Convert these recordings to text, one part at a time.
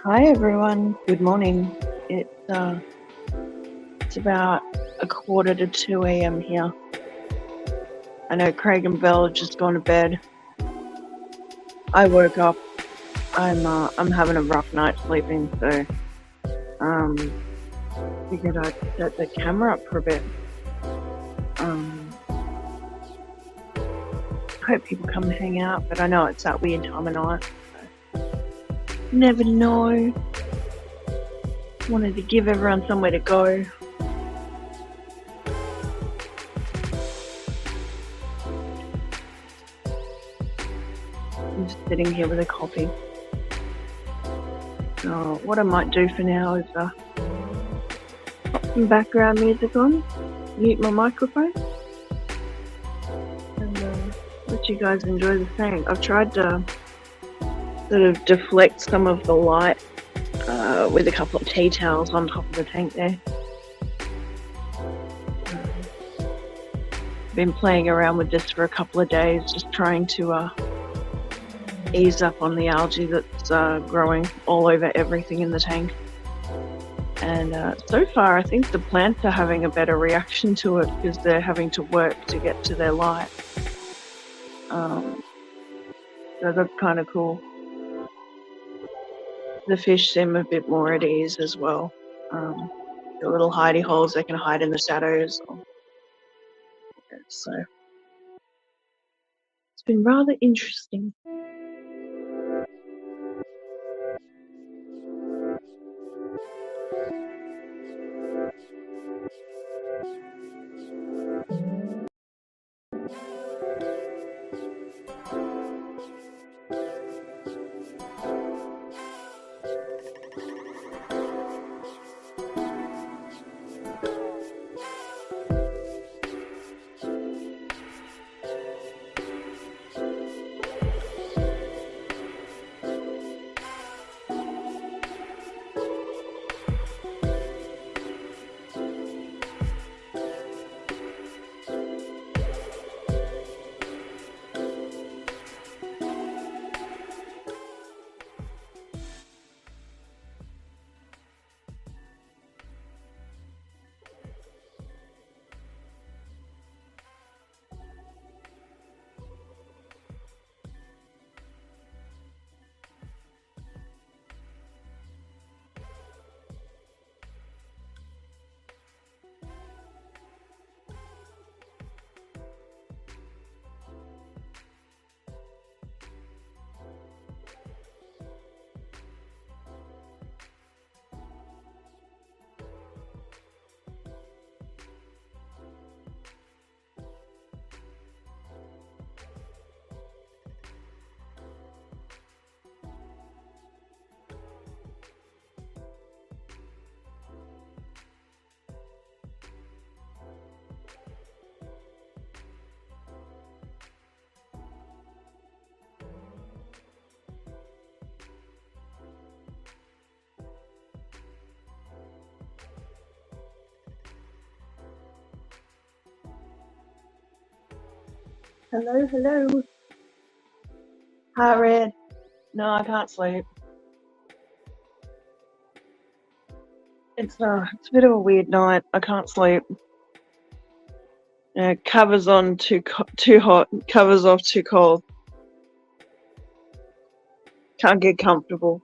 Hi everyone, good morning. It's about a quarter to 2 a.m. here. I know Craig and Belle have just gone to bed. I woke up. I'm having a rough night sleeping, so figured I'd set the camera up for a bit. Hope people come and hang out, but I know it's that weird time of night. So never know. Wanted to give everyone somewhere to go. I'm just sitting here with a coffee. So what I might do for now is put some background music on, mute my microphone, and let you guys enjoy the thing. I've tried to sort of deflect some of the light with a couple of tea towels on top of the tank there. Been playing around with this for a couple of days, just trying to ease up on the algae that's growing all over everything in the tank. And so far I think the plants are having a better reaction to it because they're having to work to get to their light. So that's kind of cool. The fish seem a bit more at ease as well. The little hidey holes, they can hide in the shadows. So it's been rather interesting. Hello. Hi, Red. No, I can't sleep. It's a bit of a weird night. I can't sleep. Covers on too hot, covers off too cold. Can't get comfortable.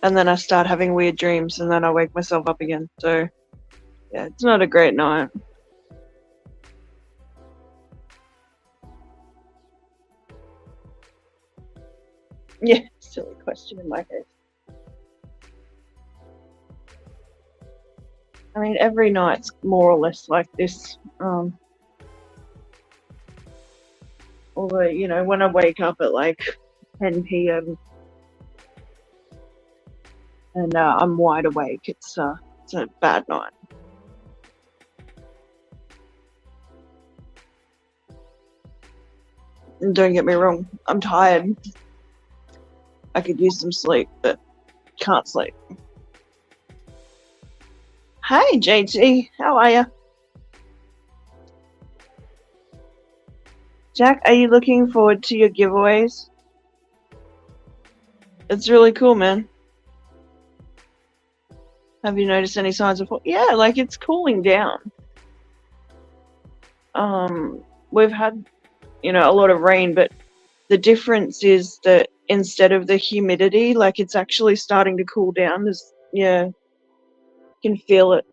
And then I start having weird dreams, and then I wake myself up again. So, yeah, it's not a great night. Yeah, silly question in my head. I mean, every night's more or less like this. Although, when I wake up at like 10 p.m. and I'm wide awake, it's a bad night. And don't get me wrong, I'm tired. I could use some sleep, but can't sleep. Hey, JT, how are you? Jack, are you looking forward to your giveaways? It's really cool, man. Have you noticed any signs of? Yeah, like it's cooling down. We've had, a lot of rain, but the difference is that instead of the humidity, like it's actually starting to cool down. Yeah, you can feel it.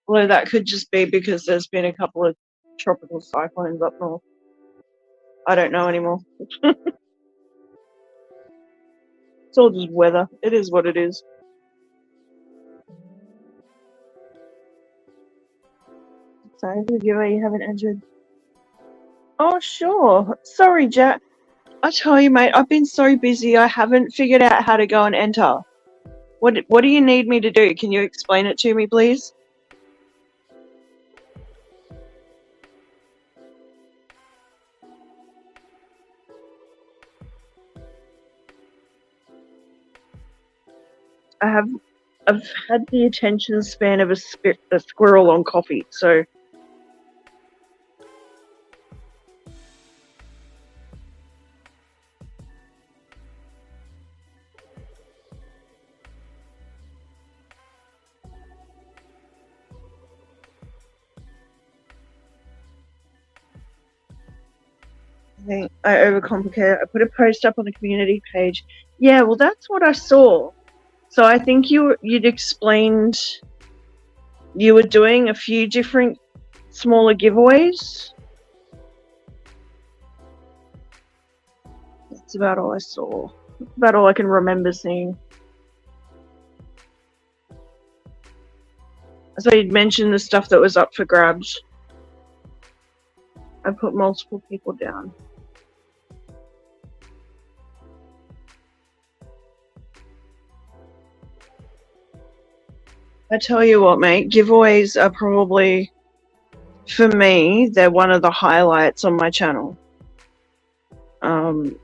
Although that could just be because there's been a couple of tropical cyclones up north. I don't know anymore. It's all just weather. It is what it is. Sorry, forgive me, you haven't entered. Oh, sure. Sorry, Jack. I tell you, mate, I've been so busy, I haven't figured out how to go and enter. What do you need me to do? Can you explain it to me, please? I've had the attention span of a squirrel on coffee, so. I overcomplicate it. I put a post up on the community page. Yeah, well, that's what I saw. So I think you'd explained you were doing a few different smaller giveaways. That's about all I saw. That's about all I can remember seeing. So you'd mentioned the stuff that was up for grabs. I put multiple people down. I tell you what, mate, giveaways are probably, for me, they're one of the highlights on my channel. And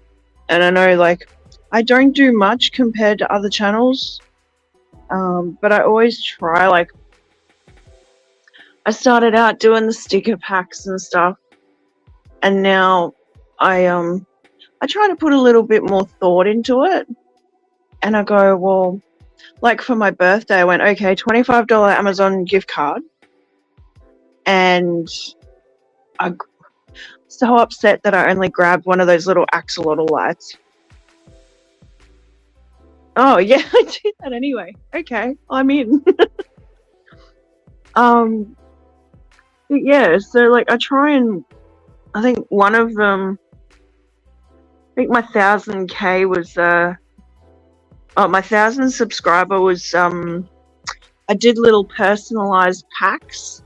I know, like, I don't do much compared to other channels, but I always try, like, I started out doing the sticker packs and stuff, and now I try to put a little bit more thought into it, and I go, well, like for my birthday, I went, okay, $25 Amazon gift card, and I'm so upset that I only grabbed one of those little axolotl lights. Oh yeah, I did that anyway. Okay, I'm in. But yeah, so like I try and I think one of them, I think my 1000K was my 1000 subscriber was I did little personalized packs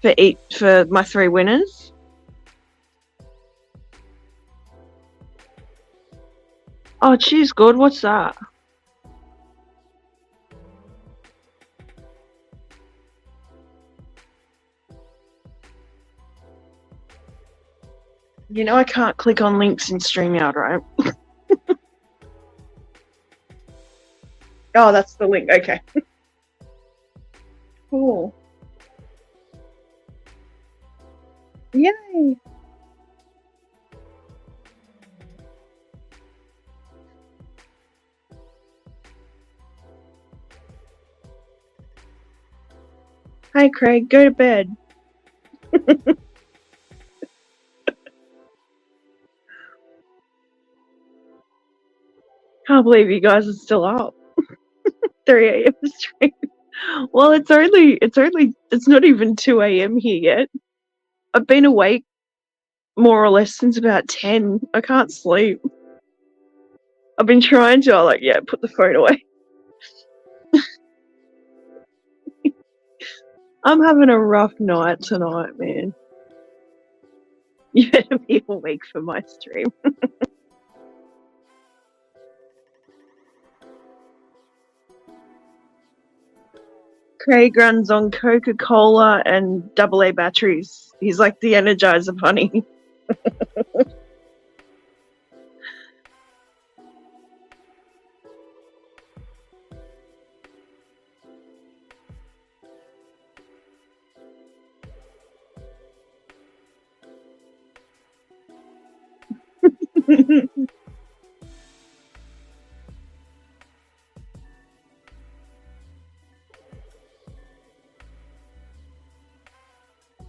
for my 3 winners. Oh, cheers, good. What's that? You know I can't click on links in StreamYard, right? Oh, that's the link. Okay. Cool. Yay. Hi, Craig. Go to bed. Can't believe you guys are still up. 3 a.m. stream. Well, it's not even 2 a.m. here yet. I've been awake more or less since about 10. I can't sleep. I've been trying to, put the phone away. I'm having a rough night tonight, man. You better be awake for my stream. Craig runs on Coca-Cola and AA batteries. He's like the Energizer Bunny.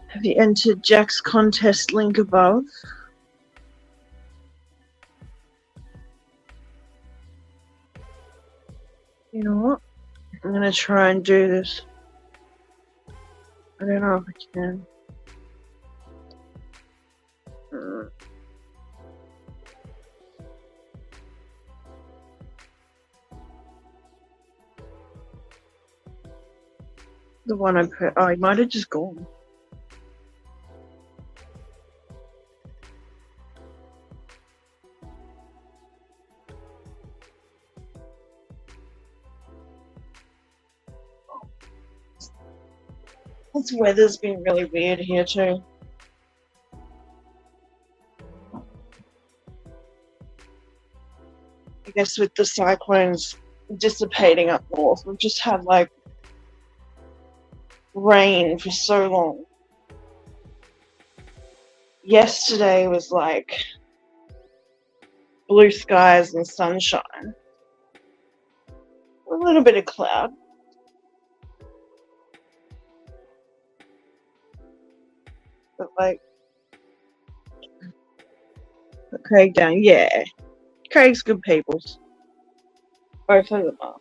Have you entered Jack's contest link above? You know what? I'm going to try and do this. I don't know if I can. The one I put. Oh, he might have just gone. This weather's been really weird here too. I guess with the cyclones dissipating up north, we've just had like rain for so long. Yesterday was like blue skies and sunshine. A little bit of cloud. But like, put Craig down. Yeah. Craig's good peoples. Both of them are.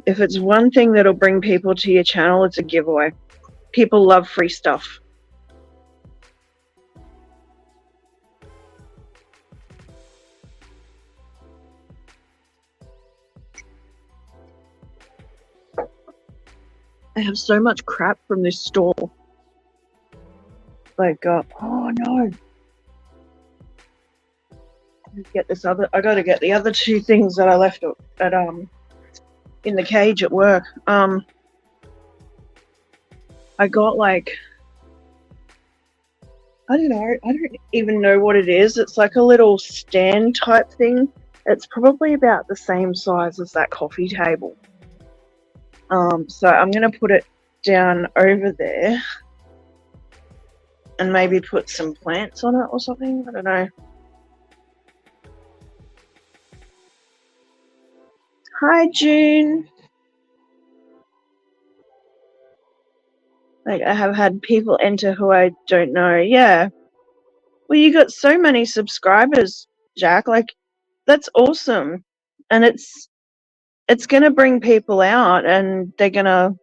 If it's one thing that'll bring people to your channel, it's a giveaway. People love free stuff. I have so much crap from this store. Like, oh no. I gotta get the other two things that I left at in the cage at work. I got like, I don't even know what it is. It's like a little stand type thing. It's probably about the same size as that coffee table. So I'm gonna put it down over there and maybe put some plants on it or something. I don't know. Hi, June. Like, I have had people enter who I don't know. Yeah. Well, you got so many subscribers, Jack. Like, that's awesome. And it's going to bring people out and they're going to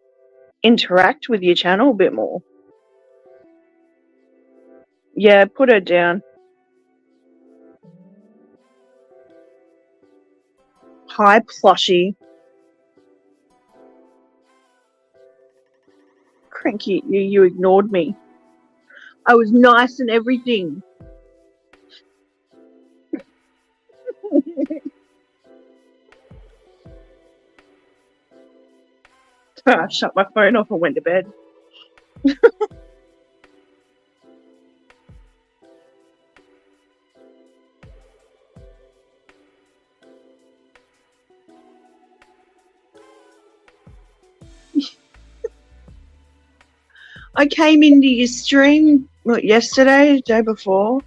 interact with your channel a bit more. Yeah, put her down. Hi, Plushie. Cranky, you ignored me. I was nice and everything. I shut my phone off and went to bed. I came into your stream yesterday, the day before.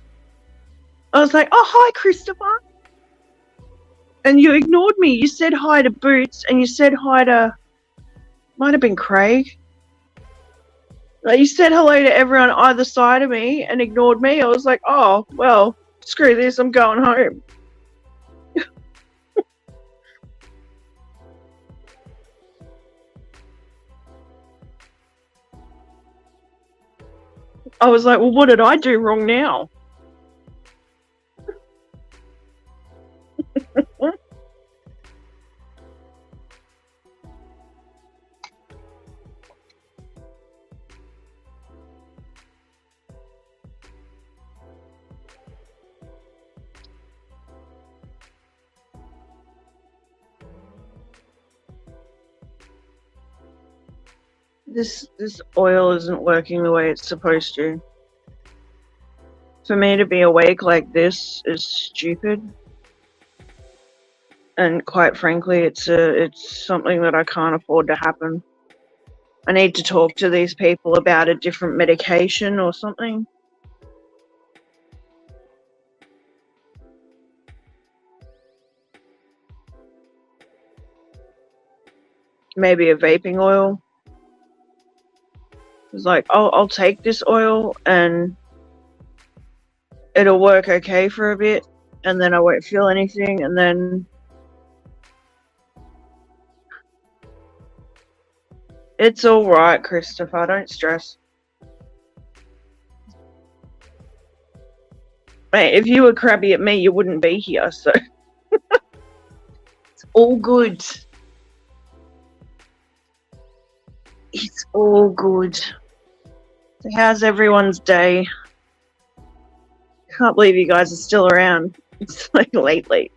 I was like, oh, hi, Christopher. And you ignored me. You said hi to Boots and you said hi to, might have been Craig. Like, you said hello to everyone either side of me and ignored me. I was like, oh, well, screw this. I'm going home. I was like, well, what did I do wrong now? This oil isn't working the way it's supposed to. For me to be awake like this is stupid. and quite frankly, it's something that I can't afford to happen. I need to talk to these people about a different medication or something. Maybe a vaping oil. It's like, I'll take this oil and it'll work okay for a bit, and then I won't feel anything, and then it's all right, Christopher. Don't stress. Mate, if you were crabby at me, you wouldn't be here, so it's all good. It's all good. So how's everyone's day? Can't believe you guys are still around. It's like late.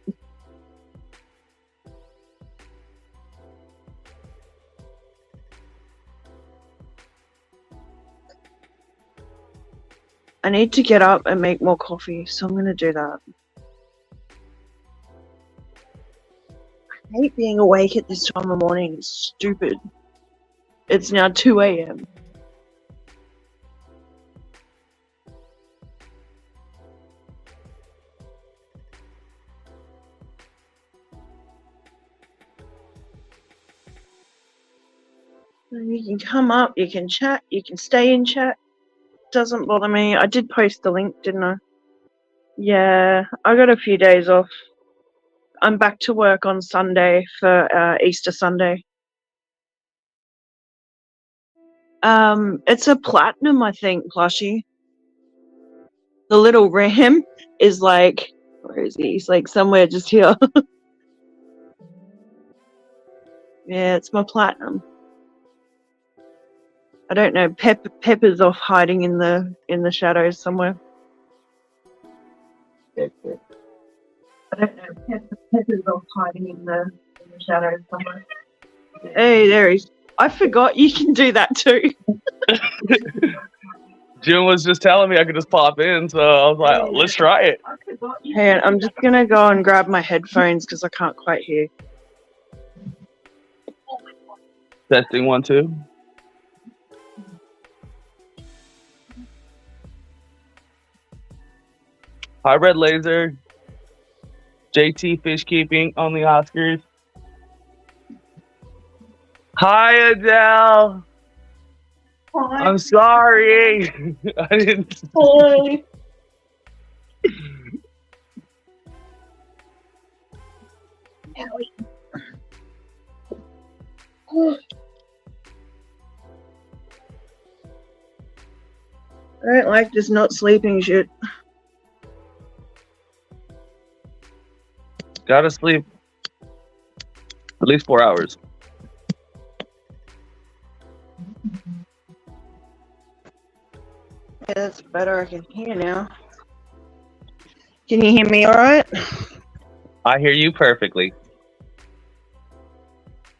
I need to get up and make more coffee, so I'm going to do that. I hate being awake at this time of morning. It's stupid. It's now 2 a.m. You can come up, you can chat, you can stay in chat. Doesn't bother me. I did post the link, didn't I? Yeah, I got a few days off. I'm back to work on Sunday for Easter Sunday. It's a platinum, I think, plushie. The little ram is like, where is he? He's like somewhere just here. Yeah, it's my platinum. I don't know. Pepper's off hiding in the shadows somewhere. I don't know. Pepper's off hiding in the shadows somewhere. Hey, there he is. I forgot you can do that too. Jim was just telling me I could just pop in, so I was like, let's try it. Hey, I'm just gonna go and grab my headphones because I can't quite hear. Testing 1, 2. Hi, Red Laser. JT Fish Keeping on the Oscars. Hi, Adele. Hi. I'm sorry. I didn't. Hi. I don't like this not sleeping shit. Gotta sleep at least 4 hours. Yeah, that's better. I can hear now. Can you hear me all right? I hear you perfectly.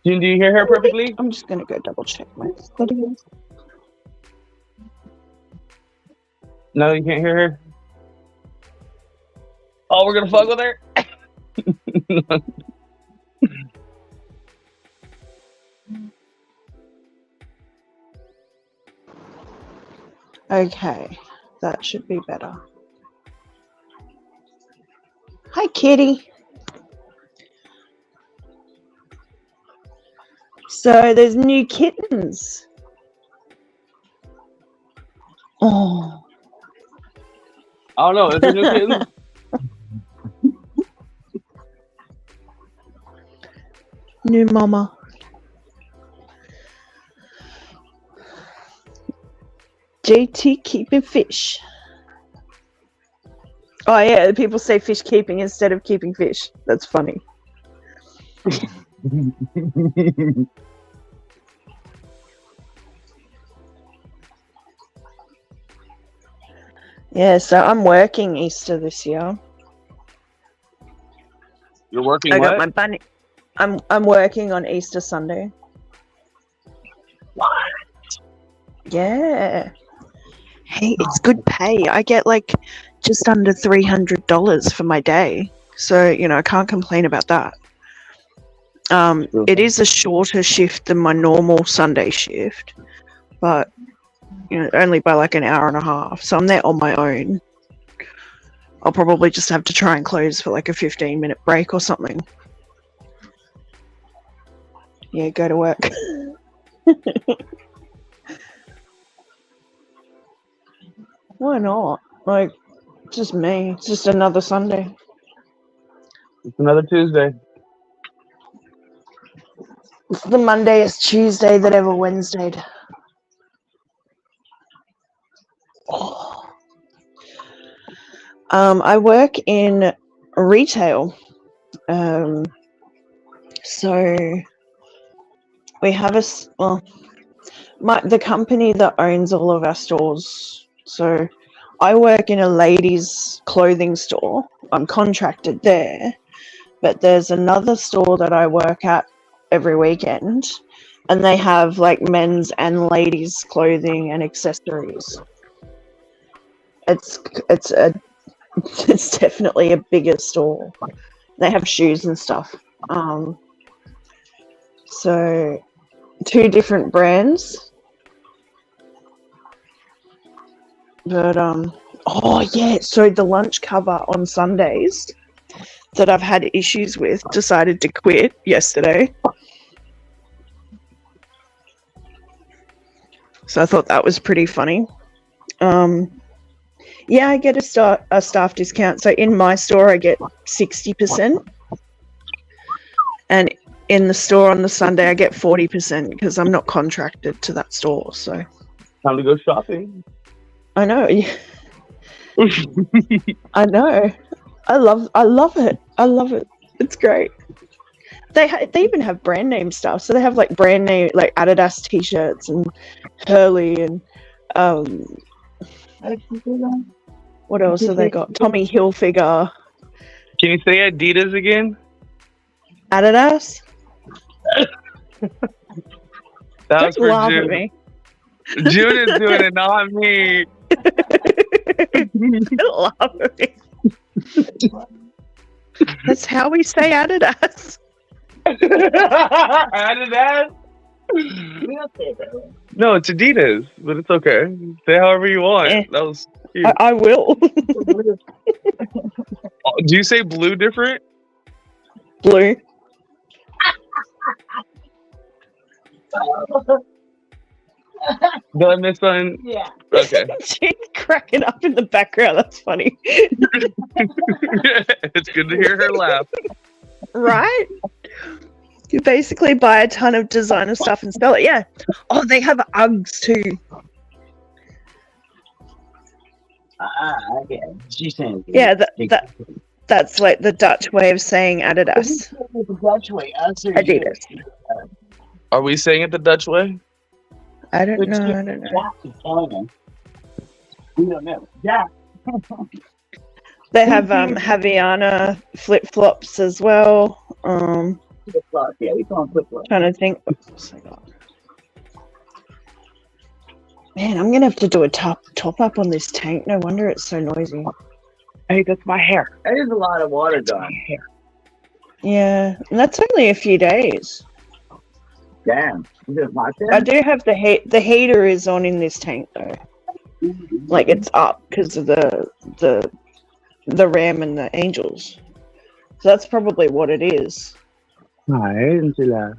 June, do you hear her perfectly? I'm just going to go double check my settings. No, you can't hear her? Oh, we're gonna fuck with her? Okay, that should be better. Hi, kitty. So there's new kittens. Oh. I don't know. Is there new kittens? New mama. JT keeping fish. Oh yeah, people say fish keeping instead of keeping fish. That's funny. Yeah, so I'm working Easter this year. You're working I what? got my bunny. I'm working on Easter Sunday. What? Yeah. Hey, it's good pay. I get like just under $300 for my day. So, I can't complain about that. It is a shorter shift than my normal Sunday shift, but only by like an hour and a half. So I'm there on my own. I'll probably just have to try and close for like a 15-minute break or something. Yeah, go to work. Why not? Like, it's just me. It's just another Sunday. It's another Tuesday. It's the Mondayest Tuesday that ever Wednesdayed. Oh. I work in retail. So we have the company that owns all of our stores. So I work in a ladies' clothing store. I'm contracted there, but there's another store that I work at every weekend, and they have like men's and ladies' clothing and accessories. It's definitely a bigger store. They have shoes and stuff. So 2 different brands. But so the lunch cover on Sundays that I've had issues with decided to quit yesterday. So I thought that was pretty funny. Yeah, I get a staff discount. So in my store, I get 60%. And in the store on the Sunday, I get 40% because I'm not contracted to that store. So time to go shopping. I know. I know. I love it. I love it. It's great. They even have brand name stuff. So they have like brand name, like Adidas t-shirts and Hurley and what else have they got? Tommy Hilfiger. Can you say Adidas again? Adidas? That was for laugh June. at me. June is doing it, not me. Don't laugh at me. That's how we say Adidas. Adidas? No, it's Adidas, but it's okay. Say however you want. That was cute. I will. Do you say blue different? Blue. Did I miss one? Yeah. Okay. She's cracking up in the background. That's funny. It's good to hear her laugh. Right? You basically buy a ton of designer stuff and sell it. Yeah. Oh, they have Uggs too. Okay. She's saying. Yeah, that's like the Dutch way of saying Adidas. The Dutch way. Adidas. Are we saying it the Dutch way? I don't know. We don't know. Yeah. They have Havaiana flip-flops as well. Flip-flops. Yeah, we call them flip-flops. Trying to think what else I got. Man, I'm gonna have to do a top up on this tank. No wonder it's so noisy. Hey, that's my hair. That is a lot of water gone. Yeah, and that's only a few days. Damn. Is it hot there? I do have the heat. The heater is on in this tank though. Like it's up because of the Ram and the Angels. So that's probably what it is. Hi, Angela.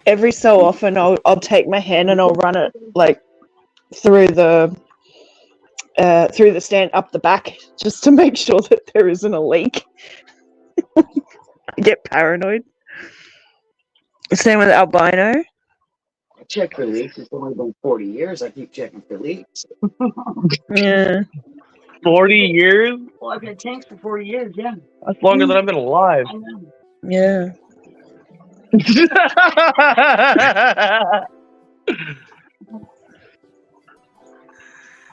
Every so often, I'll take my hand and I'll run it like through the stand up the back just to make sure that there isn't a leak. I get paranoid. Same with albino. I check for leaks. It's only been 40 years. I keep checking for leaks. Yeah. 40 years? Well, I've had tanks for 40 years, yeah. That's longer than I've been alive. I know. Yeah.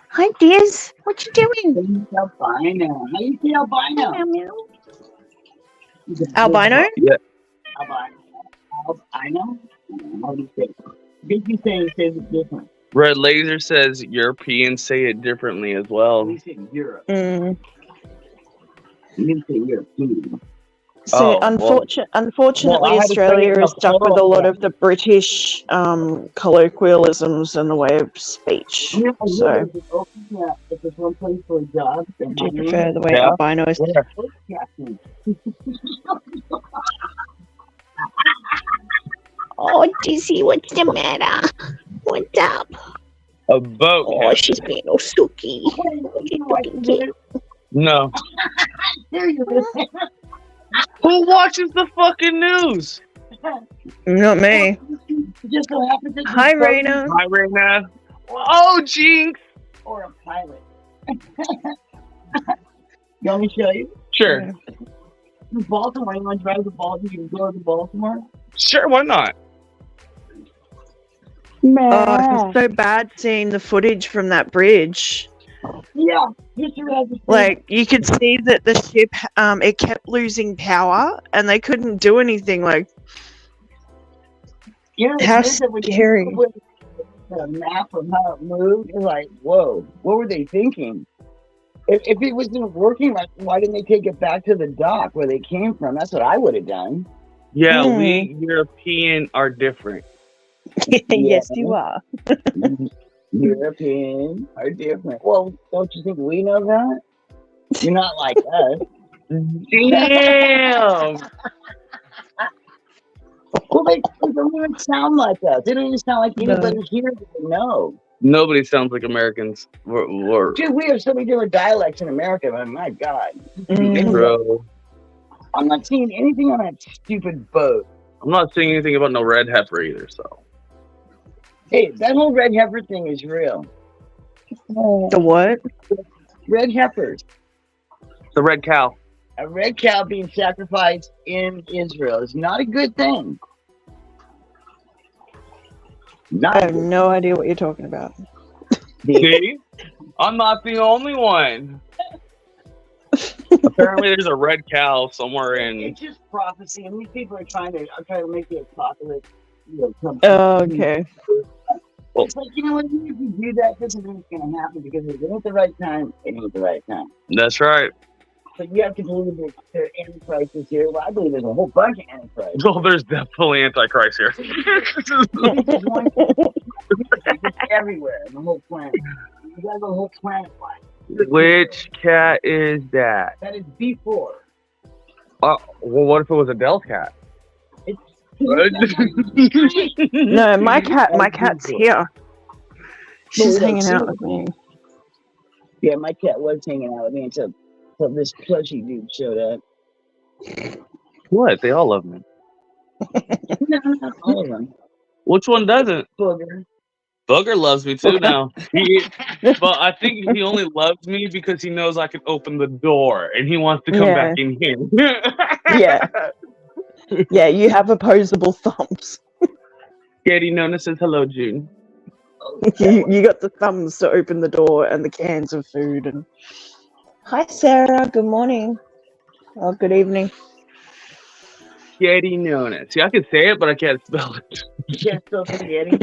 Hi, Diz. What you doing? Albino. How you see albino? Meow, meow. Albino? Yeah. Albino. Albino? How do you say it? Did you say it different? Red Laser says Europeans say it differently as well. We say Europe. Mm. You didn't say European. So Oh, unfortunately, well, I had to say it Australia in is a stuck with a plural lot form. of the British colloquialisms in the way of speech. You know, So, if there's one place for a job, then do you prefer the way Yeah. albinos? Where? captain. Oh, Dizzy, what's the matter? What's up? A boat. Oh, captain. she's being all sooky. No. There you go. Who watches the fucking news? Not me. Just so happens that Hi, you're Raina. Hi, Raina. Oh, Jinx. or a pilot. You want me to show you? Sure. Baltimore, you want to drive to Baltimore? You can go to Baltimore. Sure, why not? Oh, it's so bad seeing the footage from that bridge. Yeah. History has a Like, you could see that the ship, it kept losing power, and they couldn't do anything. Like, you know, how it's that when you scary. look at the map of how it moved, you're like, whoa, what were they thinking? If it wasn't working, like, why didn't they take it back to the dock where they came from? That's what I would have done. Yeah, Hmm. we European are different. Yes, you are. Europeans are different. Well, don't you think we know that? You're not like us. Damn. Well, they don't even sound like us. They don't even sound like anybody here that we know. Nobody sounds like Americans. We're Dude, we have so many different dialects in America, but my God. Mm. bro. I'm not seeing anything on that stupid boat. I'm not saying anything about no red heifer either, so. Hey, that whole red heifer thing is real. The what? Red heifers. The red cow. A red cow being sacrificed in Israel is not a good thing. I Not have no idea what you're talking about. See? I'm not the only one. Apparently there's a red cow somewhere in It's just prophecy, and these people are trying to make the apocalypse. Come. Oh, okay. It's like, you know what? Even if you do that, this isn't going to happen because if it ain't the right time, it ain't the right time. That's right. So you have to believe that there are antichrists here. Well, I believe there's a whole bunch of antichrists. Well, there's definitely Antichrist here. There's one it's everywhere in the whole planet. You got the whole planet wide. Which cat is that? That is B4. Well, what if it was a Del cat? No, my cat's here. She's hanging out with me. Yeah, my cat was hanging out with me until this plushie dude showed up. What? They all love me. No, not all of them. Which one doesn't? Booger. Booger loves me too now. But I think he only loves me because he knows I can open the door and he wants to come Yeah. back in here. Yeah. Yeah, you have opposable thumbs. Katie Nona says hello, June. You got the thumbs to open the door and the cans of food. And hi, Sarah. Good morning. Oh, good evening. Katie Nona. See, I can say it, but I can't spell it. You can't spell spaghetti?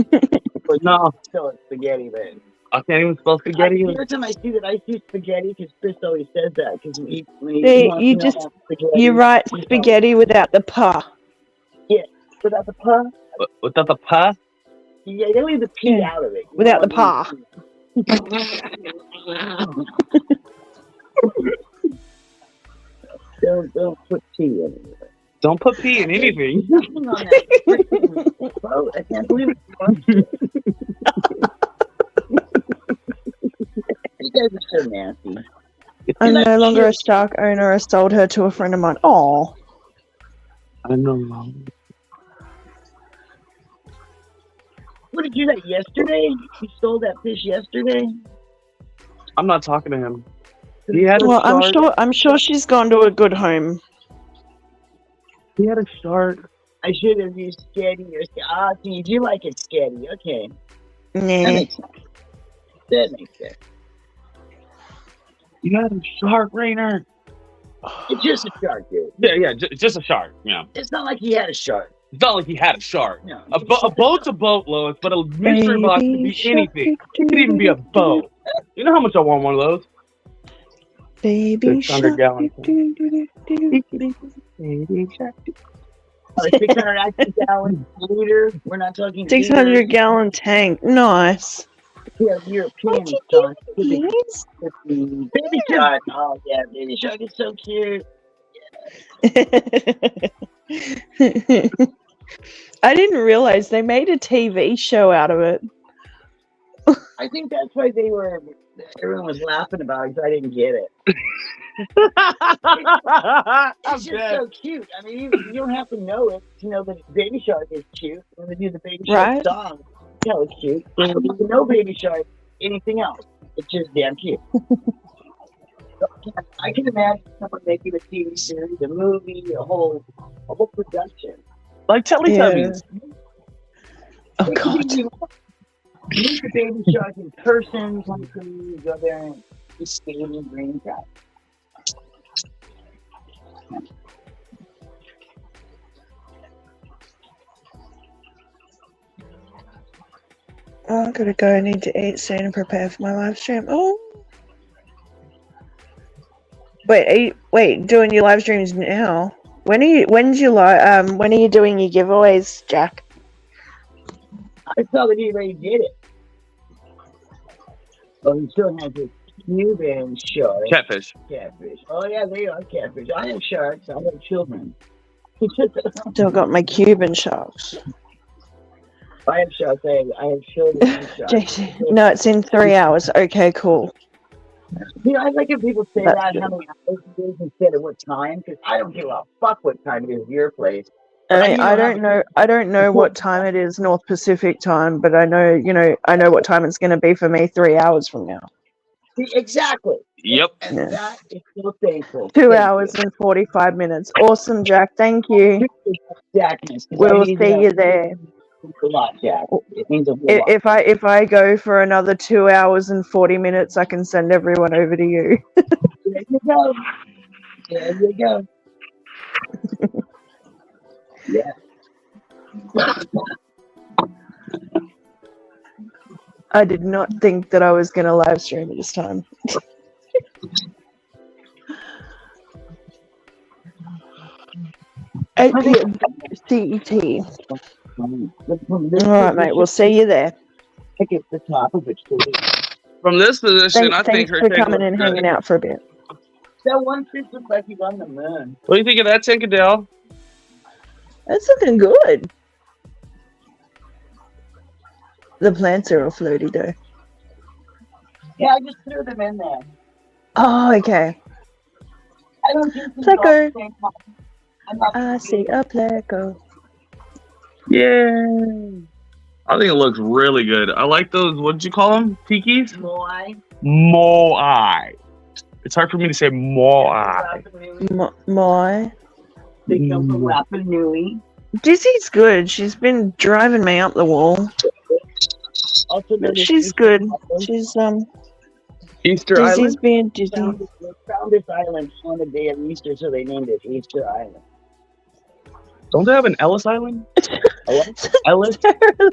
But No, spell it spaghetti, man. I can't even spell spaghetti. Every time I see that, I see spaghetti because Chris always says that. Because when he See, wants you to know just- about spaghetti, You write spaghetti without the pa. without the pa. Without the pa? Yeah, they leave the P Yeah. out of it. Without the pa. Don't put T in it. Don't put P in anything. Nothing on that freaking boat. I can't believe it. You guys are so nasty. I'm no longer a shark owner. I sold her to a friend of mine. Oh, I know. What did you do that yesterday? You sold that fish yesterday? I'm not talking to him. He had a well, shark. I'm sure she's gone to a good home. He had a shark. I should have used Sketty or so you do like it Sketty. Okay. That Nah. makes sense. That makes sense. He had a shark, Rainer. It's just a shark, dude. Yeah, just a shark. Yeah. It's not like he had a shark. It's not like he had a shark. No. A boat's a boat, Lois, but a mystery box could be anything. It could even be a boat. You know how much I want one of those? Baby 600 gallons. A 680 gallon liter. We're not talking 600 gallon tank. Nice. Yeah, European. What you Son. doing, guys? Baby shark. Oh yeah, baby shark is so cute. I didn't realize they made a TV show out of it. I think that's why everyone was laughing about it because I didn't get it. It's just so cute. I mean, you don't have to know it to know that Baby Shark is cute. When they do the Baby Shark Right. song, you know it's cute. You don't need to know Baby Shark, anything else. It's just damn cute. I can imagine someone making a TV series, a movie, a whole production. Like Teletubbies. Oh God. Meet the Baby Shark in person. Come to go there and just skate in green crowd. Oh, I gotta go. I need to eat soon and prepare for my live stream. Oh. Wait, doing your live streams now? When are you doing your giveaways, Jack? I saw that he already did it. Oh, he still has his Cuban shark. Catfish. Catfish. Oh, yeah, they are catfish. I have sharks. I have children. Still got my Cuban sharks. I have sharks. I have children and sharks. JC. No, it's in 3 hours. Okay, cool. You know, I like if people say That's that good. how many hours it is instead of what time, because I don't give a fuck what time it is at your place. I mean, I I don't know what time it is North Pacific time, but I know what time it's going to be for me 3 hours from now. Exactly. Yep. And Yeah. that is so thankful. 2 Thank hours and 45 minutes. Awesome, Jack. Thank you. Jackness. We'll see you there. A lot, Jack. It means a whole lot. If I go for another 2 hours and 40 minutes, I can send everyone over to you. There you go. There you go. Yeah. I did not think that I was going to live stream at this time. 8 p.m. CET. All right, mate. We'll see you there. Pick at the top of which From this position, I think Thanks her for tank coming and looks good. hanging out for a bit. that one fish looks like he's on the moon. What do you think of that, Tinkadell? That's looking good. The plants are all floaty though. Yeah, I just threw them in there. Oh, okay. I don't think these Pleco. are all the same time. I'm not I see a pleco. Yeah. I think it looks really good. I like those, what did you call them? Tikis? Moai. Moai. It's hard for me to say Moai. Rapa Nui. My They come from Rapa Nui. Dizzy's good. She's been driving me up the wall. Also, But she's good. She's Easter Dizzy's Island? being Dizzy. They found this island on the day of Easter, so they named it Easter Island. Don't they have an Ellis Island? Ellis?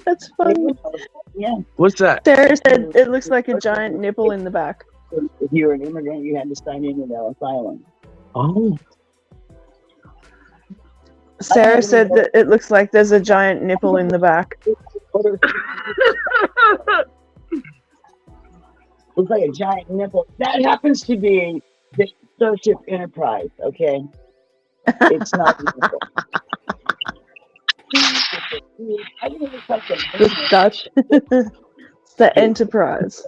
That's funny. Yeah. What's that? Sarah said it looks like a giant nipple in the back. If you were an immigrant, you had to sign in with Ellis Island. Oh. Sarah said that it looks like there's a giant nipple in the back. Looks like a giant nipple. That happens to be the Starship Enterprise, okay? It's not a nipple. I think it looks like The Dutch. It's the Enterprise.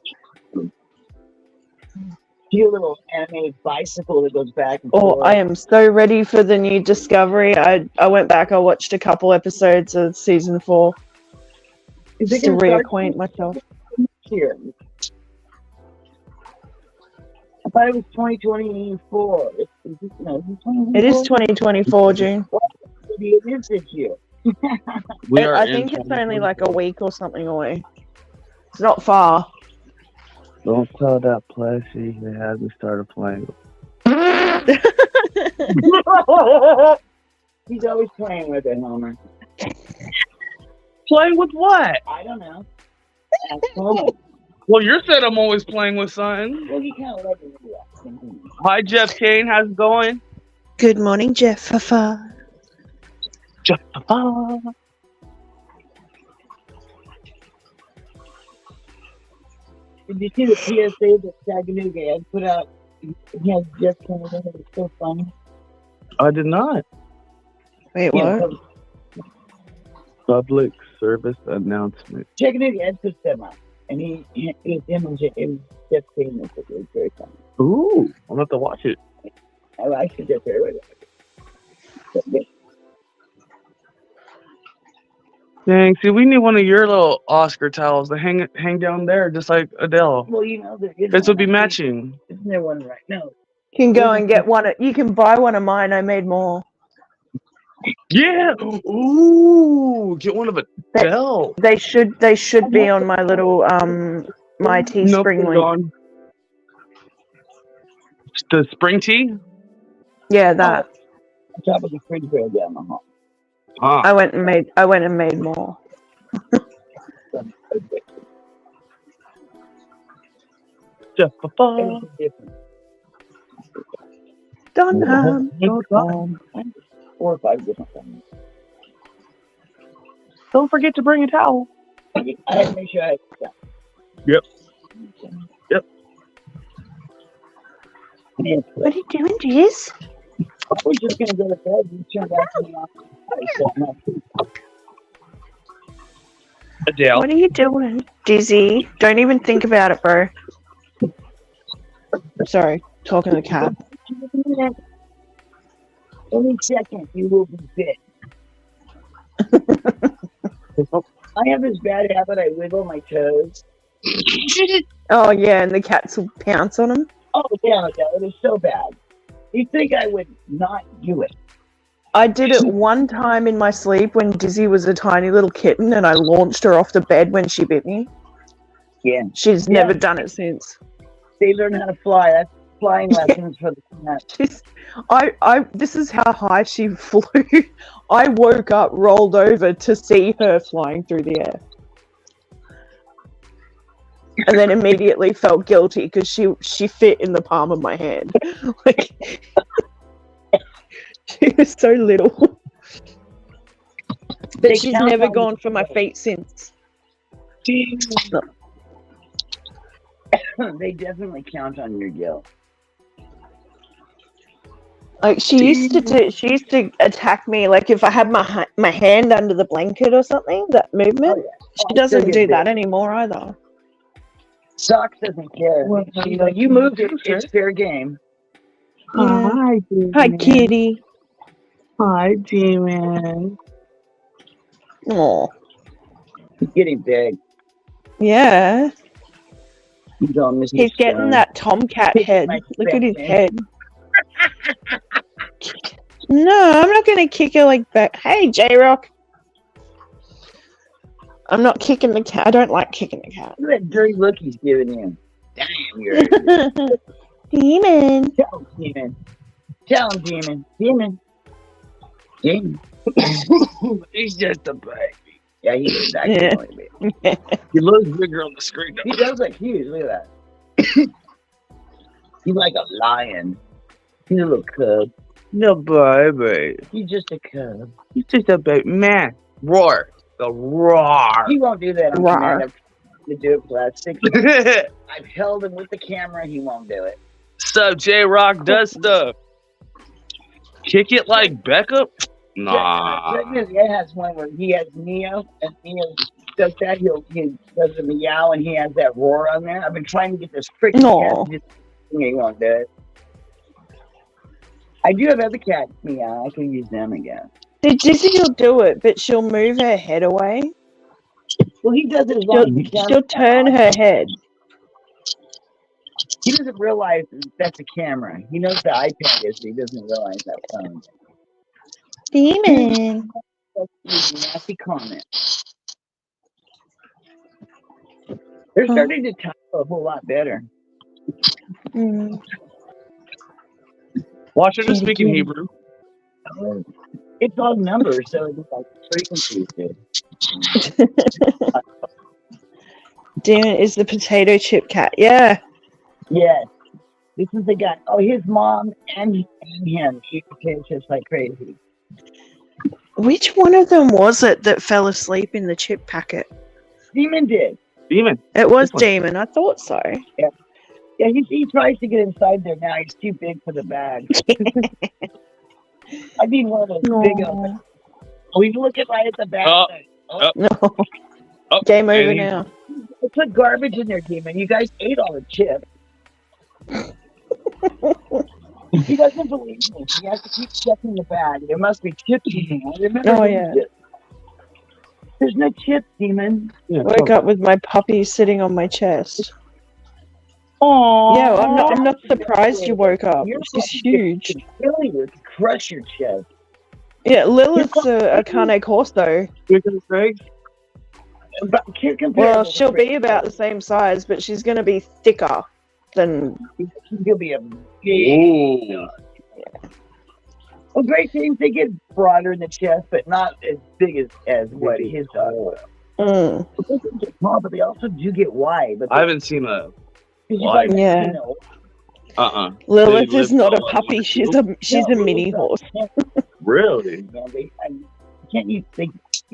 cute little animated bicycle that goes back and Oh, forth. I am so ready for the new Discovery. I went back, I watched a couple episodes of season 4 Is just it to gonna start reacquaint myself. here? I thought it was 2024. It is 2024, June. Maybe it is this year. We are I in think it's only 2020. like a week or something away. It's not far. Don't tell that Plessy he hasn't started playing. He's always playing with it, Homer. Playing with what? I don't know. Ask him. Well, you said I'm always playing with something. Well, he kind of let me do that. Hi, Jeff Kane. How's it going? Good morning, Jeff. Jeff. Did you see the PSA that Chattanooga had put out? He has just kind of it was so funny. I did not. Wait, Yeah, what? Public service announcement. Chattanooga had put them out. And it was him and Jeff Kane. It was very funny. Ooh, I'm gonna have to watch it. I should just hear it. Dang, see, we need one of your little Oscar towels to hang down there, just like Adele. Well, you know, there is This would be one. matching. Isn't there one right now? You can go and get one. You can buy one of mine. I made more. Yeah. Ooh, get one of Adele. They should be on my little my Teespring link. On. The spring tea. Yeah, that. On top of the refrigerator down the hall. Ah, I went and made more. Jeff. It's different. Done. 4 or 5 different things. Don't forget to bring a towel. I had to make sure I had stuff. Yep. Yeah, What are you doing, Jizz? we're just gonna go to bed and turn back to the office. Adele. What are you doing? Dizzy. Don't even think about it, bro. Sorry, talking to the cat. Any second, you will be bit. I have this bad habit. I wiggle my toes. Oh yeah, and the cats will pounce on him. Oh yeah, it is so bad. You'd think I would not do it. I did it one time in my sleep when Dizzy was a tiny little kitten, and I launched her off the bed when she bit me. Yeah, She's never done it since. they learn how to fly. That's flying lessons for the cat. This is how high she flew. I woke up, rolled over to see her flying through the air. And then immediately felt guilty because she fit in the palm of my hand. Like, she was so little. They But she's count never on gone you. for my feet since. They definitely count on your guilt. Like she used to attack me. Like if I had my hand under the blanket or something, that movement. Oh, yeah. She doesn't do that anymore either. Socks doesn't care. Well, You moved it. It's fair game. Yeah. Hi, Demon. Hi, kitty. Hi, Demon. Oh, He's getting big. yeah. He's all Mr. He's getting Stone. that tomcat Kick head. my Look at his face. head. No, I'm not gonna kick her like back. Hey, J-Rock. I'm not kicking the cat. I don't like kicking the cat. Look at that dirty look he's giving you. Damn, you're Demon. Tell him, Demon. Tell him, Demon. Demon. Demon. He's just a baby. Yeah, he is actually. Yeah. He looks bigger on the screen. He does look huge. Look at that. He's like a lion. He's a little cub. No, baby. He's just a cub. He's just a baby. Man, roar. The roar. He won't do that on Rawr. command. I've tried to do it for the last 6 months. I've held him with the camera. He won't do it. Stuff J-Rock does stuff. Kick it like Beckham? Nah. It has one where he has Neo, and Neo does that. He does a meow, and he has that roar on there. I've been trying to get this freaking No. cat. He won't do it. I do have other cats meow. I can use them again. Dizzy will do it, but she'll move her head away. Well, he does it as long as he can. She'll turn her head. He doesn't realize that's a camera. He knows the iPad is, but he doesn't realize that phone. Demon. That's a nasty comment. They're starting to talk a whole lot better. Mm. Watch her to speak in Hebrew. It's all numbers, so it's like frequencies, dude. Demon is the potato chip cat. Yeah. Yes. This is the guy. Oh, his mom and him eat potato chips like crazy. Which one of them was it that fell asleep in the chip packet? Demon did. Demon. It was This one. Demon. I thought so. Yeah, he tries to get inside there now. He's too big for the bag. I need one of those big ones. Aw. Oh, he's looking right at the bag. No. Oh, Game over and he- now. Put garbage in there, Demon. You guys ate all the chips. He doesn't believe me. He has to keep checking the bag. There must be chips in there. Remember Oh, those yeah. chips? There's no chips, Demon. Yeah, Woke up with my puppy sitting on my chest. Aww. Yeah, well, I'm not surprised you woke up. Your She's puppy huge. could kill you to crush your chest. Yeah, Lilith's a Cane Corso. Chicken steak? But can't compare Well, to the she'll be Great about the same size, but she's going to be thicker than. She'll be a big. Ooh. Well, Great Danes, they get broader in the chest, but not as big as what his dog was. Mm. They can get small, but they also do get wide. But I haven't seen a. she's wide. Yeah. You know, Lilith They is live not a all puppy. over. She's a mini horse. Really? You know, you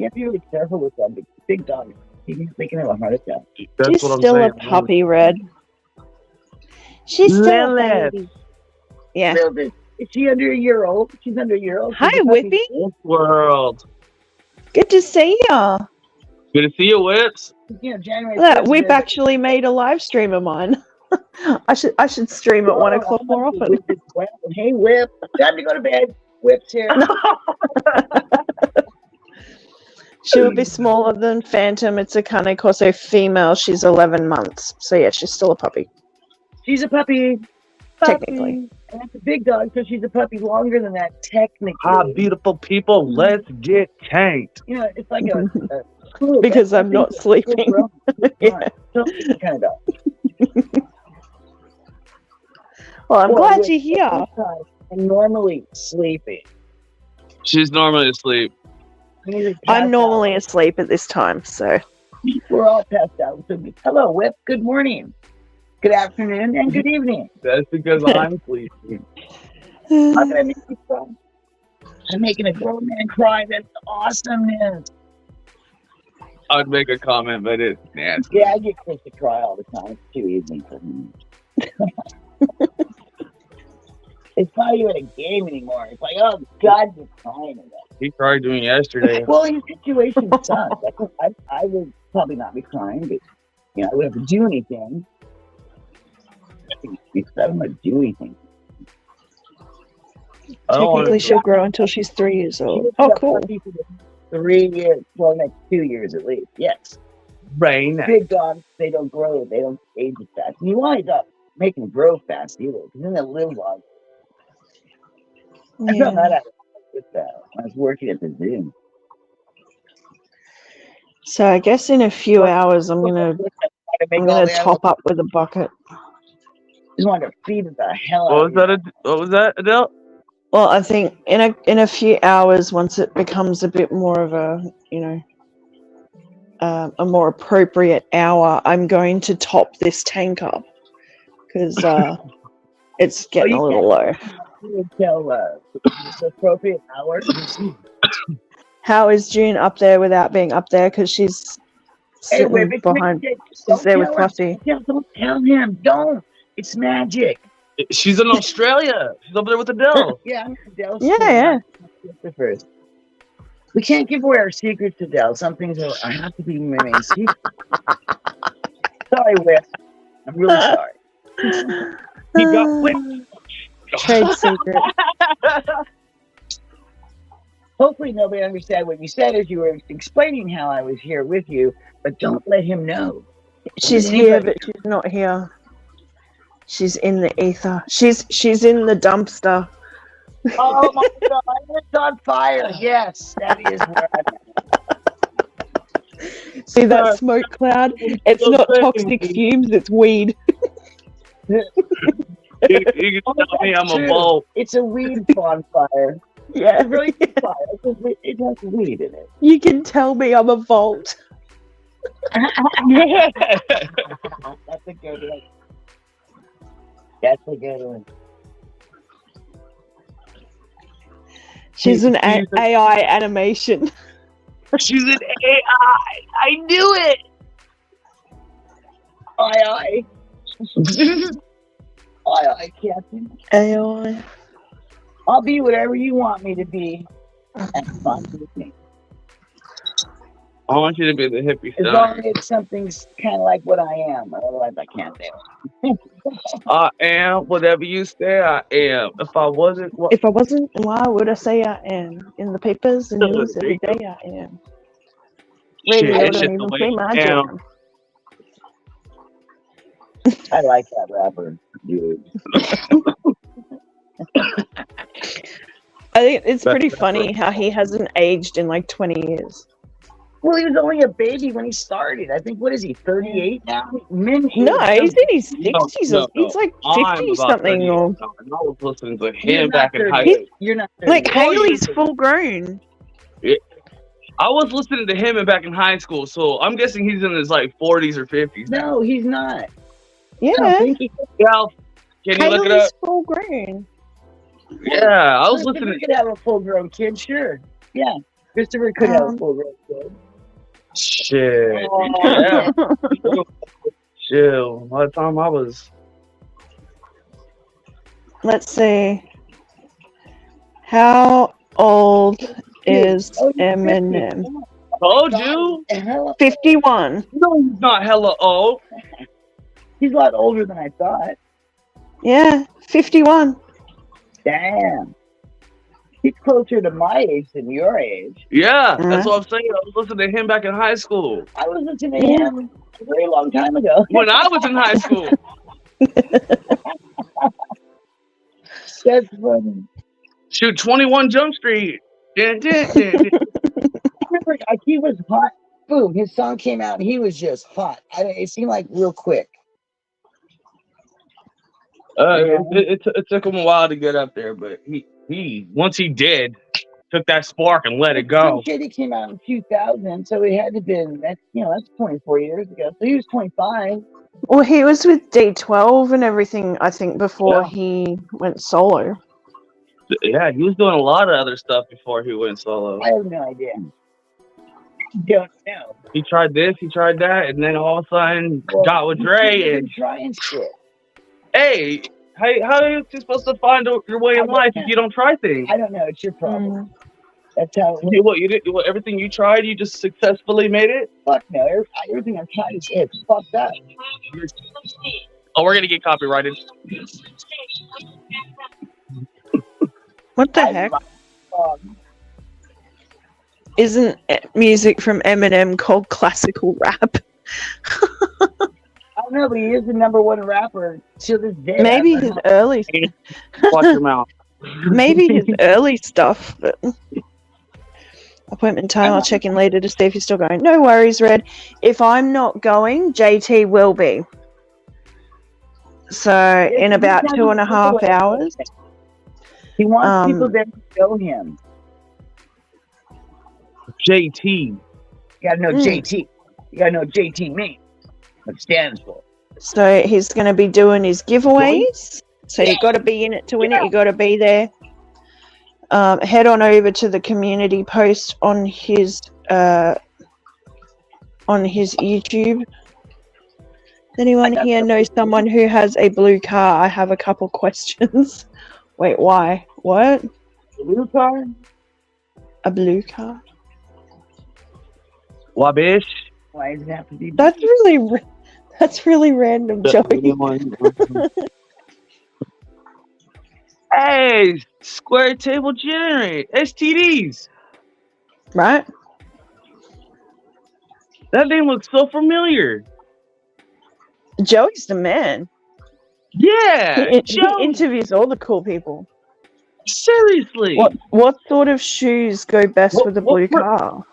have to be really careful with them. Big dogs, they can have a heart attack. That's She's what I'm still saying. a puppy, Red. She's still a Lilith. baby. Yeah. Lilith, is she under a year old? She's under a year old. Hi, She's a puppy. Whippy. World. Good to see ya. Good to see you, Whips. You know, January. That 1st, Whip actually made a live stream of mine. I should stream at 1 o'clock more often. Hey, Whip, time to go to bed. Whip's here. She'll be smaller than Phantom. It's a Cane Corso female. She's 11 months. So yeah, she's still a puppy. She's a puppy. Technically. And that's a big dog, so she's a puppy longer than that, technically. Ah, beautiful people, let's get tanked. You know, it's like a cool, Because that's I'm not something sleeping. cool, Yeah. kind of dog. Well, I'm Well, glad with you're here. I'm normally sleeping. She's normally asleep. I'm normally asleep at this time, so. We're all passed out. So, hello, Whip. Good morning. Good afternoon and good evening. That's because I'm sleeping. How can I make you cry? I'm making a grown man cry. That's awesomeness. I'd make a comment, but it's nasty. Yeah, I get Chris to cry all the time. It's too easy for me. It's not even a game anymore. It's like, oh, God, you're crying again. He cried doing yesterday. Well, his situation sucks. I would probably not be crying, but you know, I wouldn't have to do anything. I don't want to do anything. I don't want Technically, to. she'll grow until she's 3 years old. She's Oh, got cool. puppies for 3 years, well, next 2 years at least. Yes. Rain. Big dogs, they don't grow, they don't age as fast. And you want to make them grow fast either, because then they'll live long. I found that out with when I was working at the zoo. So I guess in a few hours, I'm gonna top up with a bucket. Just wanted to feed the hell What out was that? What was that, Adele? Well, I think in a few hours, once it becomes a bit more of a a more appropriate hour, I'm going to top this tank up because it's getting a little low. You tell the appropriate hour. How is June up there without being up there? Because she's sitting wait, behind. She's there with Pussy. Don't tell him. Don't. It's magic. She's in Australia. She's over there with Adele. Yeah, I'm Adele's Yeah. first. We can't give away our secrets to Adele. Some things I have to be remain secret. Sorry, Whip. I'm really sorry. He got whipped. Trade secret. Hopefully nobody understood what you said as you were explaining how I was here with you, but don't let him know. She's here, but she's not here. She's in the ether. She's in the dumpster. Oh my God, it's on fire. Yes, that is where I'm at. See that smoke cloud? It's not toxic fumes, it's weed. You can tell me I'm a bull. It's a weed bonfire. Yeah. It's really quiet. It has weed in it. You can tell me I'm a vault. That's a good one. That's a good one. She's an She's a- AI animation. She's an AI. I knew it. Aye, aye, Captain. AI. I'll be whatever you want me to be. That's fine with me. I want you to be the hippie As star. long as something's kind of like what I am. Otherwise, I can't do it. I am whatever you say I am. If I wasn't, what? If I wasn't, why would I say I am? In the papers and news every day I am. Shit, Radio it's don't just even the way play my I am. jam. I like that rapper, dude. I think it's pretty That's funny how he hasn't aged in like 20 years. Well, he was only a baby when he started. I think, what is he, 38 now? Men No, he's in his 60s. no, He's like I'm 50 about something. 38 Or now, and I was listening to You're him not back in high 38. school. You're not 38. like Haley's full grown. I was listening to him back in high school, so I'm guessing he's in his like 40s or 50s. now. No, he's not. I Yeah, don't think he Gal, can you look it Haley's up? full grown. Yeah, I was Christopher listening. could have a full-grown kid, sure. Yeah, Christopher could have a Um, full-grown kid. Shit. Yeah. Chill. By the time I was. Let's see. How old is Oh, he's Eminem? 50. Told you. Hell, 51. No, he's not hella old. he's a lot older than I thought. Yeah, 51. Damn. He's closer to my age than your age. Yeah, that's what I'm saying. I was listening to him back in high school. I was listening to him a very long time ago. When I was in high school. That's funny. Shoot, 21 Jump Street. Dun, dun, dun, dun. I remember he was hot. Boom, his song came out and he was just hot. It seemed like real quick. It took him a while to get up there, but he once he did, took that spark and let it go. He came out in 2000, so it had to have been, that's 24 years ago. So he was 25. Well, he was with D12 and everything, I think, before Yeah. he went solo. Yeah, he was doing a lot of other stuff before he went solo. I have no idea. Don't know. He tried this, he tried that, and then all of a sudden got with Dre. And trying shit. hey, how are you supposed to find your way in life if you don't try things? I don't know. It's your problem. Mm. That's how it You, works. you did everything you tried, you just successfully made it. Fuck no. Everything I've tried is it's fucked up. Oh, we're gonna get copyrighted. What the I heck? Isn't music from Eminem called classical rap? I don't know, but he is the #1 rapper to this day. Maybe I don't his know. early, Watch your mouth. maybe his early stuff. But appointment time. I'll check in later to see if he's still going. No worries, Red. If I'm not going, JT will be. So in about 2.5 hours. He wants people Um, there to show him. JT. You gotta know JT. You gotta know JT means. What it stands for. So he's going to be doing his giveaways. So you got to be in it to win it. You got to be there. Head on over to the community post on his YouTube. Anyone here know someone who has a blue car? I have a couple questions. Wait, why? What? Blue car? A blue car? Wabish. Why does it have to be? That's really random, Joey. Hey, square table generate STDs. Right? That name looks so familiar. Joey's the man. Yeah, He Joey. interviews all the cool people. Seriously. What sort of shoes go best with a blue what- car?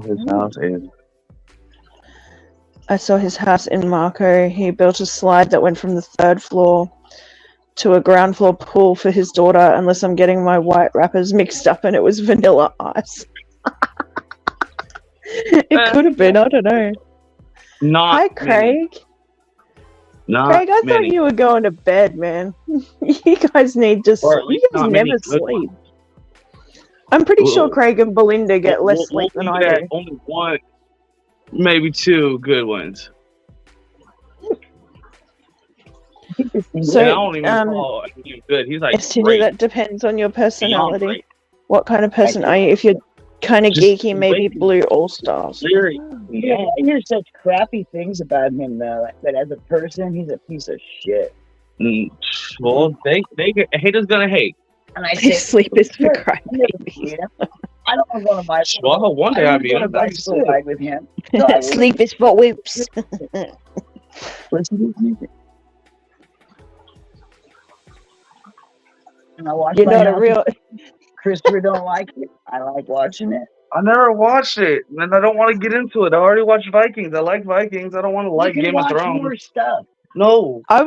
His house is. I saw his house in Marco. He built a slide that went from the 3rd floor to a ground floor pool for his daughter, unless I'm getting my white wrappers mixed up and it was Vanilla Ice. It could have been, I don't know. Not Hi, many. Craig. Not Craig, I thought many. you were going to bed, man. You guys need to Or sleep. at You least guys not many never good sleep. ones. I'm pretty sure Whoa. Craig and Belinda get less We'll sleep than leave I it at do. only one, maybe two good ones. So, And I don't even call him good. He's like STD, great. that depends on your Beyond personality. great. What kind of person are you? If you're kind of Just geeky, maybe wait. Blue All Stars. Very. Yeah, I hear such crappy things about him though. But as a person, he's a piece of shit. Well, haters gonna hate. And I His sleep is for "Sure, crying I never babies. meet him. I don't want to go on my Well, one day I I'll don't meet want him. to bicycle ride with him. So I will Sleep is for wimps. listen to his music. And I watch You're my not a house. real. Christopher don't like it. I like watching it. I never watched it, and I don't want to get into it. I already watched Vikings. I like Vikings. I don't want to like you can Game of watch Thrones. more stuff. No. I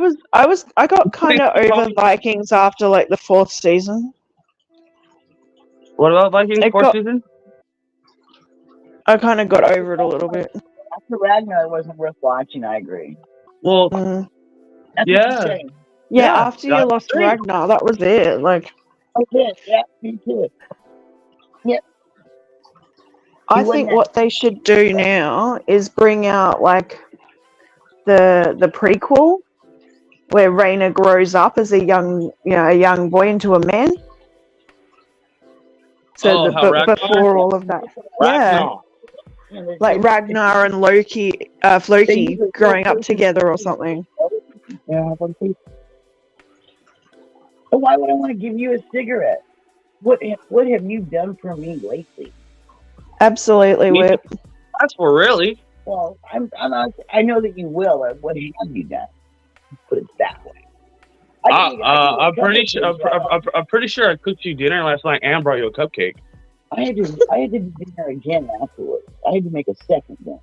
got kind of over Vikings after like the 4th season. What about Vikings It 4th got- season? I kind of got over it a little bit. After Ragnar, it wasn't worth watching. I agree. Well, Mm. That's Yeah. what I'm saying. Yeah, Yeah, after you I lost agree. Ragnar, that was it. Like, Okay, yeah, me too. I You think wouldn't- what they should do now is bring out like the prequel where Rhaenyra grows up as a young boy into a man. So Oh, how Ragnar? before all of that, yeah, Ragnar. like Ragnar and Loki growing up together or something. Yeah, but why would I want to give you a cigarette? What have you done for me lately? Absolutely, Me Whip. That's for really. Well, I'm not. I know that you will. What have you done? Put it that way. I'm pretty sure. I'm pretty sure I cooked you dinner last night and brought you a cupcake. I had to do dinner again afterwards. I had to make a second one.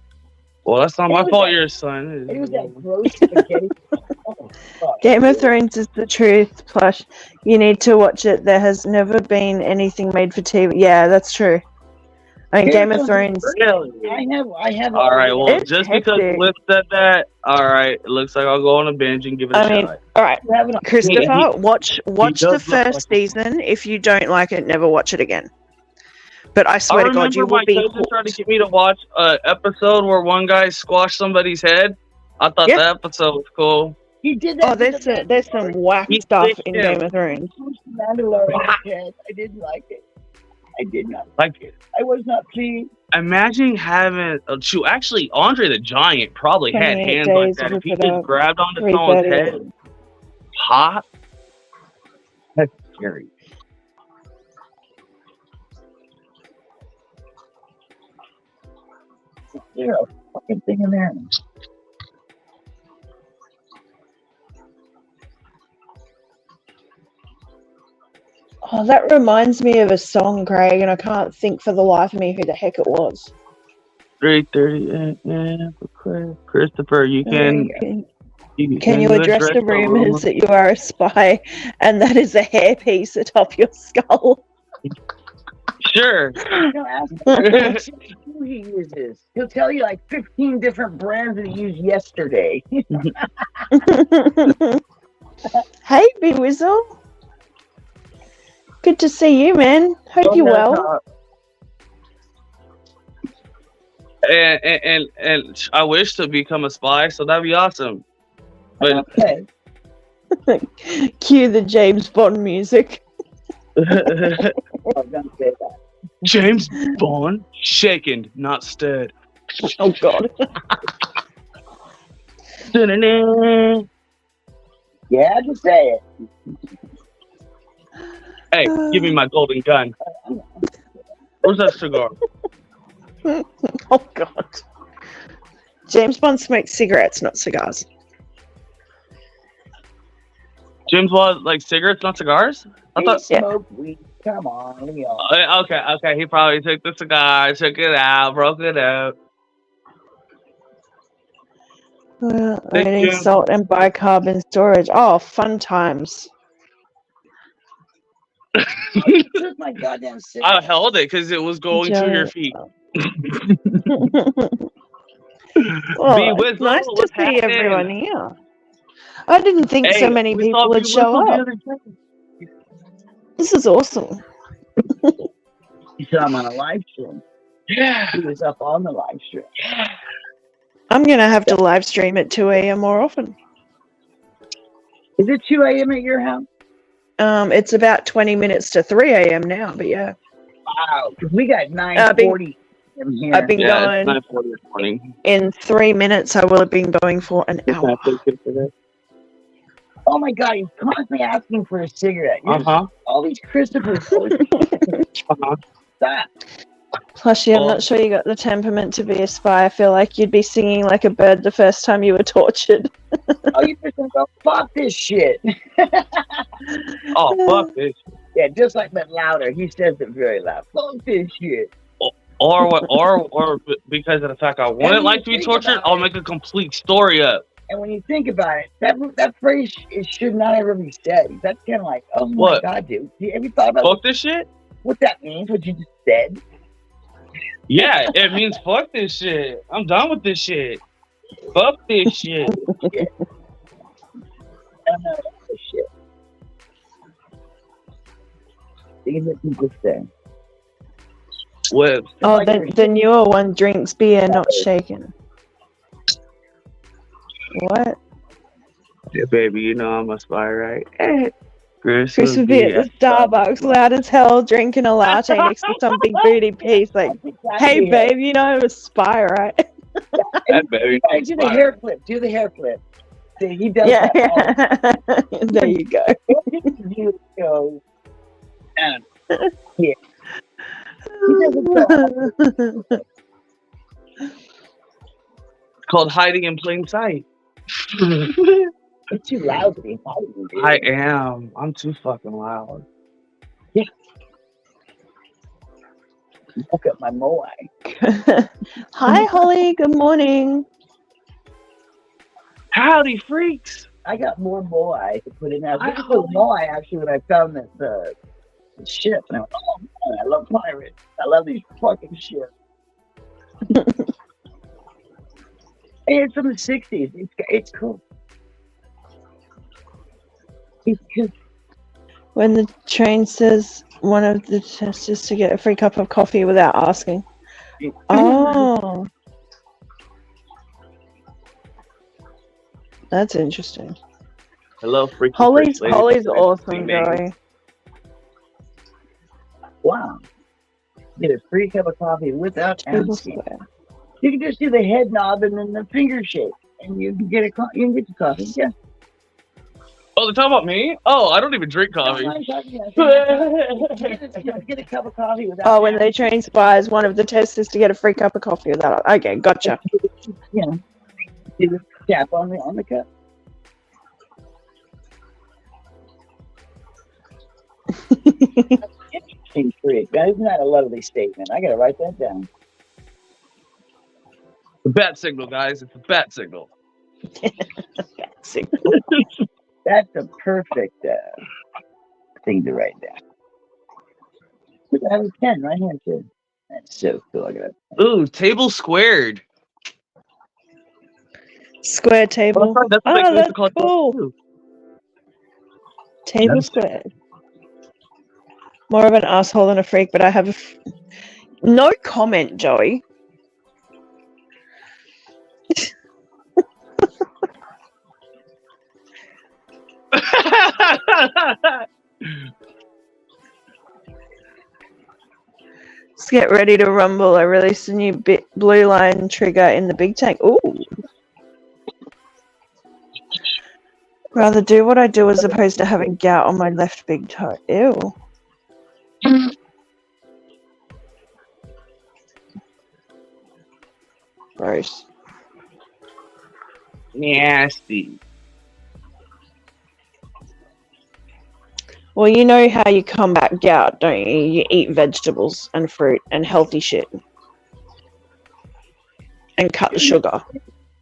Well, that's not It my was fault. that- Your son. It was that gross spaghetti. Oh, fuck. Game of Thrones is the truth. Plush, you need to watch it. There has never been anything made for TV. Yeah, that's true. I mean, Game of Thrones. Really? I have. All right. Well, It's just because hectic. Liv said that, all right. It looks like I'll go on a binge and give it a I mean, shot. all right, You haven't- Christopher, watch does the look first like- season. If you don't like it, never watch it again. But I I swear to remember God, you my will be cousin tried to hooked. get me to watch an episode where one guy squashed somebody's head. I thought Yeah. that episode was cool. He did that. Oh, there's some whack He stuff did, in yeah. Game of Thrones. Mandalorian head. I didn't like it. I did not. Like, I was not pleased. imagine having actually, Andre the Giant probably had 28 hands like days, that. If rip he it just up. grabbed onto someone's 3:30. head, pop. That's scary. There's a fucking thing in there. Oh, that reminds me of a song, Craig, and I can't think for the life of me who the heck it was. 3:30. Christopher, you can. Can you address the rumors that you are a spy and that is a hairpiece atop your skull? Sure. You know, ask him who he uses. He'll tell you like 15 different brands that he used yesterday. Hey, B Wizzle. Good to see you, man. Hope you're well. And I wish to become a spy, so that'd be awesome. But Okay. Cue the James Bond music. I was gonna say that. James Bond, shaken, not stirred. Oh, God. Da-na-na. Yeah, just say it. Hey, give me my golden gun. Where's that cigar? Oh, God. James Bond smokes cigarettes, not cigars. James Bond like cigarettes, not cigars? I He thought. smoked weed. Come on, we all. Okay. He probably took the cigar, took it out, broke it up. I Thank need you. salt and bicarbon storage. Oh, fun times. You took my goddamn I cigarette. held it because it was going to your feet. Well, B it's Whistle, nice to what's see happening? everyone here. I didn't think so Hey, many we saw people would B show Whistle the up. other day. This is awesome. You saw him on a live stream. Yeah. He was up on the live stream. I'm gonna have to live stream at 2 a.m. more often. Is it 2 a.m. at your house? It's about 20 minutes to 3 a.m. now, but yeah. Wow, because we got 9:40 a.m. here. I've been Yeah, it's going 9:40 this morning. in 3 minutes. I will have been going for an hour. Oh my God, he's constantly asking for a cigarette. Uh-huh. All these Christophers. Uh-huh. Stop. Plushy, I'm Oh. not sure you got the temperament to be a spy. I feel like you'd be singing like a bird the first time you were tortured. Oh, you just go, fuck this shit. Oh, fuck this. Yeah, just like that louder. He says it very loud. Fuck this shit. Or what? Or because of the fact I wouldn't like to be think tortured, about I'll it. make a complete story up. And when you think about it, that phrase should not ever be said. That's kind of like, oh my What? God, dude. Have you thought about Fuck this shit? what that means? What you just said? Yeah, it means fuck this shit. I'm done with this shit. Fuck this shit. I don't know that shit. Things that people say. Whips. Oh, like the newer one drinks beer, not shaken. What? Yeah, baby, you know I'm a spy, right? Chris Chris would be at the Starbucks, loud as hell, drinking a latte next to some big booty piece. Like, hey, babe, you know I'm a spy, right? That baby. Hey, do the hair flip. Do the hair flip. See, he does Yeah. that all There you go. you go. Yeah. He doesn't go. It's called hiding in plain sight. It's too loud to be hiding, dude. I am. I'm too fucking loud. Look at my moai. Hi, Holly. Good morning. Howdy, freaks. I got more moai to put in there. I looked for moai actually when I found this ship, and I went, oh man, I love pirates. I love these fucking ships. Hey, it's from the '60s. It's cool. It's just When the train says one of the tests is to get a free cup of coffee without asking. Oh. That's interesting. Hello, freaky. Holly's first lady. awesome, Baby. Joey. wow. Get a free cup of coffee without People asking. swear. You can just do the head knob and then the finger shake, and you can get you can get your coffee. Yeah. Oh, they're talking about me? Oh, I don't even drink coffee. Get a cup of coffee without. Oh, when they train spies, one of the tests is to get a free cup of coffee without. Okay, gotcha. You know, do the tap on the cup. Interesting freak. That isn't that a lovely statement? I gotta write that down. The bat signal, guys. It's a bat signal. That's a perfect thing to write down. Look, I have a pen right here too. That's so cool. I got it. Ooh, table squared. Square table. That's what Oh, they used to that's call it cool. too. Table Yes. squared. More of an asshole than a freak, but I have no comment, Joey. Let's get ready to rumble. I released a new blue line trigger in the big tank. Ooh. Rather do what I do as opposed to having gout on my left big toe. Ew. Gross. Nasty. Well, you know how you combat gout, don't you? You eat vegetables and fruit and healthy shit. And cut the sugar.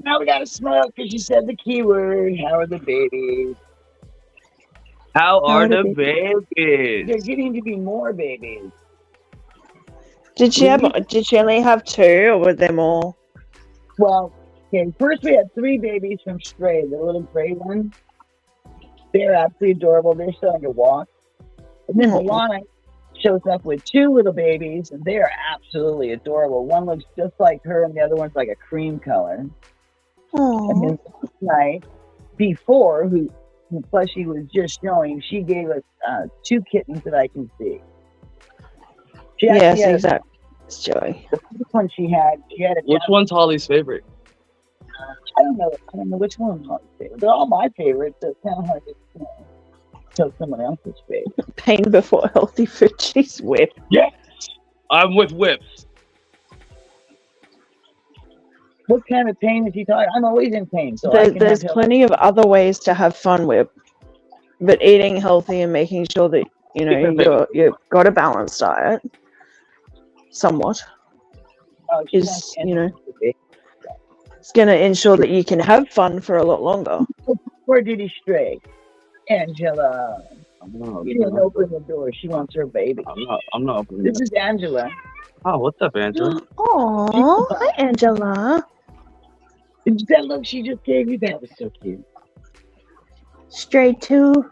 Now we gotta smoke because you said the keyword. How are the babies? How are How the did babies? They're getting to be more babies. Did she only have 2, or were there more? Well, okay, first we had 3 babies from Stray, the little gray one. They're absolutely adorable. They're starting to walk. And then Aw. Alana shows up with 2 little babies, and they are absolutely adorable. One looks just like her, and the other one's like a cream color. And Aww. then last night, before, who Plushie was just showing, she gave us 2 kittens that I can see. She Yes, actually had exactly. It's Joey. the first one she had a Which one's Holly's favorite? I don't know which one was my favorite. They're all my favorites, so it's kind of hard to tell someone else's favorite. Pain before healthy food. She's whip. I'm with Whips. What kind of pain is he talking? I'm always in pain, so I can There's have plenty of other ways to have fun with, but eating healthy and making sure that you've got a balanced diet, somewhat, is it's going to ensure that you can have fun for a lot longer. Where did he stray? Angela. I'm You didn't open the door. She wants her baby. not opening This it. is Angela. Oh, what's up, Angela? Oh, hi Angela. Did that look she just gave you? That was so cute. Straight to.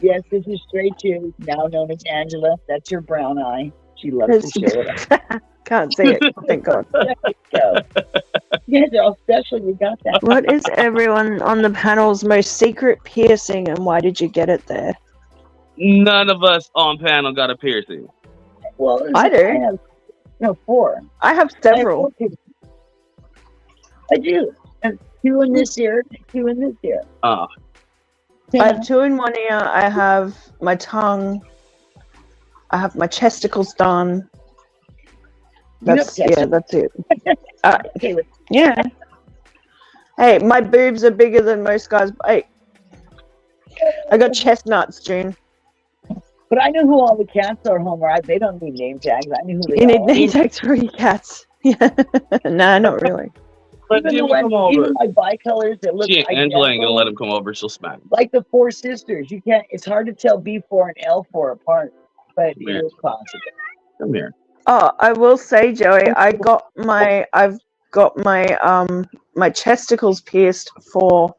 Yes, this is Stray 2, now known as Angela. That's your brown eye. She loves to show it off. Can't see it. Thank God. There you go. You guys are all special. You got that. What is everyone on the panel's most secret piercing, and why did you get it there? None of us on panel got a piercing. Well, I do. have 4. I have several. I do. And 2 in this ear, 2 in this ear. Oh, I have 2 in one ear. I have my tongue. I have my chesticles done. That's it. Okay, Yeah. Hey, my boobs are bigger than most guys. Hey, I got chestnuts, June. but I know who all the cats are, Homer. They don't need name tags. I knew who they You need are. name tags for your cats. Yeah. Nah, not really. let Even, Jimmy the come ones, over. even my bicolors that look She ain't, Angela ain't gonna identical, let him come over. She'll smack him. like the 4 sisters. You can't. It's hard to tell B4 and L4 apart, but Yeah. it is possible. Come here. Oh, I will say, Joey, I've got my my chesticles pierced for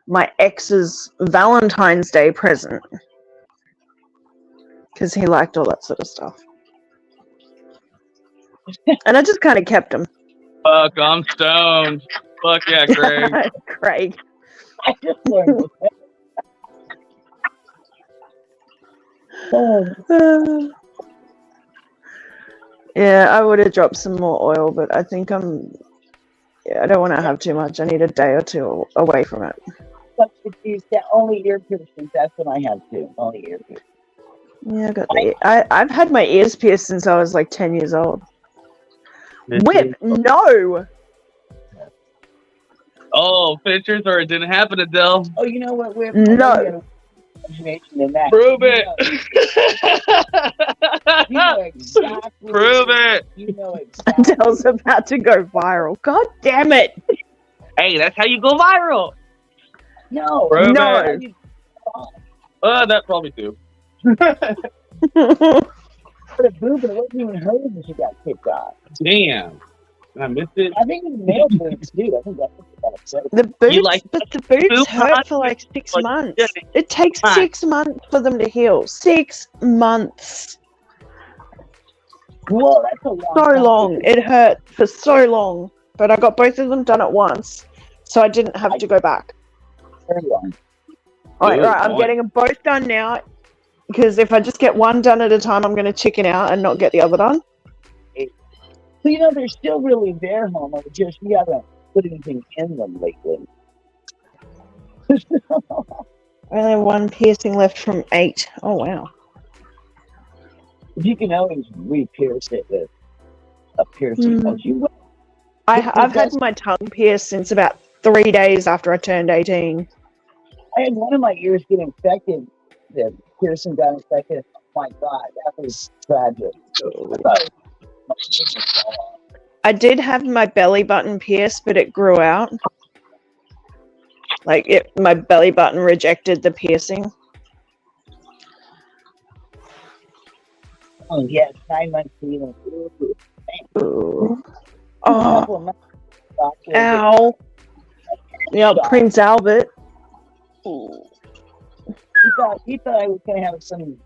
my ex's Valentine's Day present because he liked all that sort of stuff, and I just kind of kept them. Fuck, I'm stoned. Fuck yeah, Craig. Craig. I just learned this. Oh, Yeah, I would have dropped some more oil, but I think I don't want to have too much. I need a day or 2 away from it. substitutes that only ear piercings. That's what I have too. Only ear piercings. Yeah, I've had my ears pierced since I was like 10 years old. Whip, no. Oh, pictures or it didn't happen, Adele. Oh, you know what? We're No. imagination in that. Prove it. You know exactly. Prove it. You know exactly. Adele's about to go viral. God damn it. Hey, that's how you go viral. No. Prove No. it. That probably too. But a boob, and it wasn't even hers when she got kicked off. Damn. I missed it. I think it was male boobs too. I think that's what it said. The boobs, like the boobs boob hurt hunt? for like 6 Like, months. yeah. It takes Fine. 6 months for them to heal. 6 months. Whoa, that's a long So time. long. It hurt for so long. But I got both of them done at once. So I didn't have to go back. Very long. Alright, Good right, I'm point. getting them both done now. Because if I just get one done at a time, I'm going to chicken out and not get the other done. So, you know, they're still really there, Homer. Just you haven't put anything in them lately. I only have one piercing left from 8. Oh, wow. You can always re-pierce it with a piercing. Mm. Don't you? I've had my tongue pierced since about 3 days after I turned 18. I had one of my ears get infected. The piercing got infected. Oh my God, that was tragic. I did have my belly button pierced, but it grew out. Like my belly button rejected the piercing. Oh, yes, 9 months healing. Ooh, Ooh. a Oh, couple of months. Doctor, ow. Yeah, shot. Prince Albert. Ooh. He thought I was gonna have some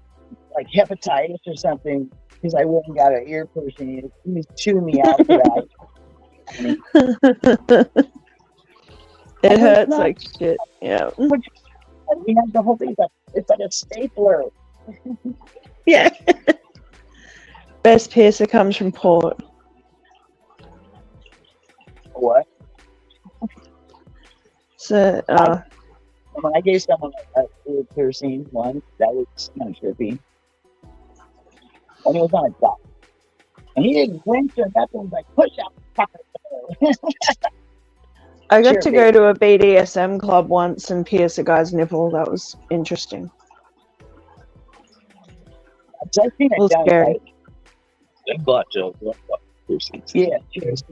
like hepatitis or something because I went and got an ear piercing. He was chewing me out for that. It hurts not- like shit. Yeah. He has the whole thing. It's like a stapler. Yeah. Best piercer comes from Port. What? So, When I gave someone a ear piercing once, that was kind of trippy. And it was on a dock. And he didn't flinch or nothing, like push out. I got Sure, to go to a BDSM club once and pierce a guy's nipple. That was interesting. I've seen it Well, done. scary. Right? Them butt jokes. Piercings. Yeah, cheers.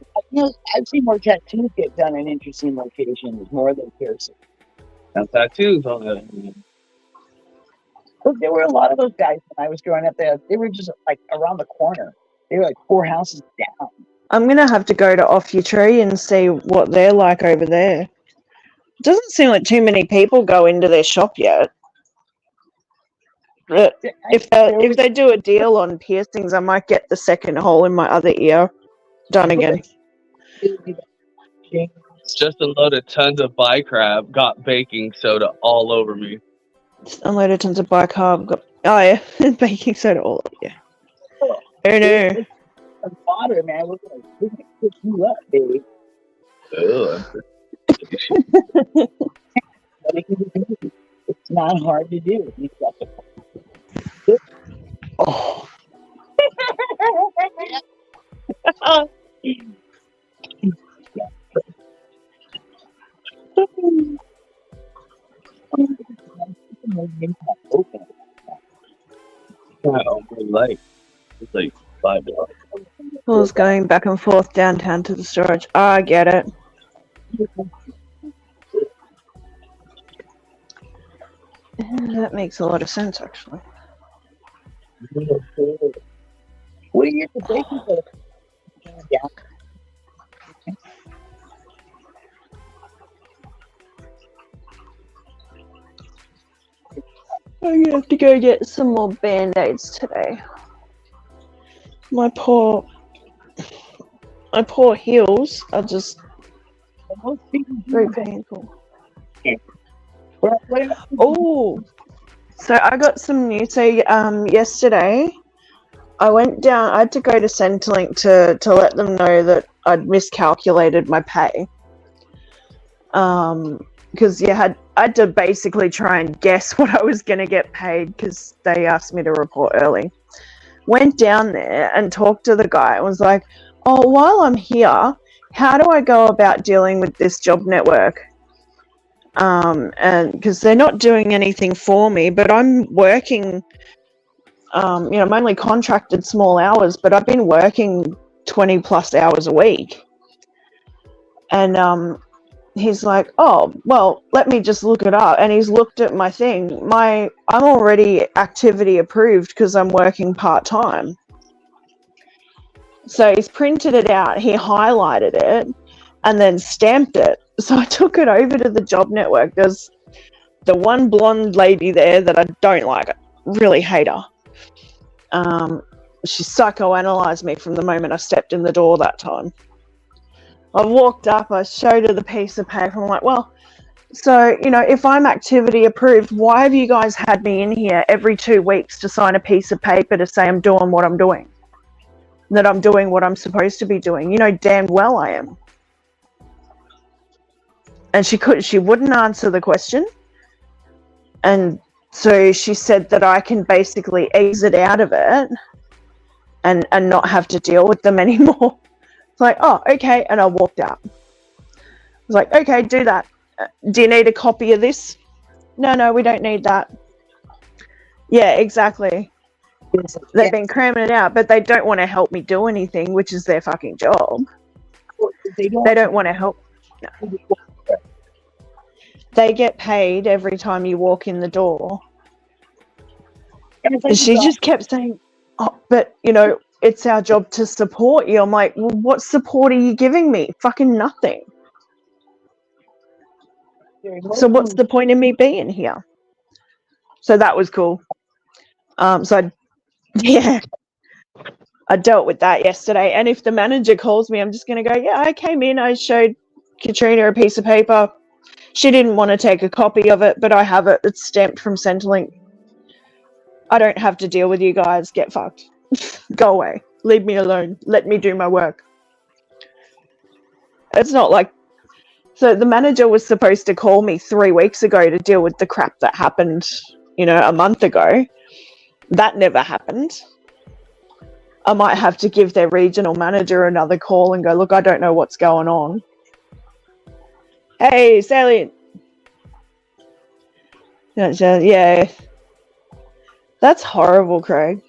I've seen more tattoos get done in interesting locations more than piercing. And tattoos on it. Look, there were a lot of those guys when I was growing up there. They were just like around the corner. They were like 4 houses down. I'm going to have to go to Off Your Tree and see what they're like over there. It doesn't seem like too many people go into their shop yet. But if they do a deal on piercings, I might get the second hole in my other ear done again. It's just unloaded tons of bicarb, got baking soda all over me. Just unloaded tons of bicarb. Oh yeah, baking soda all over. Yeah. Oh no. Water, man. We're gonna pick you up, baby. It's not hard to do. You got to. Oh. Wow, like it's like $5. I was going back and forth downtown to the storage. Oh, I get it. That makes a lot of sense, actually. What do you get to baking soda? Yeah. I'm gonna have to go get some more band-aids today. My poor heels are just very painful. Oh, so I got some news. So yesterday I went down. I had to go to Centrelink to let them know that I'd miscalculated my pay. Because I had to basically try and guess what I was going to get paid because they asked me to report early. Went down there and talked to the guy and was like, oh, while I'm here, how do I go about dealing with this job network? And because they're not doing anything for me, but I'm working, I'm only contracted small hours, but I've been working 20 plus hours a week. And he's like, oh, well, let me just look it up. And he's looked at my thing. I'm already activity approved because I'm working part-time. So he's printed it out, he highlighted it, and then stamped it. So I took it over to the job network. There's the one blonde lady there that I don't like. I really hate her. She psychoanalyzed me from the moment I stepped in the door that time. I walked up, I showed her the piece of paper. I'm like, well, so, if I'm activity approved, why have you guys had me in here every 2 weeks to sign a piece of paper to say I'm doing what I'm doing? That I'm doing what I'm supposed to be doing? You know damn well I am. And she wouldn't answer the question. And so she said that I can basically exit out of it and not have to deal with them anymore. It's like, oh, okay. And I walked out. I was like, okay, do that. Do you need a copy of this? No, we don't need that. Yeah, exactly. They've been cramming it out, but they don't want to help me do anything, which is their fucking job. They don't want to help. No. They get paid every time you walk in the door. And she just kept saying, oh, but it's our job to support you. I'm like, well, what support are you giving me? Fucking nothing. So what's the point in me being here? So that was cool. So I dealt with that yesterday. And if the manager calls me, I'm just going to go, yeah, I came in, I showed Katrina a piece of paper. She didn't want to take a copy of it, but I have it. It's stamped from Centrelink. I don't have to deal with you guys. Get fucked. Go away. Leave me alone. Let me do my work. It's not like... So the manager was supposed to call me 3 weeks ago to deal with the crap that happened, a month ago. That never happened. I might have to give their regional manager another call and go, look, I don't know what's going on. Hey, Sally. Yeah. That's horrible, Craig.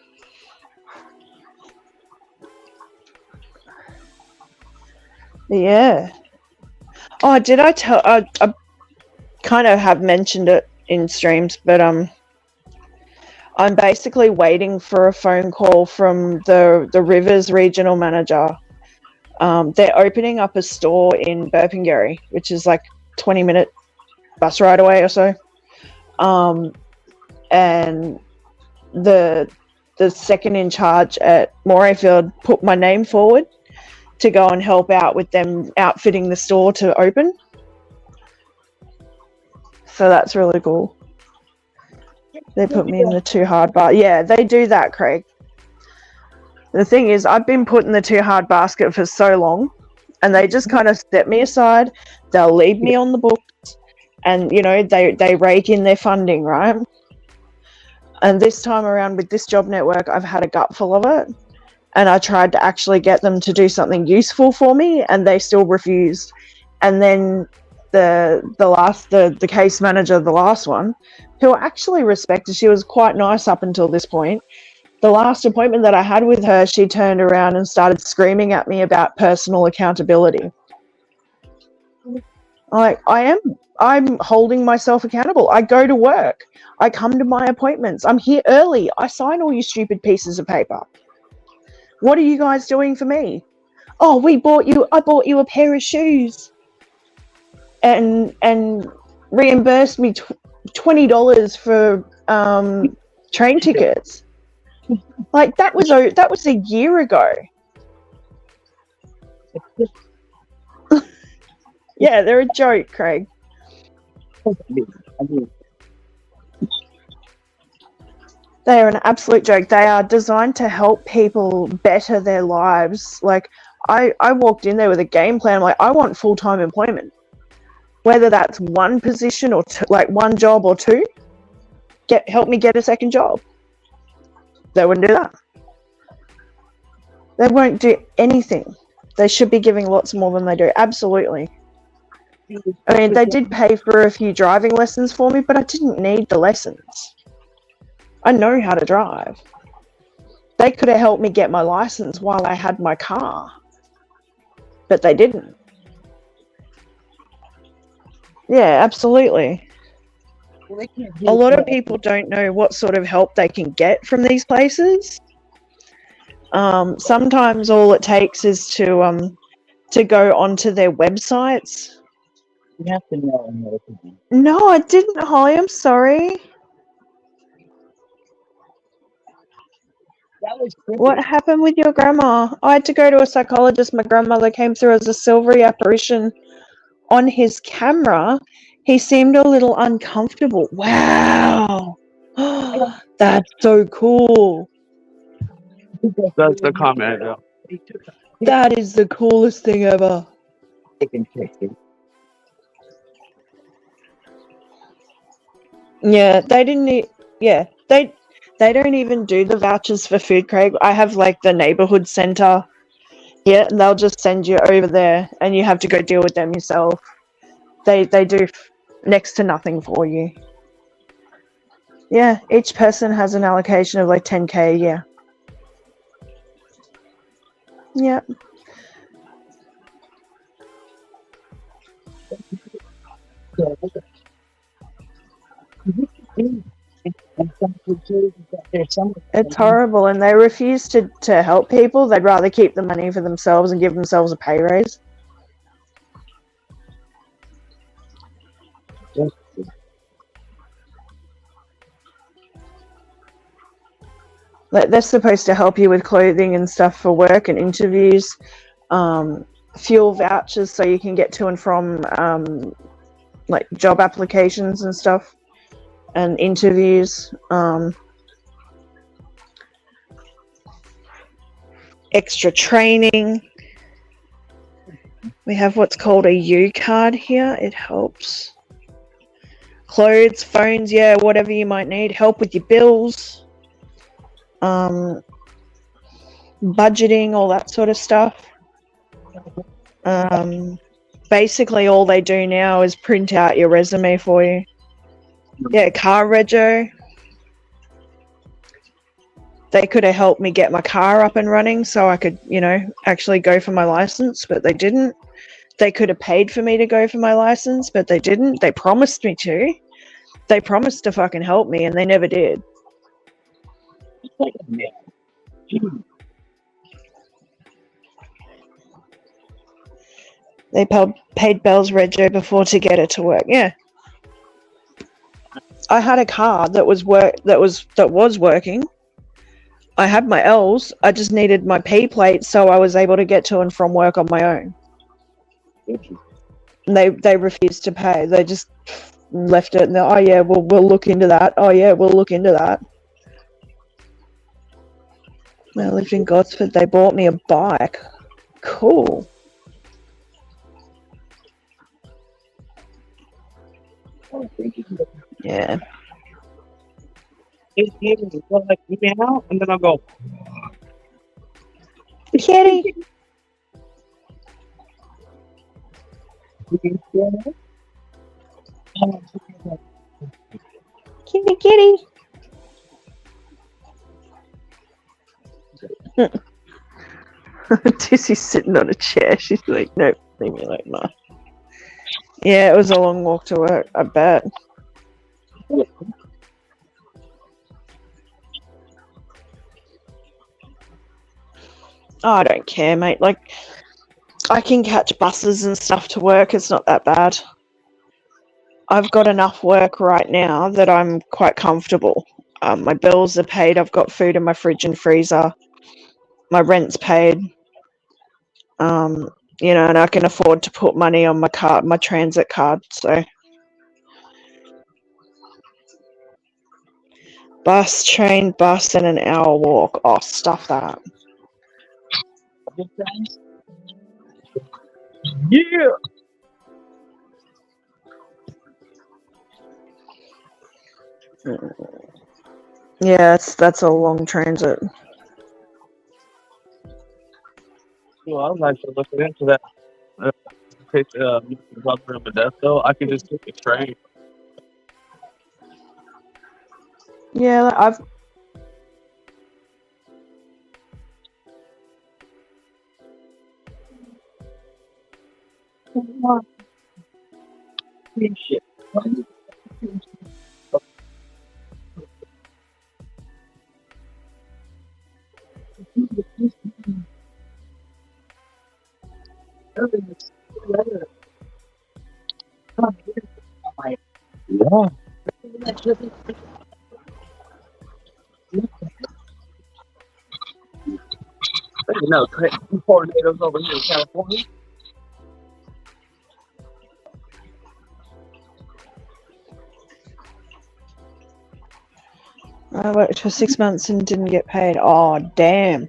Yeah. Oh, did I tell... I kind of have mentioned it in streams, but I'm basically waiting for a phone call from the Rivers regional manager. They're opening up a store in Burpengary, which is like 20-minute bus ride away or so. And the second in charge at Morayfield put my name forward to go and help out with them outfitting the store to open. So that's really cool. They put me in the too hard bar. Yeah, they do that, Craig. The thing is, I've been put in the too hard basket for so long, and they just kind of step me aside. They'll leave me on the books, and they rake in their funding, right? And this time around with this job network, I've had a gut full of it, and I tried to actually get them to do something useful for me, and they still refused. And then the case manager, the last one, who I actually respected, she was quite nice up until this point. The last appointment that I had with her, she turned around and started screaming at me about personal accountability. I'm holding myself accountable. I go to work. I come to my appointments. I'm here early. I sign all you stupid pieces of paper. What are you guys doing for me? Oh, I bought you a pair of shoes and reimbursed me $20 for train tickets. Like that was a year ago. Yeah, they're a joke, Craig. They are an absolute joke. They are designed to help people better their lives. Like I walked in there with a game plan. I'm like, I want full-time employment, whether that's one position or two, like one job or two. Help me get a second job. They wouldn't do that. They won't do anything. They should be giving lots more than they do. Absolutely. I mean, they did pay for a few driving lessons for me, but I didn't need the lessons. I know how to drive. They could have helped me get my license while I had my car, but they didn't. Yeah, absolutely. A lot of people don't know what sort of help they can get from these places. Sometimes all it takes is to go onto their websites. You have to know. No, I didn't, Holly. I'm sorry. That was What happened with your grandma? I had to go to a psychologist. My grandmother came through as a silvery apparition on his camera. He seemed a little uncomfortable. Wow. That's so cool. That's the comment. Yeah. That is the coolest thing ever. taking pictures. Yeah, they didn't. Yeah, they don't even do the vouchers for food, Craig. I have like the neighborhood center. Yeah, and they'll just send you over there, and you have to go deal with them yourself. They do next to nothing for you. Yeah, each person has an allocation of like 10K a year. Yeah. And some teachers, there's some. It's horrible, and they refuse to help people. They'd rather keep the money for themselves and give themselves a pay raise. Like, they're supposed to help you with clothing and stuff for work and interviews, fuel vouchers so you can get to and from like job applications and stuff, and interviews. Extra training. We have what's called a U card here. It helps. Clothes, phones, yeah, whatever you might need. Help with your bills. Budgeting, all that sort of stuff. Basically, all they do now is print out your resume for you. Yeah, car rego. They could have helped me get my car up and running so I could, actually go for my license, but they didn't. They could have paid for me to go for my license, but they didn't. They promised me to. They promised to fucking help me, and they never did. They paid Belle's rego before to get her to work. Yeah. I had a car that was working. I had my L's. I just needed my P plate, so I was able to get to and from work on my own. And they refused to pay. They just left it, and they're, oh yeah, we'll look into that. Oh yeah, we'll look into that. When I lived in Gosford, they bought me a bike. Cool. Yeah. It's like meow, and then I'll go. Kitty. Kitty, kitty. Tissy's sitting on a chair. She's like, nope, leave me alone, Ma. Yeah, it was a long walk to work, I bet. Oh, I don't care, mate. Like, I can catch buses and stuff to work. It's not that bad. I've got enough work right now that I'm quite comfortable. My bills are paid. I've got food in my fridge and freezer. My rent's paid. And I can afford to put money on my card, my transit card. So, bus, train, bus, and an hour walk. Oh, stuff that. Yeah. Yeah, that's a long transit. Well, I was actually looking into that. Take Dr. Modesto. I can just take a train. Yeah, I've. Yeah. No, tornadoes over here in California. I worked for 6 months and didn't get paid. Oh, damn.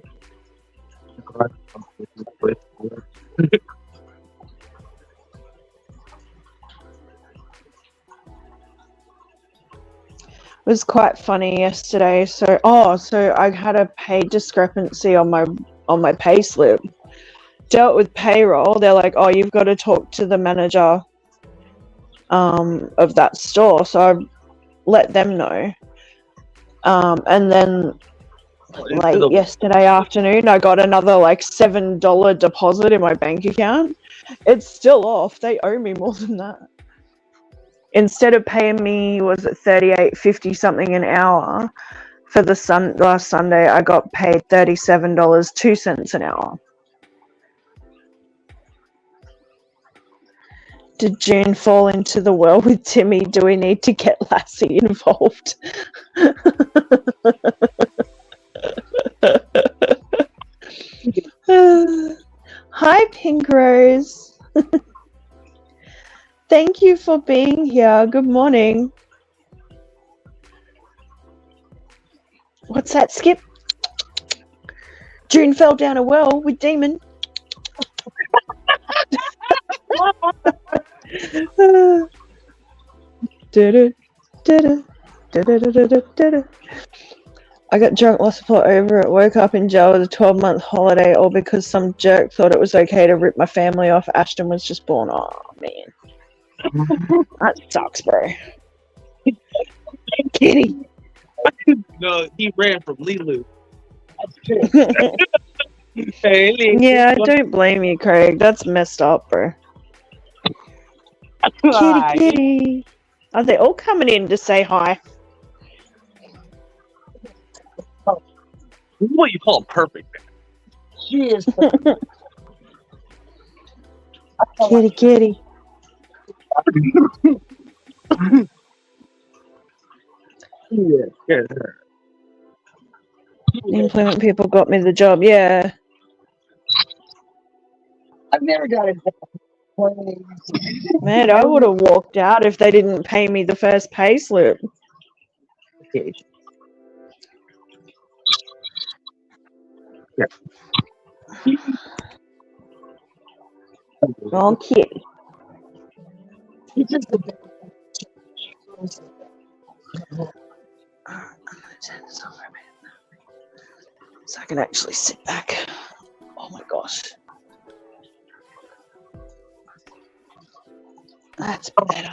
It was quite funny yesterday. So I had a pay discrepancy on my pay slip. Dealt with payroll. They're like, oh, you've got to talk to the manager of that store. So I let them know. And then late yesterday afternoon, I got another $7 deposit in my bank account. It's still off. They owe me more than that. instead of paying me, was it 38.50 something an hour for the last Sunday, I got paid $37.02 an hour. Did June fall into the well with Timmy? Do we need to get Lassie involved? Hi, Pink Rose. Thank you for being here. Good morning. What's that, Skip? June fell down a well with Demon. I got drunk, lost the plot over it, woke up in jail with a 12-month holiday, all because some jerk thought it was okay to rip my family off. Ashton was just born. Oh, man. That sucks, bro. Kitty. No, he ran from Lilu. Yeah, I don't blame you, Craig. That's messed up, bro. Kitty, kitty. Are they all coming in to say hi? This is what you call perfect. She is. Kitty, kitty. Yeah. The employment people got me the job, yeah. I've never got it. Man, I would have walked out if they didn't pay me the first pay slip. Yeah. Oh, kitty. It's just a So I can actually sit back. Oh my gosh. That's better.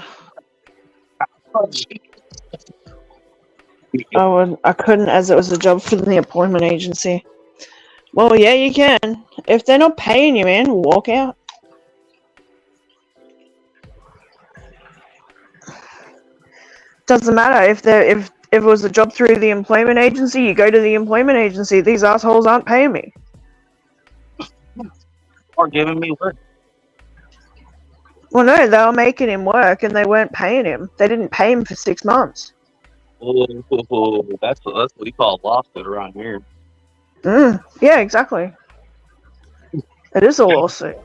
I couldn't, as it was a job for the employment agency. Well, yeah, you can. If they're not paying you, man, walk out. Doesn't matter if it was a job through the employment agency, you go to the employment agency. These assholes aren't paying me. Or giving me work. Well, no, they were making him work and they weren't paying him. They didn't pay him for 6 months. Oh, that's what we call a lawsuit around here. Yeah, exactly. It is a lawsuit.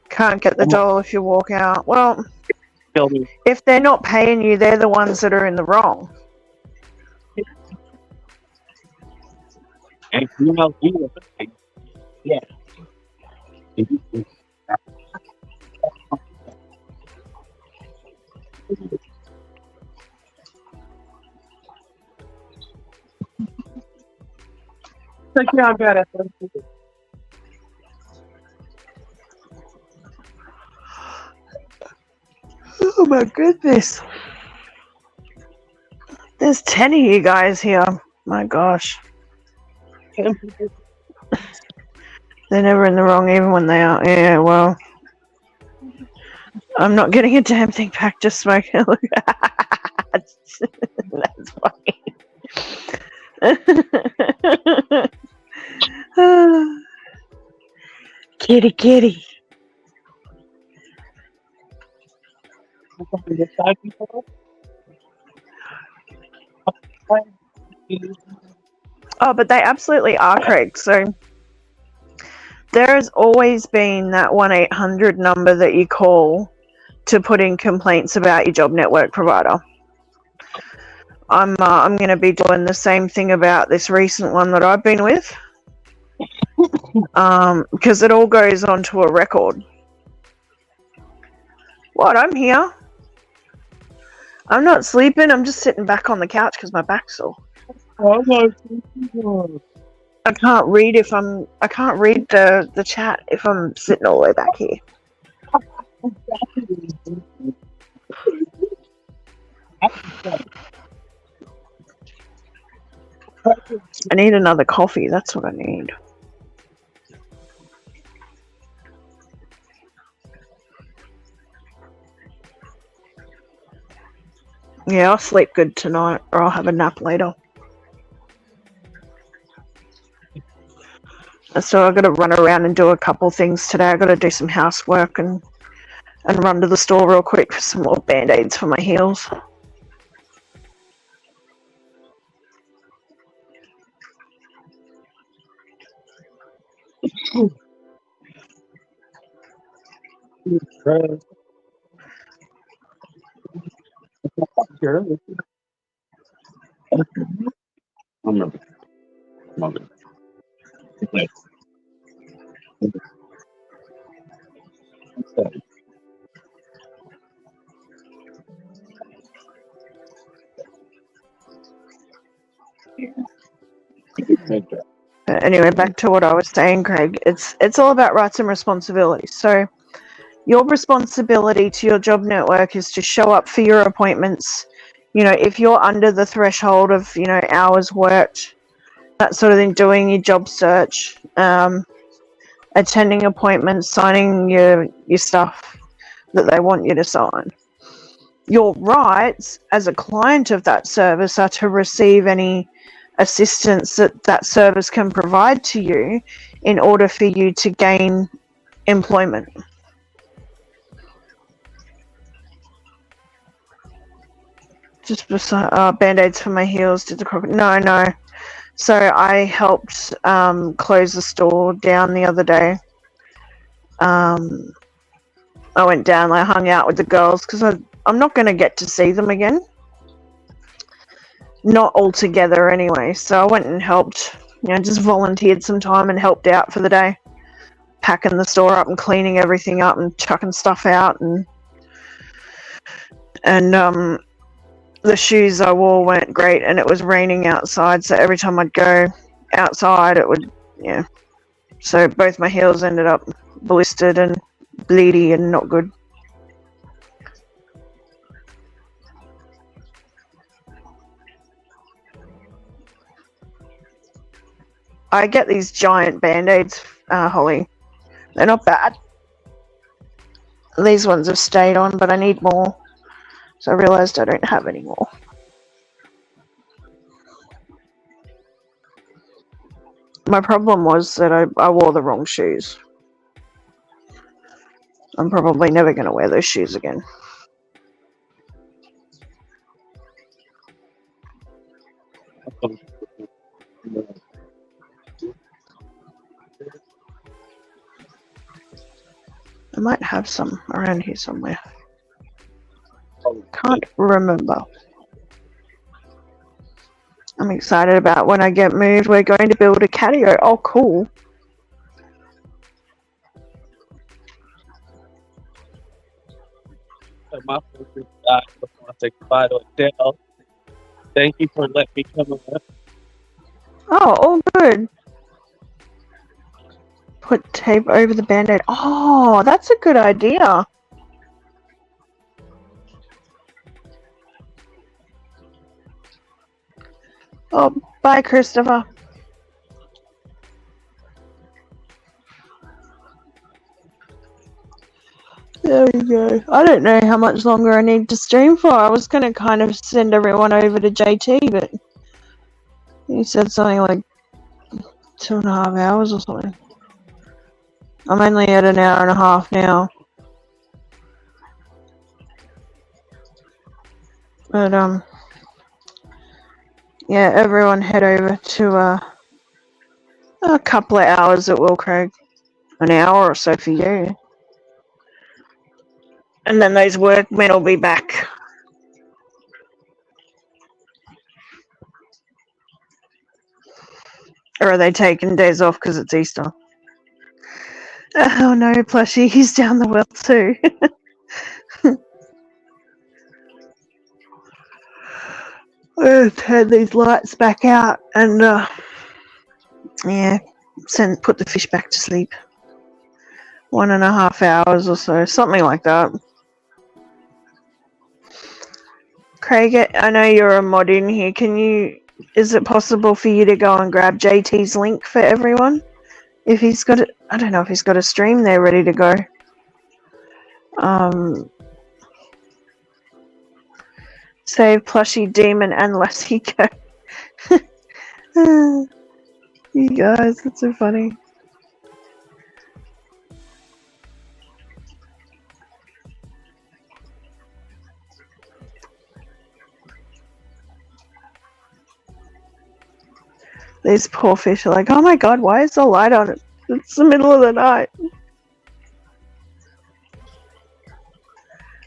Can't get the dollar if you walk out. Well, if they're not paying you, they're the ones that are in the wrong. And you know, yeah. Like, yeah, I'm bad at that. Oh my goodness. There's 10 of you guys here. My gosh. They're never in the wrong even when they are. Yeah, well. I'm not getting a damn thing back, just smoking. That's funny. Kitty, kitty. Oh, but they absolutely are, Craig. So there has always been that 1-800 number that you call to put in complaints about your job network provider. I'm going to be doing the same thing about this recent one that I've been with, because it all goes onto a record. What? I'm here. I'm not sleeping. I'm just sitting back on the couch because my back's sore. I can't read I can't read the chat if I'm sitting all the way back here. I need another coffee. That's what I need. Yeah, I'll sleep good tonight, or I'll have a nap later. So I've got to run around and do a couple things today. I've got to do some housework and run to the store real quick for some more band-aids for my heels. Anyway, back to what I was saying, Craig. It's all about rights and responsibilities. So your responsibility to your job network is to show up for your appointments. You know, if you're under the threshold of, you know, hours worked, that sort of thing, doing your job search, attending appointments, signing your stuff that they want you to sign. Your rights as a client of that service are to receive any assistance that service can provide to you in order for you to gain employment. Just beside band-aids for my heels. Did the crook? No. So I helped close the store down the other day. I went down, I hung out with the girls because I'm not going to get to see them again. Not all together anyway. So I went and helped, you know, just volunteered some time and helped out for the day. Packing the store up and cleaning everything up and chucking stuff out and the shoes I wore weren't great and it was raining outside, so every time I'd go outside it would, yeah. So both my heels ended up blistered and bleedy and not good. I get these giant band-aids, Holly. They're not bad. These ones have stayed on, but I need more. So I realised I don't have any more. My problem was that I wore the wrong shoes. I'm probably never going to wear those shoes again. I might have some around here somewhere. Can't remember. I'm excited about when I get moved. We're going to build a catio. Oh, cool. My focus died before I say goodbye to Adele. Thank you for letting me come over. Oh, all good. Put tape over the band-aid. Oh, that's a good idea. Oh, bye, Christopher. There we go. I don't know how much longer I need to stream for. I was going to kind of send everyone over to JT, but he said something like 2.5 hours or something. I'm only at an hour and a half now. But, yeah, everyone head over to a couple of hours at Will Craig. An hour or so for you. And then those workmen will be back. Or are they taking days off because it's Easter? Oh no, Plushie, he's down the well too. I've turned these lights back out and yeah, put the fish back to sleep. 1.5 hours or so, something like that. Craig, I know you're a mod in here. Is it possible for you to go and grab JT's link for everyone? If he's got it, I don't know if he's got a stream there ready to go. Save Plushie, Demon, and Lassie go. You guys, that's so funny. These poor fish are like, oh my god, why is the light on? It's the middle of the night.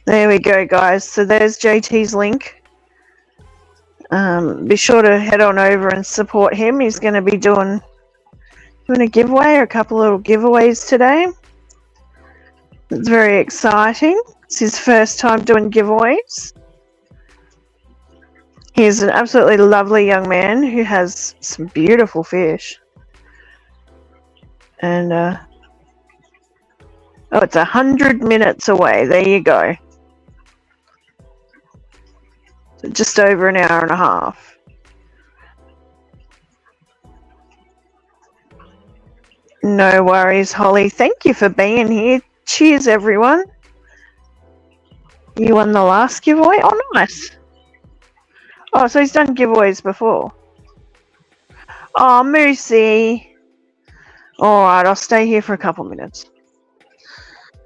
There we go, guys. So there's JT's link. Be sure to head on over and support him. He's going to be doing a giveaway, or a couple little giveaways today. It's very exciting. It's his first time doing giveaways. He's an absolutely lovely young man who has some beautiful fish. And, oh, it's 100 minutes away. There you go. So just over an hour and a half. No worries, Holly. Thank you for being here. Cheers, everyone. You won the last giveaway? Oh, nice. Oh, so he's done giveaways before. Oh, Moosey. Alright, I'll stay here for a couple minutes.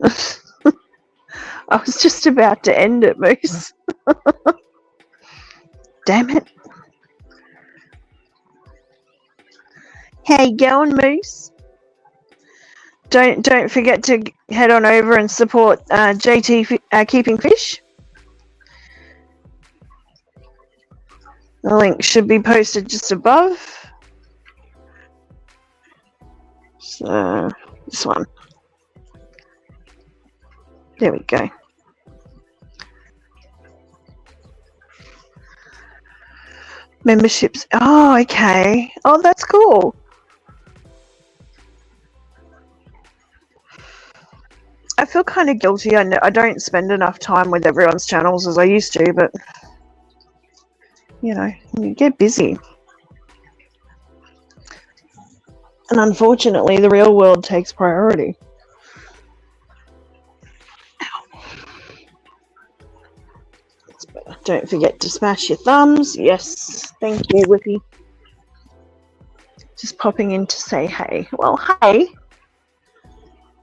I was just about to end it, Moose. Damn it. How you going, Moose? Don't forget to head on over and support JT Keeping Fish. The link should be posted just above. So, this one. There we go. Memberships. Oh, okay. Oh, that's cool. I feel kind of guilty. I don't spend enough time with everyone's channels as I used to, but you know, you get busy. And unfortunately, the real world takes priority. Don't forget to smash your thumbs. Yes, thank you, Whippy. Just popping in to say hey. Well, hey.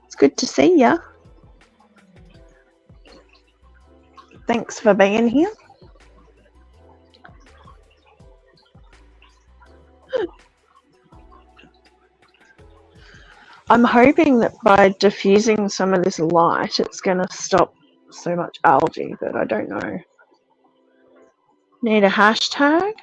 It's good to see ya. Thanks for being here. I'm hoping that by diffusing some of this light, it's going to stop so much algae, but I don't know. Need a hashtag?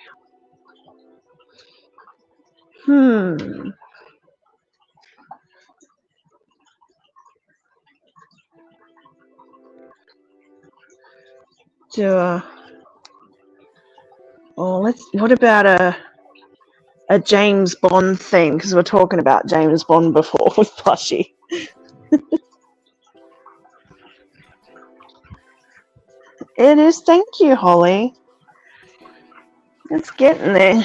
What about a James Bond theme? Because we're talking about James Bond before with Plushie. It is. Thank you, Holly. It's getting there.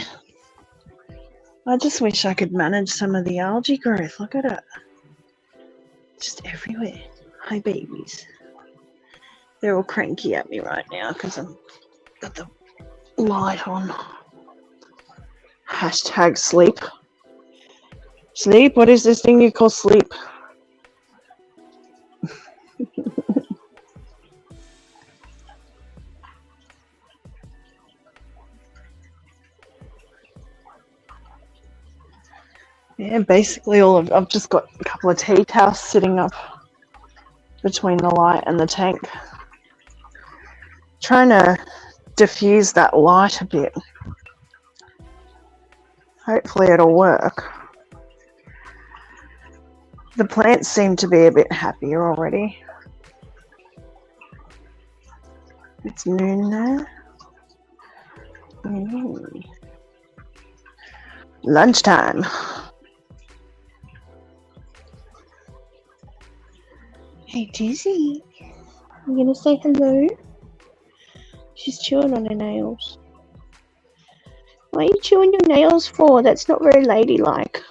I just wish I could manage some of the algae growth. Look at it. Just everywhere. Hi, babies. They're all cranky at me right now because I've got the light on. Hashtag sleep. Sleep? What is this thing you call sleep? Yeah, basically I've just got a couple of tea towels sitting up between the light and the tank. Trying to diffuse that light a bit. Hopefully it'll work. The plants seem to be a bit happier already. It's noon now. Lunchtime. Hey, Dizzy. You gonna say hello? She's chewing on her nails. What are you chewing your nails for? That's not very ladylike.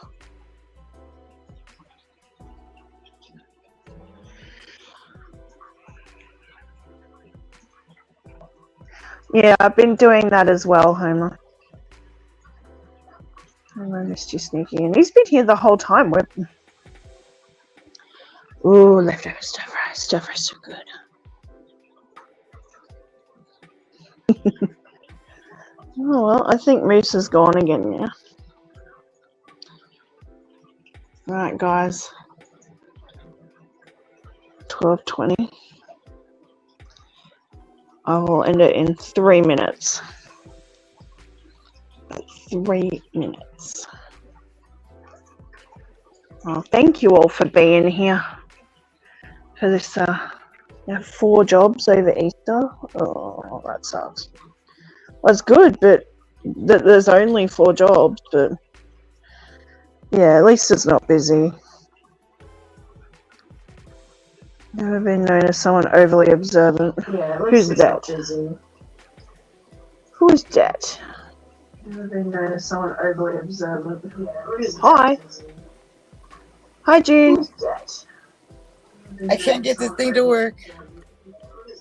Yeah, I've been doing that as well, Homer. Oh, I missed you sneaking in. He's been here the whole time. Ooh, leftover stir fry. Stir fry's so good. Oh well, I think Moose is gone again now. Alright, guys. 12:20. I will end it in 3 minutes. 3 minutes. Oh, thank you all for being here for this 4 jobs over Easter. Oh, that sucks. Well, it's good, but there's only 4 jobs, but yeah, at least it's not busy. Never been known as someone overly observant. Yeah, Who's that? Who's that? Never been known as someone overly observant. Hi. Hi, June. I can't get this thing to work.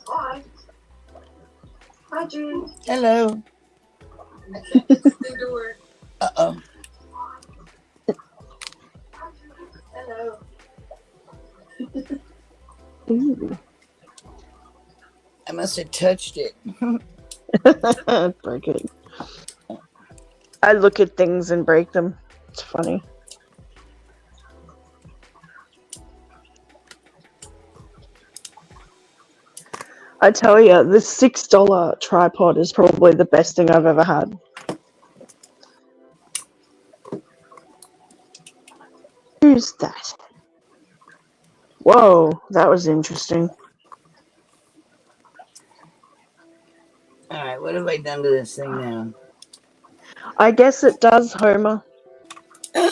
Hi. Hi, June. Hello. I can't get this thing to work. Uh-oh. Hello. Ooh. I must have touched it. Break it. I look at things and break them. It's funny. I tell you, this $6 tripod is probably the best thing I've ever had. Who's that? Whoa, that was interesting. Alright, what have I done to this thing now? I guess it does, Homer. I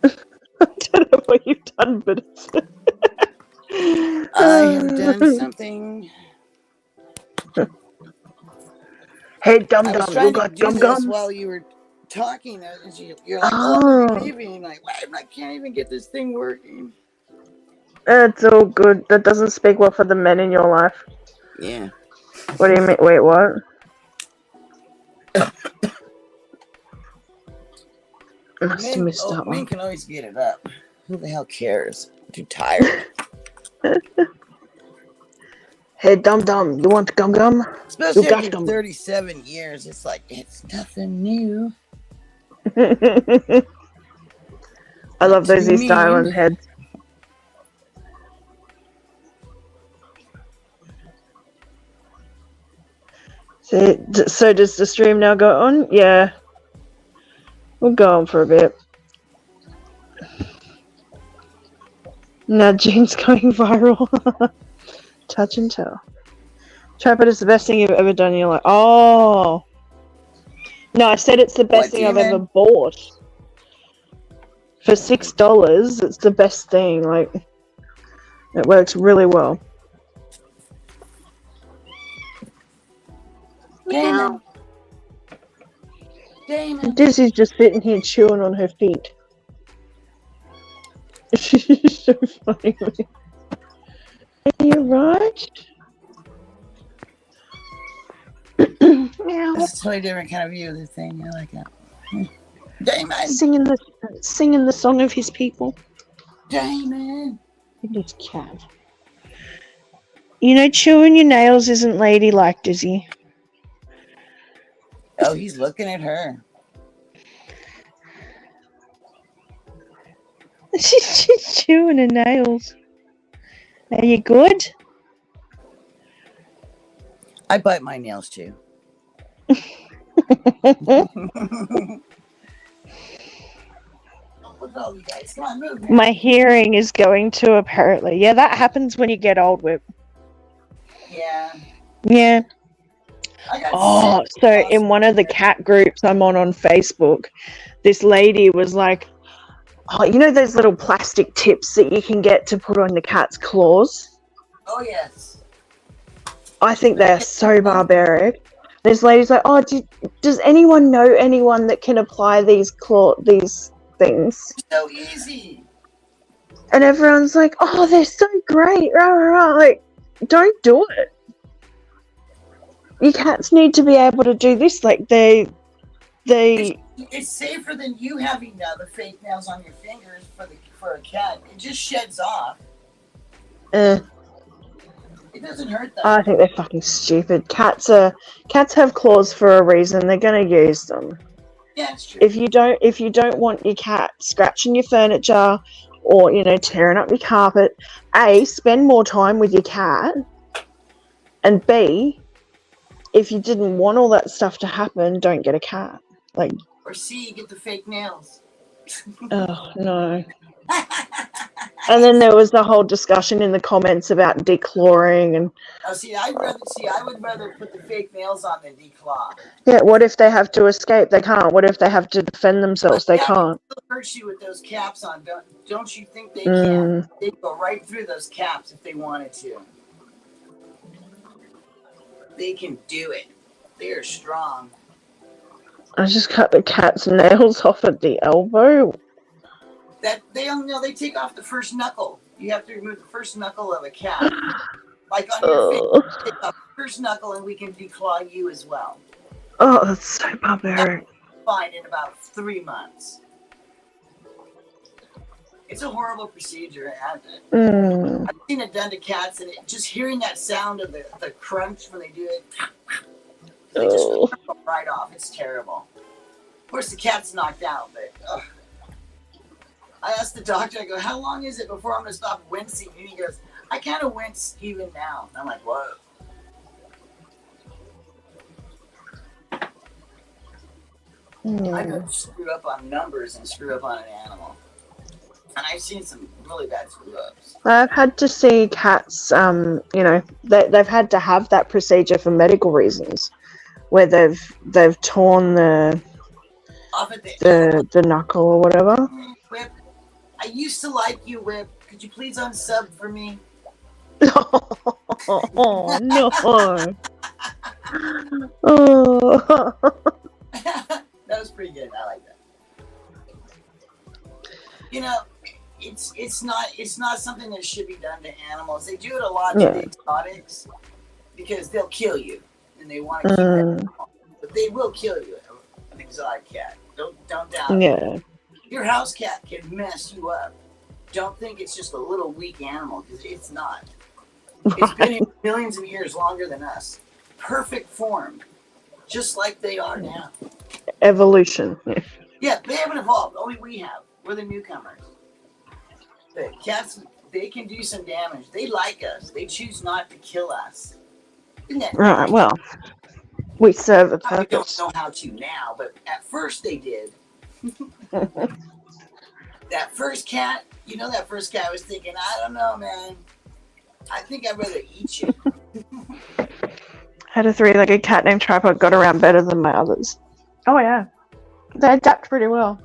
don't know what you've done, but it's... I have done something. Hey, Dum I was Dum, you trying to got do gum this gums? while you were talking. You're like, Oh. oh, leaving. Like, I can't even get this thing working. It's all good. That doesn't speak well for the men in your life. Yeah. What do you mean? Wait, what? I must have missed that Men one. can always get it up. Who the hell cares? I'm too tired. Hey, Dum Dum, you want gum gum? Especially You got after them. 37 years, it's like, it's nothing new. I love those Too East Island mean. heads. So does the stream now go on? Yeah. We'll go on for a bit. Now June's going viral. Touch and tell. Tripod is the best thing you've ever done in your life. Oh. No, I said it's the best thing I've ever bought. For $6, it's the best thing. Like, it works really well. Damon. Damon. Dizzy's just sitting here chewing on her feet. She's so funny. Are you right? Meow. It's a totally different kind of view of the thing. I like that. Damon. Singing the song of his people. Damon. This cat. You know, chewing your nails isn't ladylike, Dizzy. Oh, he's looking at her. She's chewing her nails. Are you good? I bite my nails too. Oh, you guys, come on, move, man. My hearing is going to, apparently. Yeah, that happens when you get old, Whip. Yeah. Yeah. I got Oh, sick. so in one of the cat groups I'm on Facebook, this lady was like, oh, you know those little plastic tips that you can get to put on the cat's claws? Oh, yes. I think they're so barbaric. This lady's like, oh, does anyone know anyone that can apply these things? So easy. And everyone's like, oh, they're so great. Rah, rah, rah. Like, don't do it. your cats need to be able to do this. Like It's safer than you having the fake nails on your fingers for a cat. It just sheds off. It doesn't hurt them. I think they're fucking stupid. Cats have claws for a reason. They're gonna use them. Yeah, it's true. If you don't want your cat scratching your furniture or tearing up your carpet, A, spend more time with your cat, and B, if you didn't want all that stuff to happen, don't get a cat. Like, or C, get the fake nails. oh no. And then there was the whole discussion in the comments about declawing and I would rather put the fake nails on than declaw. yeah, what if they have to escape? They can't. What if they have to defend themselves? They can't. They'll hurt you with those caps on. Don't you think they can? They'd go right through those caps if they wanted to. They can do it. They are strong. I just cut the cat's nails off at the elbow. That they take off the first knuckle. You have to remove the first knuckle of a cat. Like on your face, take off the first knuckle and we can declaw you as well. Oh, that's so barbaric. Fine in about 3 months. It's a horrible procedure. I've seen it done to cats, and just hearing that sound of the crunch when they do it, they just go right off. It's terrible. Of course, the cat's knocked out, but I asked the doctor, I go, how long is it before I'm going to stop wincing? And he goes, I kind of wince even now. And I'm like, whoa. I don't screw up on numbers and screw up on an animal. And I've seen some really bad screw-ups. I've had to see cats, they've had to have that procedure for medical reasons, where they've torn the knuckle or whatever. Whip, I used to like you, Whip. Could you please unsub for me? Oh no! Oh. That was pretty good. I like that. It's not something that should be done to animals. They do it a lot to the exotics because they'll kill you and they want to keep it. But they will kill you, an exotic cat. Don't doubt it. Yeah. Your house cat can mess you up. Don't think it's just a little weak animal, because it's not. It's been here millions of years longer than us. Perfect form, just like they are now. Evolution. Yeah, they haven't evolved. Only we have. We're the newcomers. The cats, they can do some damage. They like us. They choose not to kill us. Isn't that Right, nice? well, we serve a I don't purpose. know how to now, but at first they did. That first cat, that first cat was thinking, I don't know, man. I think I'd rather eat you. Had a 3-legged cat named Tripod, got around better than my others. Oh yeah. They adapt pretty well.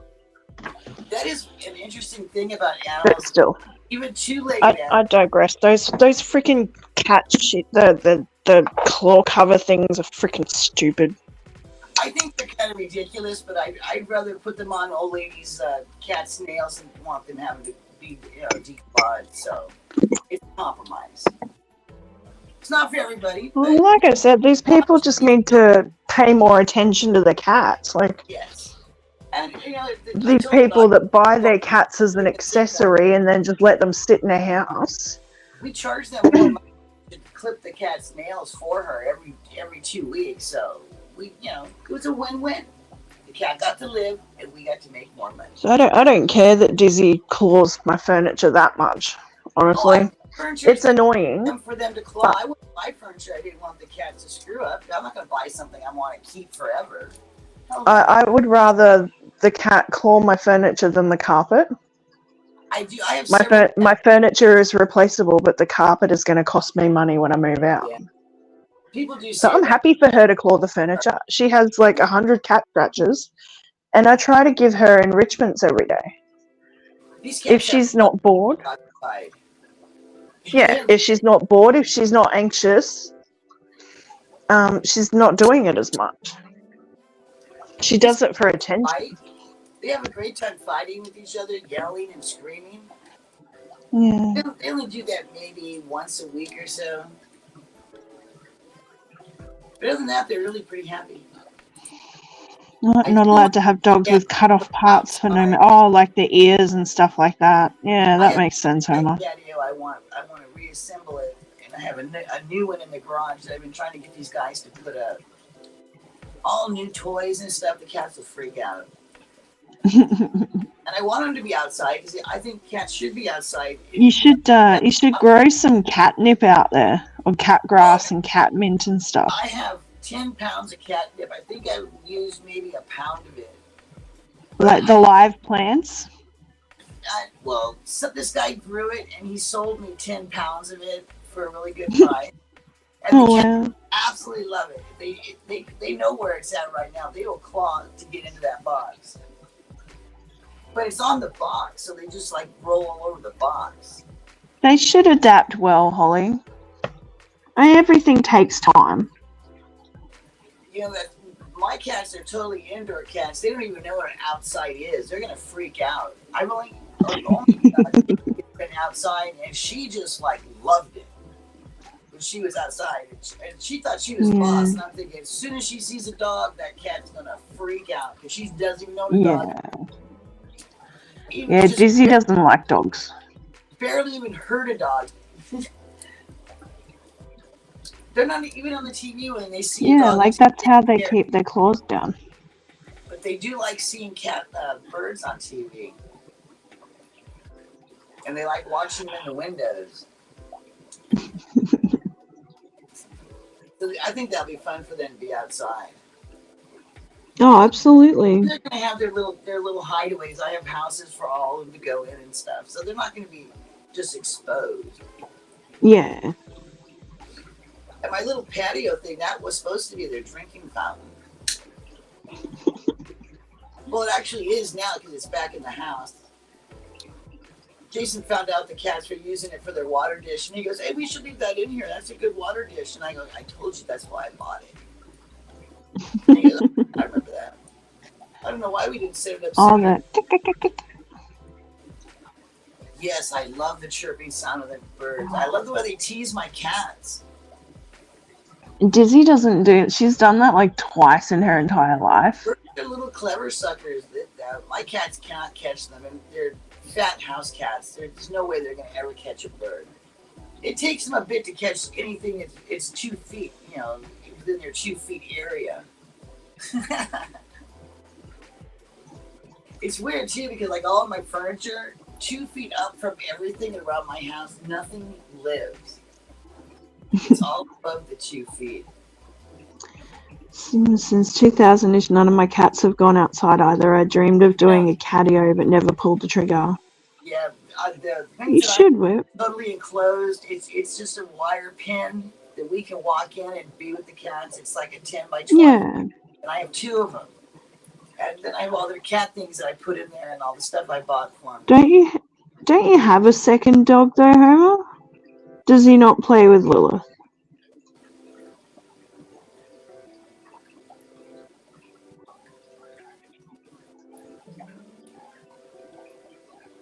That is an interesting thing about But animals. still, Even two-legged I animals. digress. Those freaking cat shit, the claw cover things are freaking stupid. I think they're kind of ridiculous, but I'd rather put them on old ladies' cat's nails and want them having to be declawed. So it's a compromise. It's not for everybody. But Well, like I said, these people just need to pay more attention to the cats. Like, yes. And these people that buy their cats as an accessory and then just let them sit in a house. we charge them more money to clip the cat's nails for her every 2 weeks. So it was a win-win. The cat got to live, and we got to make more money. So I don't care that Dizzy claws my furniture that much. Honestly, it's annoying. For them to claw. I wouldn't buy furniture I didn't want the cat to screw up. I'm not going to buy something I want to keep forever. I would rather the cat claw my furniture than the carpet. I do. I have My furniture is replaceable, but the carpet is going to cost me money when I move out. Yeah. People do. So I'm happy for her to claw the furniture. She has like 100 cat scratches, and I try to give her enrichments every day. If she's not bored. Yeah, if she's not bored, if she's not anxious, she's not doing it as much. She does it for attention. They have a great time fighting with each other, yelling and screaming. Yeah. They only do that maybe once a week or so. But other than that, they're really pretty happy. Not allowed to have dogs with cut off parts for no. Oh, like the ears and stuff like that. Yeah, that makes sense, Homer. Patio, I want to reassemble it, and I have a new one in the garage that I've been trying to get these guys to put up. All new toys and stuff. The cats will freak out. And I want them to be outside because I think cats should be outside. You should grow some catnip out there, or cat grass and cat mint and stuff. I have 10 pounds of catnip. I think I used maybe a pound of it. Like the live plants? So this guy grew it and he sold me 10 pounds of it for a really good price. And the cats absolutely love it. They know where it's at right now. They will claw to get into that box. But it's on the box, so they just like roll all over the box. They should adapt well, Holly. Everything takes time. You know, my cats are totally indoor cats. They don't even know what an outside is. They're gonna freak out. I've only been outside, and she just like loved it when she was outside, and she thought she was boss. And I'm thinking, as soon as she sees a dog, that cat's gonna freak out because she doesn't even know the dog. Dizzy doesn't like dogs. Barely even heard a dog. They're not even on the TV when they see a dog. Like that's how they keep their claws down. But they do like seeing birds on TV. And they like watching them in the windows. So I think that'll be fun for them to be outside. Oh, absolutely. They're going to have their little hideaways. I have houses for all of them to go in and stuff. So they're not going to be just exposed. Yeah. And my little patio thing, that was supposed to be their drinking fountain. Well, it actually is now because it's back in the house. Jason found out the cats were using it for their water dish, and he goes, "Hey, we should leave that in here. That's a good water dish." And I go, "I told you that's why I bought it." And he goes, "I remember that. I don't know why we didn't set it up." All that. Yes, I love the chirping sound of the birds. I love the way they tease my cats. Dizzy doesn't do it. She's done that like twice in her entire life. They're little clever suckers. My cats cannot catch them, and they're fat house cats. There's no way they're going to ever catch a bird. It takes them a bit to catch anything it's 2 feet, within their 2 feet area. It's weird too because like all of my furniture, 2 feet up from everything around my house, nothing lives. It's all above the 2 feet. Since 2000-ish, none of my cats have gone outside either. I dreamed of doing a catio, but never pulled the trigger. Yeah, you should, Whip. Totally enclosed. It's just a wire pin that we can walk in and be with the cats. It's like a 10 by 20. Yeah. And I have 2 of them. And then I have all their cat things that I put in there and all the stuff I bought for them. Don't you have a second dog though, Homer? Does he not play with Lilith?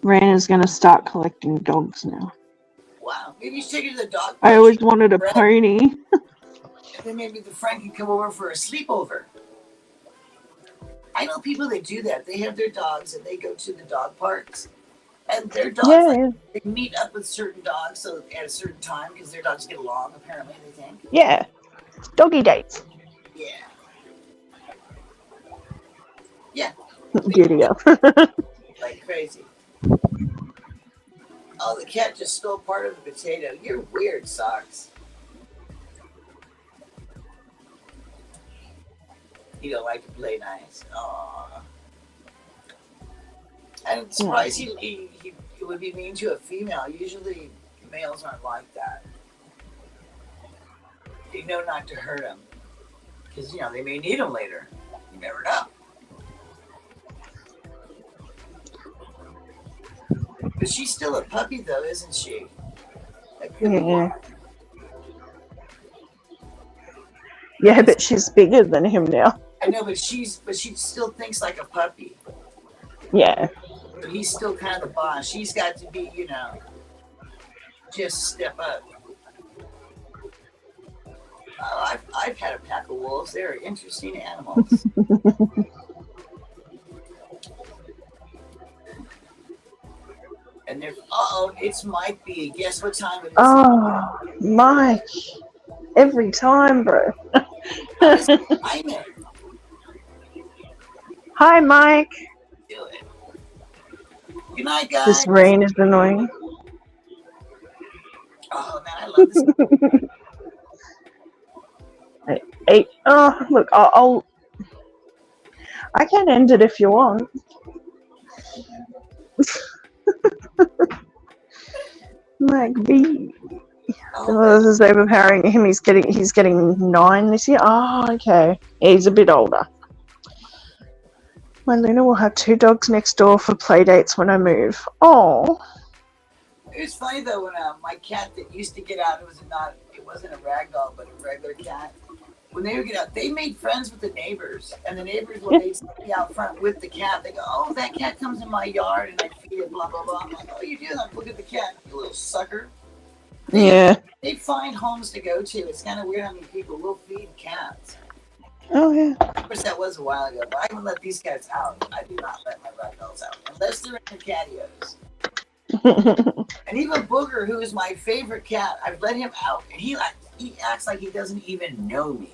Rana's going to start collecting dogs now. Wow. Maybe you should take her to the dog park. I always wanted a pony. And then maybe the friend can come over for a sleepover. I know people that do that. They have their dogs and they go to the dog parks. And their dogs, they meet up with certain dogs so at a certain time because their dogs get along, apparently, they think. Yeah. Doggy dates. Yeah. Yeah. Giddy up. Like crazy. Oh, the cat just stole part of the potato. You're weird, Socks. You don't like to play nice. Aww. I'm surprised he would be mean to a female. Usually males aren't like that. They know not to hurt them. Because, they may need them later. You never know. But she's still a puppy, though, isn't she? Yeah. Yeah, but she's bigger than him now. I know, but she still thinks like a puppy. Yeah. But he's still kind of the boss. She's got to be, just step up. I've had a pack of wolves. They're interesting animals. And they're, it's Mike B. Guess what time it is? Oh, Mike. Every time, bro. I know. Hi, Mike. Do it. Good night, guys. This rain is annoying. Oh, man, I love this. Hey, look, I can end it if you want. Mike B. Oh, this is overpowering him. He's getting 9 this year. Oh, okay. He's a bit older. My Luna will have 2 dogs next door for play dates when I move. Oh. It was funny though when my cat that used to get out, it wasn't a ragdoll, but a regular cat. When they would get out, they made friends with the neighbors, and the neighbors when they'd be out front with the cat, they go, "Oh, that cat comes in my yard, and I feed it, blah blah blah." I'm like, "Oh, you do that? Look at the cat, you little sucker." They find homes to go to. It's kind of weird how many people will feed cats. Oh yeah. Of course, that was a while ago, but I can let these cats out. I do not let my ragdolls out unless they're in the catios. And even Booger, who is my favorite cat, I've let him out, and he acts like he doesn't even know me.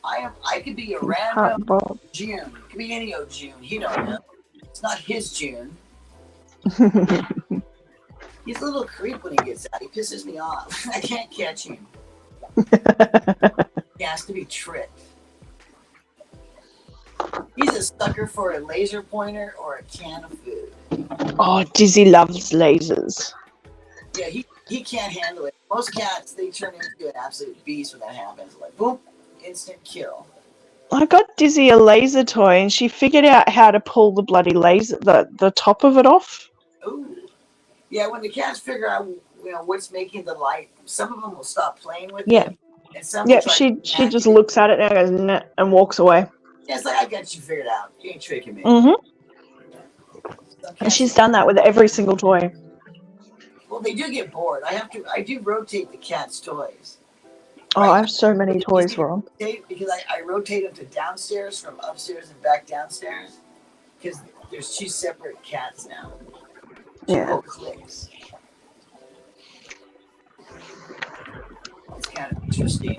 I could be a random June. It could be any old June. He don't know. It's not his June. He's a little creep when he gets out. He pisses me off. I can't catch him. He has to be tricked. He's a sucker for a laser pointer or a can of food. Oh, Dizzy loves lasers. Yeah, he can't handle it. Most cats, they turn into an absolute beast when that happens. Like, boom, instant kill. I got Dizzy a laser toy, and she figured out how to pull the bloody laser, the top of it off. Ooh. Yeah, when the cats figure out, what's making the light, some of them will stop playing with it. And some she just looks at it and goes, nah, and walks away. Yeah, it's like, I got you figured out. You ain't tricking me. And she's done that with every single toy. Well, they do get bored. I do rotate the cat's toys. Oh, I have so many toys for them. Because I rotate them to downstairs from upstairs and back downstairs. Because there's 2 separate cats now. Yeah. Clicks. It's kind of interesting.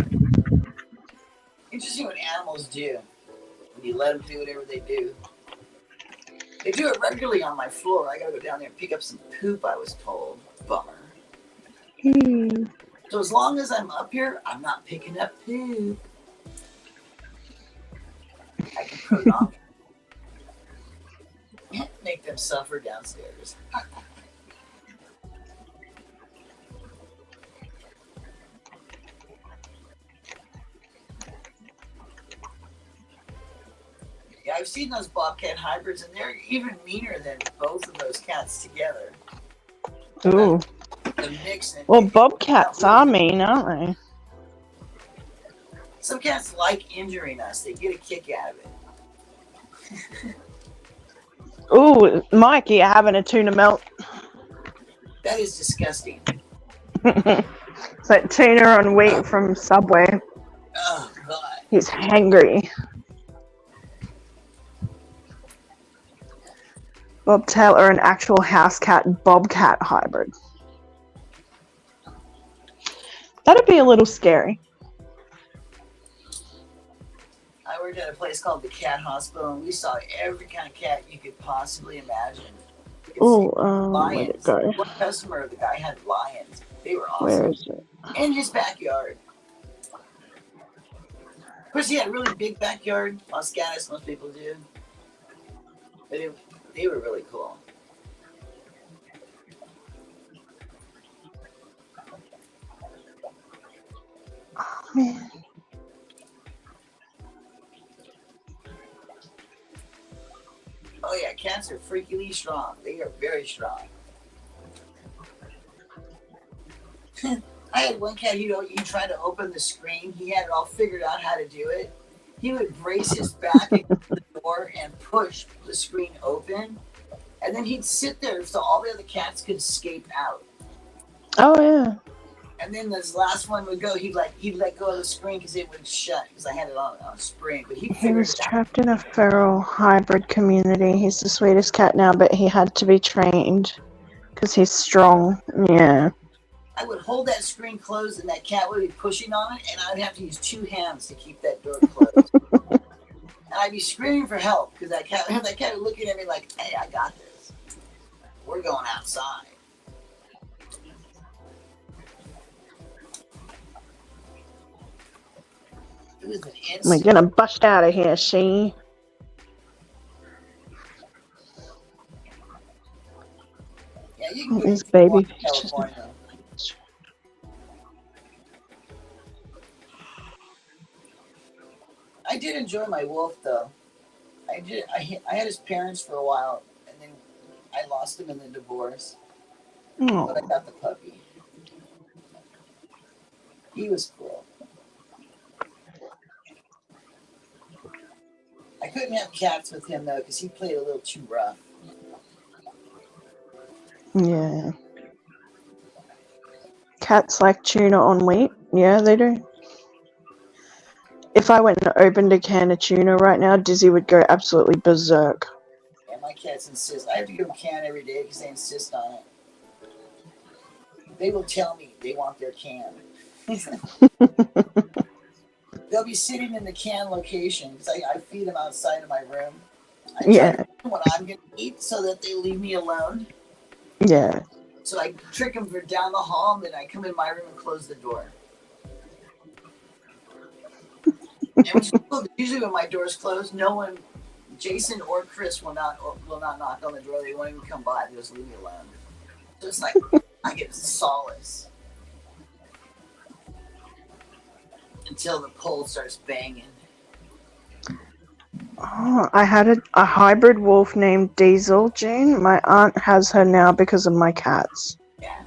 Interesting what animals do. When you let them do whatever they do. They do it regularly on my floor. I gotta go down there and pick up some poop, I was told. Bummer. So as long as I'm up here, I'm not picking up poop. I can put it on. Make them suffer downstairs. Yeah, I've seen those bobcat hybrids, and they're even meaner than both of those cats together. Ooh. The mix. Well, bobcats are mean, aren't they? Some cats like injuring us. They get a kick out of it. Ooh, Mike, you're having a tuna melt. That is disgusting. It's like tuna on wheat from Subway. Oh, God. He's hangry. Bobtail or an actual house cat bobcat hybrid. That'd be a little scary. I worked at a place called the Cat Hospital, and we saw every kind of cat you could possibly imagine. Oh, lions. where'd it go? One customer, the guy had lions. They were awesome. Where is it? In his backyard. Of course, he had a really big backyard. Los Gatos, most people do. But they were really cool. Oh, man. Oh yeah, cats are freakily strong. They are very strong. I had one cat, you try to open the screen. He had it all figured out how to do it. He would brace his back against the door and push the screen open. And then he'd sit there so all the other cats could escape out. Oh, yeah. And then this last one would go. He'd let go of the screen because it would shut because I had it on a spring. But He figured was it out. trapped in a feral hybrid community. He's the sweetest cat now, but he had to be trained because he's strong. Yeah. I would hold that screen closed, and that cat would be pushing on it, and I'd have to use 2 hands to keep that door closed. And I'd be screaming for help because that cat was looking at me like, "Hey, I got this. We're going outside." It was an We're instant. gonna bust out of here, she. Yeah, you can go This to baby. California. I did enjoy my wolf though. I did. I had his parents for a while, and then I lost him in the divorce. But I Oh, got the puppy. He was cool. I couldn't have cats with him though because he played a little too rough. yeah. Cats like tuna on wheat. Yeah, they do. If I went and opened a can of tuna right now, Dizzy would go absolutely berserk. And my cats insist. I have to give them can every day because they insist on it. They will tell me they want their can. They'll be sitting in the can location because I feed them outside of my room. I try Yeah, to tell them what I'm going to eat so that they leave me alone. yeah. So I trick them for down the hall, and then I come in my room and close the door. And which is cool, usually when my door's closed, no one, Jason or Chris, will not knock on the door. They won't even come by. They just leave me alone. So it's like I get solace until the pole starts banging. Oh, I had a hybrid wolf named Diesel, June. My aunt has her now because of my cats. Yeah.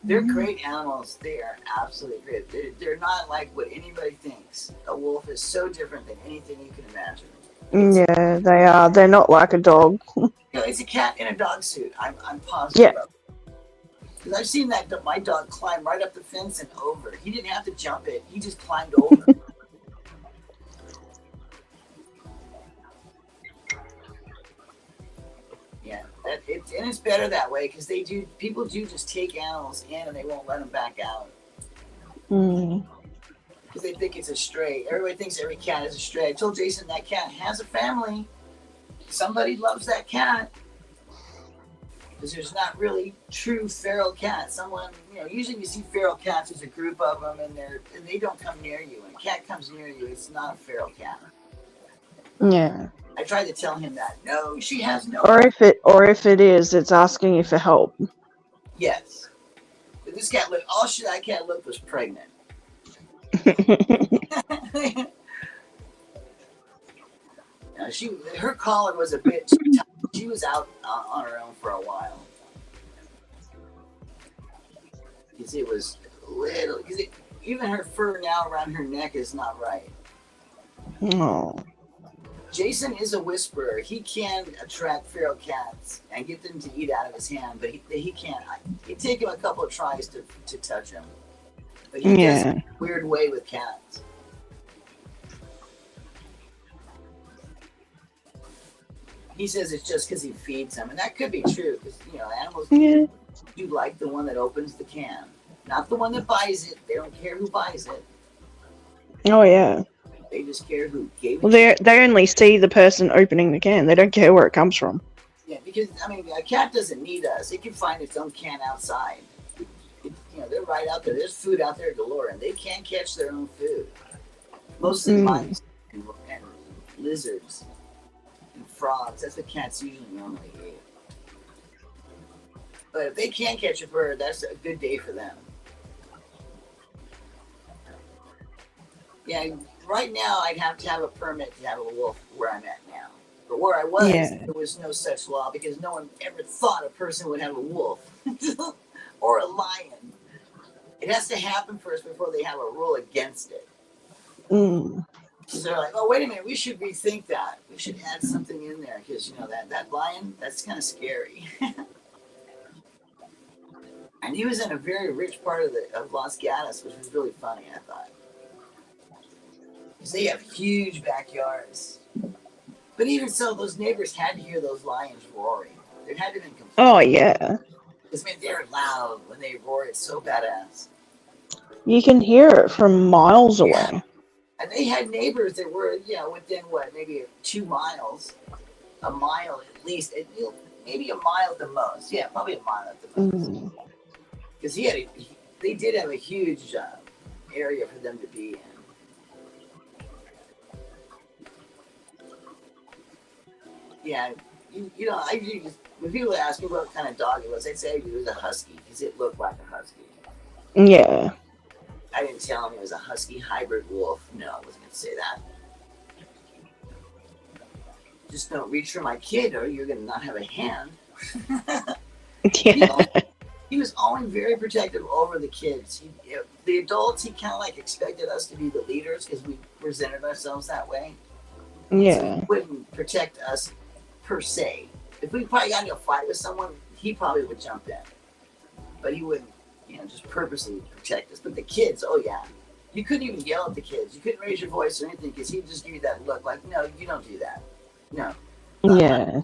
They're great animals. They are absolutely great. They're not like what anybody thinks. A wolf is so different than anything you can imagine. Yeah, they are. They're not like a dog. You know, it's a cat in a dog suit. I'm positive. Yeah. Because I've seen my dog climb right up the fence and over. He didn't have to jump it. He just climbed over. Yeah, and it's better that way because people do just take animals in and they won't let them back out Mm. because they think it's a stray. Everybody thinks every cat is a stray. I told Jason that cat has a family. Somebody loves that cat. Because there's not really true feral cats. Someone, usually you see feral cats, there's a group of them, and they don't come near you. When a cat comes near you, it's not a feral cat. Yeah. I tried to tell him that. No, she has no. Or if it is, it's asking you for help. Yes. But this cat looked. That cat looked was pregnant. Her collar was a bit too tight. She was out on her own for a while. Because it was little. Because even her fur now around her neck is not right. Oh. Jason is a whisperer. He can attract feral cats and get them to eat out of his hand, but he can't. It'd take him a couple of tries to touch him. But he does it in a weird way with cats. He says it's just because he feeds them, and that could be true because animals do like the one that opens the can, not the one that buys it. They don't care who buys it. Oh yeah. They just care who gave it. Well, they only see the person opening the can. They don't care where it comes from. Yeah, because a cat doesn't need us. It can find its own can outside. They're right out there. There's food out there galore, and they can't catch their own food. Mostly mice and lizards and frogs. That's what cats usually normally eat. But if they can catch a bird, that's a good day for them. Yeah, right now I'd have to have a permit to have a wolf where I'm at now. But where I was, there was no such law because no one ever thought a person would have a wolf or a lion. It has to happen first before they have a rule against it. Mm. So they're like, oh, wait a minute, we should rethink that. We should add something in there because, that lion, that's kind of scary. And he was in a very rich part of Los Gatos, which was really funny, I thought. Because they have huge backyards. But even so, those neighbors had to hear those lions roaring. There had to have been complaints. Oh yeah, Because, man, they're loud when they roar. It's so badass. you can hear it from miles away. And they had neighbors that were, within maybe 2 miles. A mile at least. Maybe a mile at the most. Yeah, probably a mile at the most. Because they did have a huge area for them to be in. Yeah, when people ask me what kind of dog it was, I'd say it was a husky because it looked like a husky. Yeah. I didn't tell him it was a husky hybrid wolf. No, I wasn't going to say that. Just don't reach for my kid or you're going to not have a hand. Yeah. He was always very protective over the kids. The adults, he kind of like expected us to be the leaders because we presented ourselves that way. Yeah. So he wouldn't protect us per se. If we probably got into a fight with someone, he probably would jump in. But he wouldn't, just purposely protect us. But the kids, oh yeah. You couldn't even yell at the kids. You couldn't raise your voice or anything because he'd just give you that look like, no, you don't do that. No. Yeah.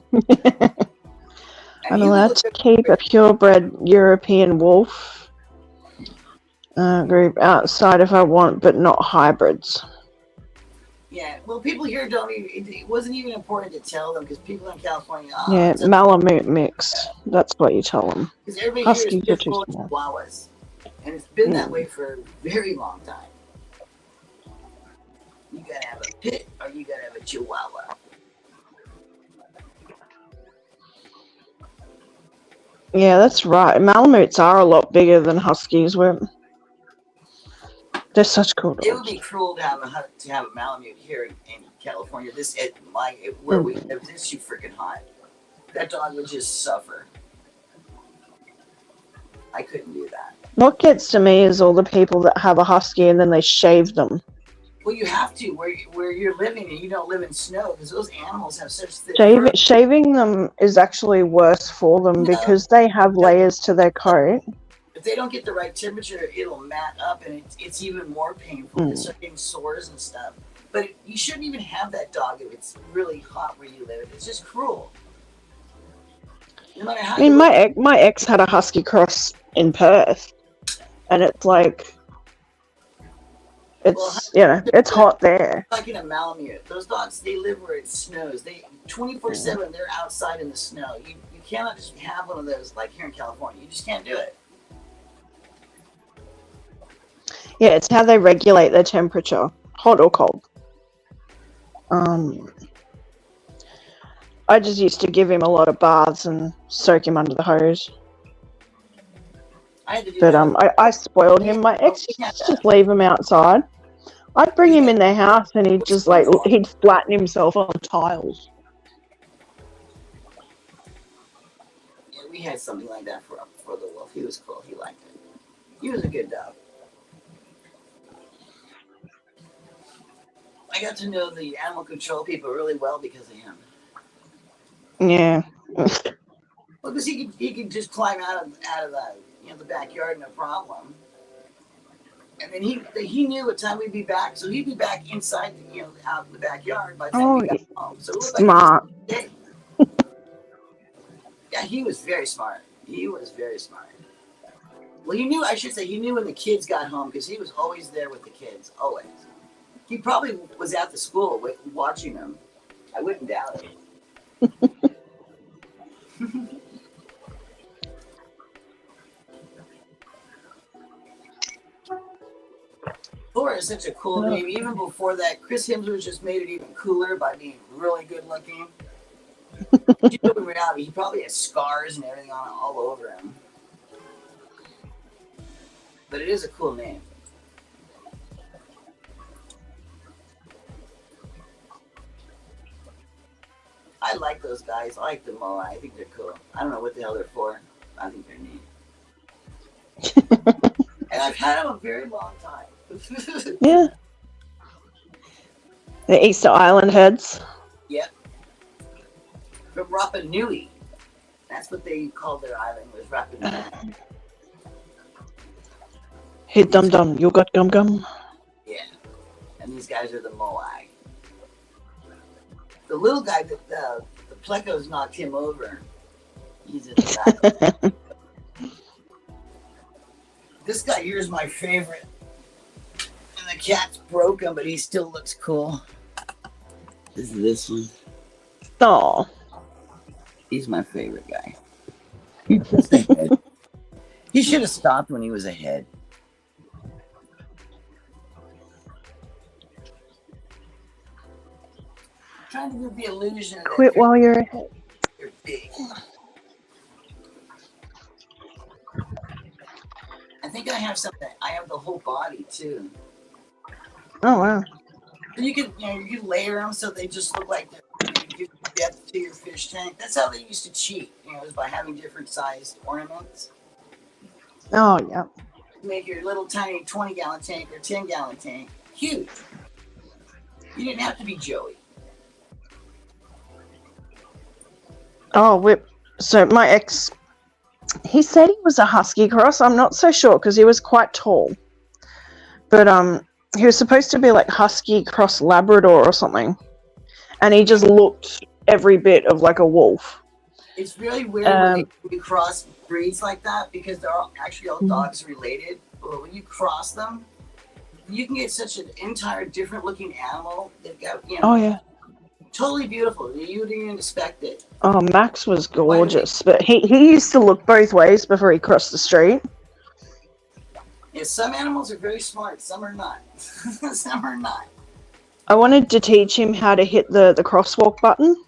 I'm allowed to keep a purebred European wolf group outside if I want, but not hybrids. Yeah, well, people here don't even, it wasn't even important to tell them because people in California, Malamute mix. That's what you tell them. Because everybody Huskies here is are just too full of small. chihuahuas. And it's been that way for a very long time. You gotta have a pit or you gotta have a chihuahua. Yeah, that's right. Malamutes are a lot bigger than Huskies. They're such cool dogs. It would be cruel to have a Malamute here in California. Where we live, it's too freaking hot. That dog would just suffer. I couldn't do that. What gets to me is all the people that have a Husky and then they shave them. Well, you have to where you're living and you don't live in snow because those animals have such thick fur. Shaving them is actually worse for them because they have layers to their coat. If they don't get the right temperature, it'll mat up and it's even more painful. They start getting sores and stuff. But you shouldn't even have that dog if it's really hot where you live. It's just cruel. No matter how. I mean, my ex had a Husky cross in Perth, and it's like, it's hot there. Like in a Malamute, those dogs, they live where it snows. They 24/7, they're outside in the snow. You cannot just have one of those like here in California. You just can't do it. Yeah, it's how they regulate their temperature, hot or cold. I just used to give him a lot of baths and soak him under the hose. I had to do that. I spoiled him. My ex used to just leave him outside. I'd bring him in their house and he'd just he'd flatten himself on tiles. Yeah, we had something like that for the wolf. He was cool. He liked it. He was a good dog. I got to know the animal control people really well because of him. Yeah. Well, because he could just climb out of the backyard, no problem. And then he knew what time we'd be back, so he'd be back inside, out in the backyard by the time we got home. So it looked smart. Like yeah, he was very smart. He was very smart. Well, he knew when the kids got home because he was always there with the kids, always. He probably was at the school watching them. I wouldn't doubt it. Thor is such a cool name. Even before that, Chris Hemsworth just made it even cooler by being really good looking. In reality, he probably has scars and everything on all over him. But it is a cool name. I like those guys. I like the Moai. I think they're cool. I don't know what the hell they're for. I think they're neat. And I've had them a very long time. Yeah. The Easter Island heads. Yep. From Rapa Nui. That's what they called their island, was Rapa Nui. Hey, Dum Dum, you got gum gum? Yeah. And these guys are the Moai. The little guy that the Plecos knocked him over. He's in the back. This guy here is my favorite. And the cat's broken, but he still looks cool. This is this one. Oh, He's my favorite guy. He's just ahead. He should have stopped when he was ahead. Trying to give the illusion that quit while you're ahead. they're big. I think I have something. I have the whole body too. Oh wow. You could, you could layer them so they just look like you give depth to your fish tank. That's how they used to cheat. Was by having different sized ornaments. Oh yeah. Make your little tiny 20-gallon tank or 10-gallon tank huge. You didn't have to be Joey. Oh, Whip. So my ex, he said he was a husky cross. I'm not so sure because he was quite tall. But he was supposed to be like husky cross Labrador or something, and he just looked every bit of like a wolf. It's really weird when you cross breeds like that because they're actually all dogs related. But when you cross them, you can get such an entire different looking animal that got Oh yeah. totally beautiful. You didn't even expect it. Oh, Max was gorgeous, but he used to look both ways before he crossed the street. Yeah, some animals are very smart. Some are not. Some are not. I wanted to teach him how to hit the crosswalk button.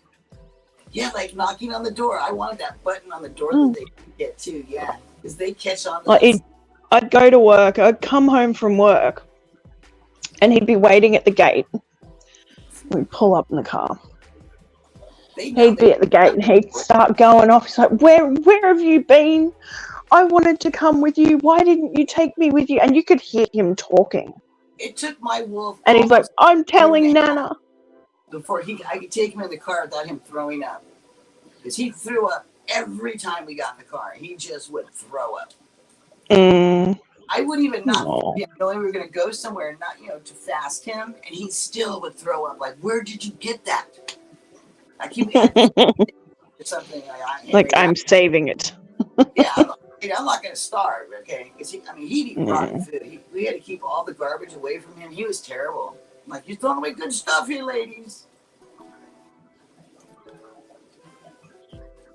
Yeah, like knocking on the door. I wanted that button on the door that they could get too. Yeah, because they catch on to Like that. I'd go to work, I'd come home from work, and he'd be waiting at the gate. We'd pull up in the car. He'd be at the gate and he'd start going off. He's like, where have you been? I wanted to come with you. Why didn't you take me with you? And you could hear him talking. It took my wolf. And he's like, I'm telling Nana. Before I could take him in the car without him throwing up. Because he threw up every time we got in the car. He just would throw up. I wouldn't even knowing we were going to go somewhere and not, to fast him. And he still would throw up. Like, where did you get that? I keep something like I'm saving it. Yeah, I'm not going to starve, okay? Because he'd eat rotten food. We had to keep all the garbage away from him. He was terrible. I'm like, you're throwing away good stuff here, ladies.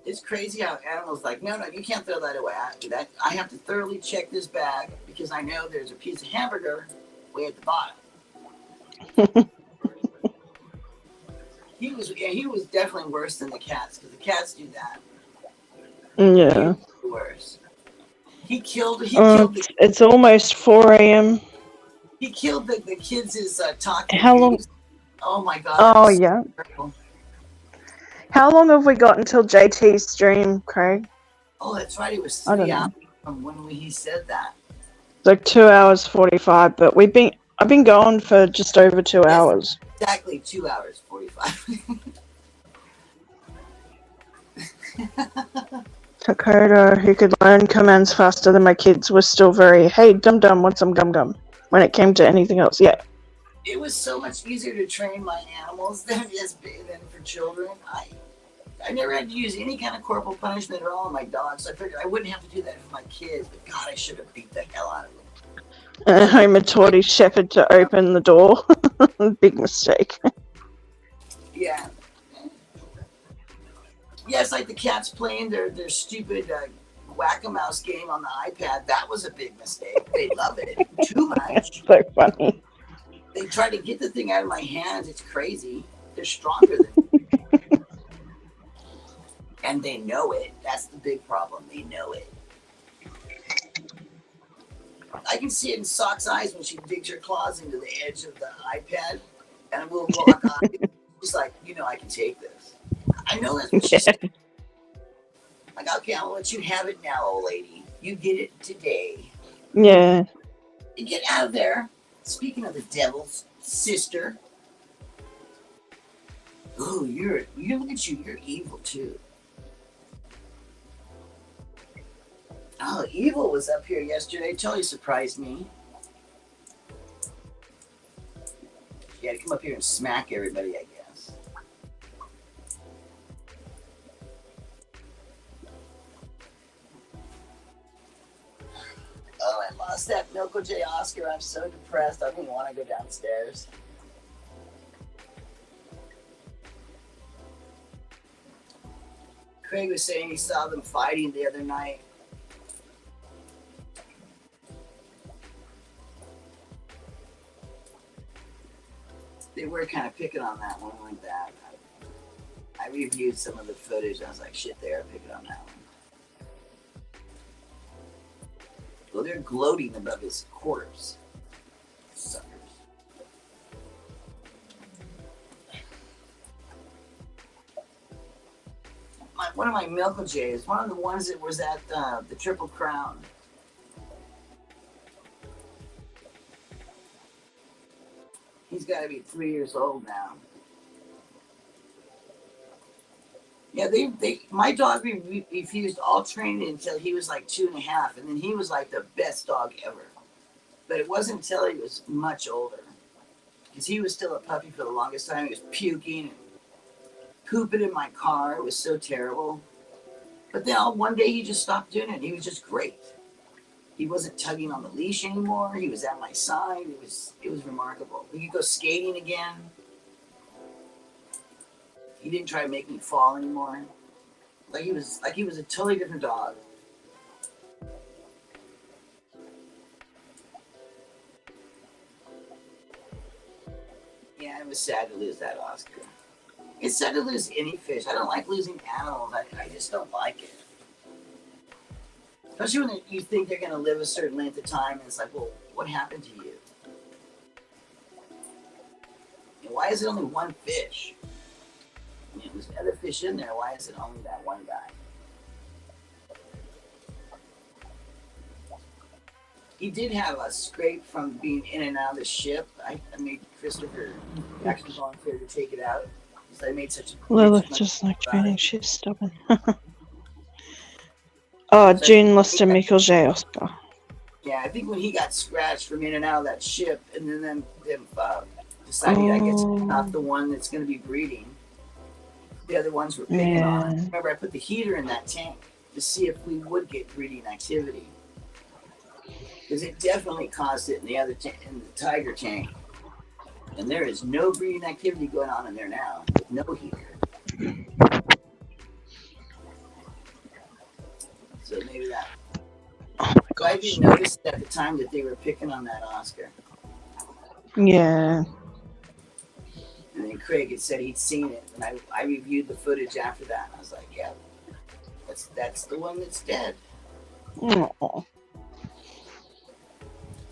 It's crazy how animals like, no, you can't throw that away. I have to thoroughly check this bag because I know there's a piece of hamburger way at the bottom. He was definitely worse than the cats because the cats do that. Yeah. Worse. He killed. It's almost 4 a.m. He killed the kids' talking. How long? Oh my god. Oh yeah. Terrible. How long have we got until JT's stream, Craig? Oh, that's right. It was 3 hours from when he said that. It's like 2 hours 45, but I've been going for just over 2 hours. Exactly 2 hours 45. Dakota, who could learn commands faster than my kids, was still very, hey, dum-dum, want some gum-gum, when it came to anything else, yeah. It was so much easier to train my animals than for children. I never had to use any kind of corporal punishment at all on my dogs, so I figured I wouldn't have to do that for my kids, but God, I should have beat the hell out of them. Homer taught his shepherd to open the door. Big mistake. Yeah. Yeah, it's like the cats playing their stupid whack-a-mouse game on the iPad. That was a big mistake. They love it too much. So funny. They try to get the thing out of my hands. It's crazy. They're stronger than me. And they know it. That's the big problem. They know it. I can see it in Sock's eyes when she digs her claws into the edge of the iPad and we'll walk on. She's like, I can take this. I know that's what she said. Like, okay, I'll let you have it now, old lady. You get it today. Yeah. You get out of there. Speaking of the devil's sister. Oh, look at you. You're evil too. Oh, Evil was up here yesterday. Totally surprised me. She had to come up here and smack everybody, I guess. Oh, I lost that Milko J Oscar. I'm so depressed. I don't even want to go downstairs. Craig was saying he saw them fighting the other night. They were kind of picking on that one like that. I reviewed some of the footage. I was like, shit, they are picking on that one. Well, they're gloating above his corpse. Suckers. One of my Milko J's, one of the ones that was at the Triple Crown. He's got to be 3 years old now. Yeah, my dog refused all training until he was like 2.5, and then he was like the best dog ever. But it wasn't until he was much older, because he was still a puppy for the longest time. He was puking and pooping in my car. It was so terrible. But then one day he just stopped doing it. He was just great. He wasn't tugging on the leash anymore. He was at my side. It was remarkable. We could go skating again. He didn't try to make me fall anymore. Like he was a totally different dog. Yeah, it was sad to lose that Oscar. It's sad to lose any fish. I don't like losing animals. I just don't like it. Especially when you think they're going to live a certain length of time, and it's like, well, what happened to you? And why is it only one fish? I mean, there's other fish in there. Why is it only that one guy? He did have a scrape from being in and out of the ship. I made Christopher actually volunteer to take it out. Because I made such a... Lilith just like training, she's stubborn. Oh, June lost to Milko J Oscar. Yeah, I think when he got scratched from in and out of that ship, and then them deciding, I guess, not the one that's going to be breeding. The other ones were picking on it. Remember, I put the heater in that tank to see if we would get breeding activity. Because it definitely caused it in the other in the tiger tank. And there is no breeding activity going on in there now, with no heater. So maybe that. Oh my So I didn't notice at the time that they were picking on that Oscar. Yeah. And then Craig had said he'd seen it, and I reviewed the footage after that, and I was like, yeah, that's the one that's dead. Aww.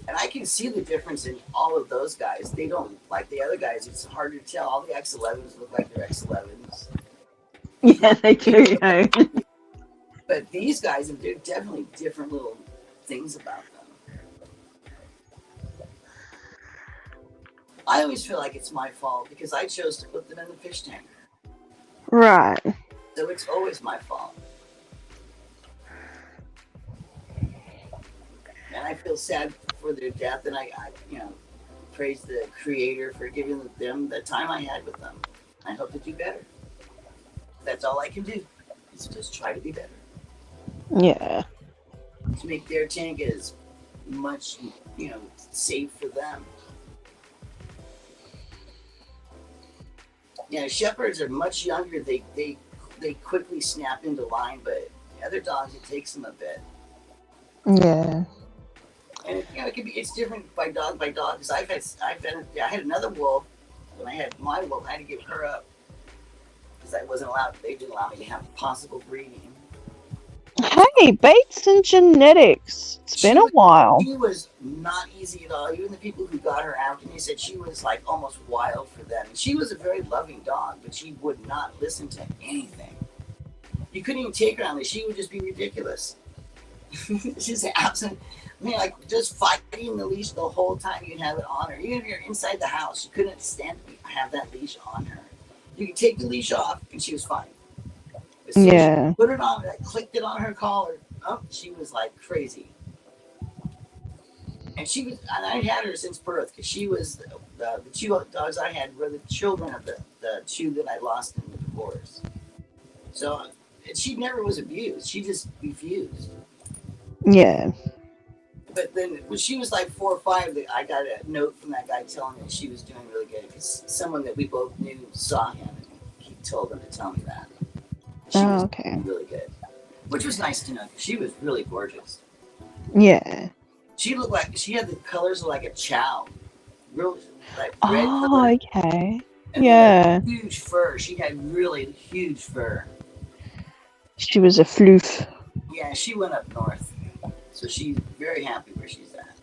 And I can see the difference in all of those guys. They don't, like the other guys, it's hard to tell. All the X11s look like they're X11s. Yeah, they do, yeah. But these guys, they're definitely different little things about them. I always feel like it's my fault because I chose to put them in the fish tank. Right. So it's always my fault. And I feel sad for their death, and I praise the creator for giving them the time I had with them. I hope to do better. That's all I can do, is just try to be better. Yeah. To make their tank as much, safe for them. Yeah, shepherds are much younger. They quickly snap into line, but other dogs, it takes them a bit. Yeah. And it's different by dog because I had another wolf. When I had my wolf, I had to give her up because I wasn't allowed. They didn't allow me to have possible breeding. Hey, Bates and Genetics. It's been a while. She was not easy at all. Even the people who got her after me said she was like almost wild for them. And she was a very loving dog, but she would not listen to anything. You couldn't even take her on. She would just be ridiculous. She's absent. I mean, like just fighting the leash the whole time. You'd have it on her. Even if you're inside the house, you couldn't stand to have that leash on her. You could take the leash off, and she was fine. As soon as you put it on, I clicked it on her collar. Oh, she was like crazy. And I had her since birth because she was the two dogs I had were the children of the two that I lost in the divorce. So, and she never was abused. She just refused. Yeah. But then when she was like 4 or 5, I got a note from that guy telling me she was doing really good because someone that we both knew saw him and he told them to tell me that. She was Okay. really good, which was nice to know. She was really gorgeous. Yeah. She looked like she had the colors of like a chow, real like red Oh, color. okay. And Yeah. huge fur. She had really huge fur. She was a floof. Yeah, she went up north, so she's very happy where she's at.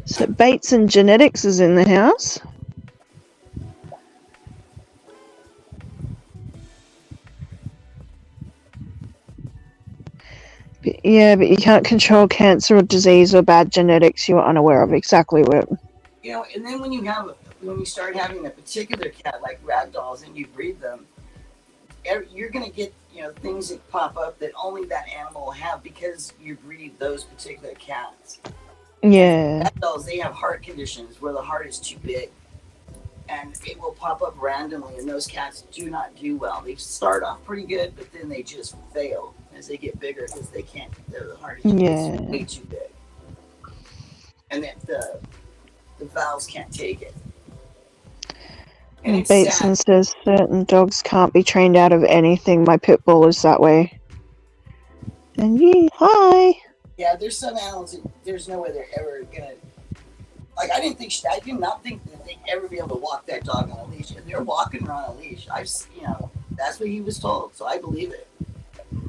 So Bates and Genetics is in the house. But you can't control cancer or disease or bad genetics you are unaware of. Exactly what. You know, and then when you start having a particular cat like ragdolls and you breed them, you're gonna get things that pop up that only that animal will have because you breed those particular cats. Yeah. Ragdolls, they have heart conditions where the heart is too big, and it will pop up randomly. And those cats do not do well. They start off pretty good, but then they just fail as they get bigger because they can't. The heart is way too big, and then the valves can't take it. And Bateson says certain dogs can't be trained out of anything. My pit bull is that way. And hi. Yeah, there's some animals that there's no way they're ever gonna. Like I did not think that they'd ever be able to walk that dog on a leash. And they're walking her on a leash. That's what he was told, so I believe it.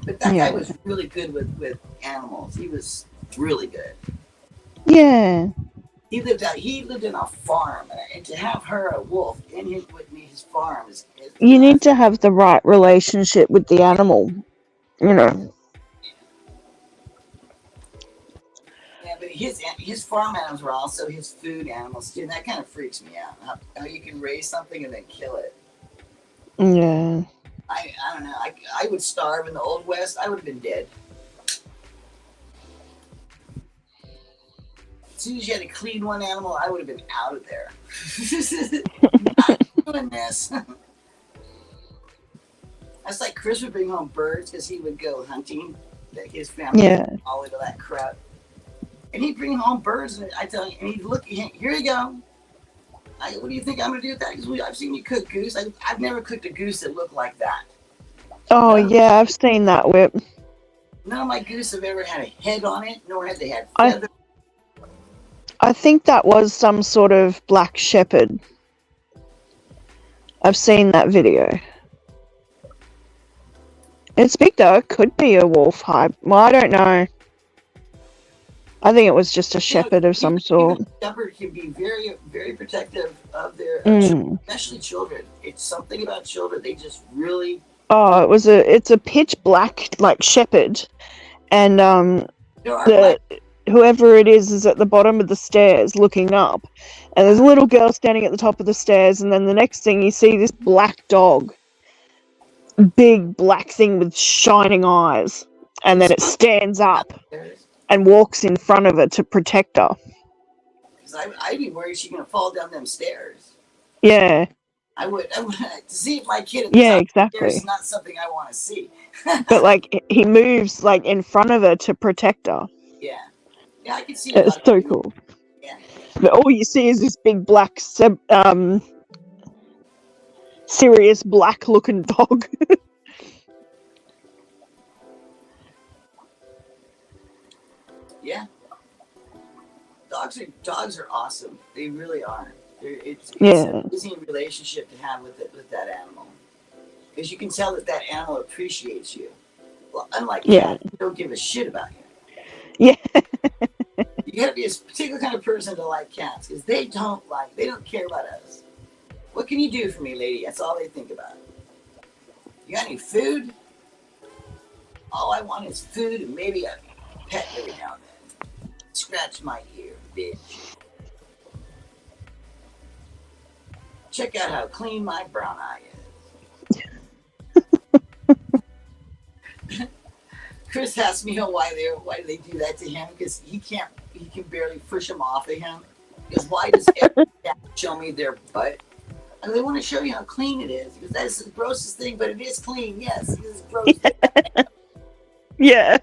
But that guy was really good with animals. He was really good. Yeah. He lived in a farm, and to have her, a wolf, with his farm is you need to have the right relationship with the animal, Yeah, but his farm animals were also his food animals too, and that kind of freaks me out. How you can raise something and then kill it. Yeah. I don't know. I would starve in the Old West. I would have been dead. As soon as you had to clean one animal, I would have been out of there. Not doing this. That's like Chris would bring home birds because he would go hunting. His family all into that crap. And he'd bring home birds, and I tell you, and he'd look, here you go. What do you think I'm going to do with that? Because I've seen you cook goose. I've never cooked a goose that looked like that. Oh, yeah, I've seen that whip. None of my goose have ever had a head on it, nor have they had feathers. I think that was some sort of black shepherd. I've seen that video. It's big though. It could be a wolf hype. Well, I don't know. I think it was just a shepherd of some sort. Shepherd can be very, very protective of their children, especially children. It's something about children. They just really. Oh, it's a pitch black like shepherd, and whoever it is at the bottom of the stairs looking up, and there's a little girl standing at the top of the stairs, and then the next thing you see this black dog, big black thing with shining eyes, and then it stands up and walks in front of her to protect her. Because I'd be worried she's gonna fall down them stairs. Yeah. I would to see if my kid. Exactly. It's not something I want to see. But like he moves like in front of her to protect her. Yeah, I can see. It's so cool. Yeah. But all you see is this big black, serious black looking dog. Yeah. Dogs are awesome. They really are. It's an amazing relationship to have with that animal, because you can tell that animal appreciates you. Well, unlike cats, you don't give a shit about him. Yeah. You gotta be a particular kind of person to like cats, because they don't care about us. What can you do for me, lady? That's all they think about. You got any food? All I want is food and maybe a pet every now and then. Scratch my ear, bitch. Check out how clean my brown eye is. Chris asked me why they do that to him because he can barely push them off of him. Because why does every cat show me their butt? And they want to show you how clean it is. Because that's the grossest thing, but it is clean. Yes, it is gross. Yeah.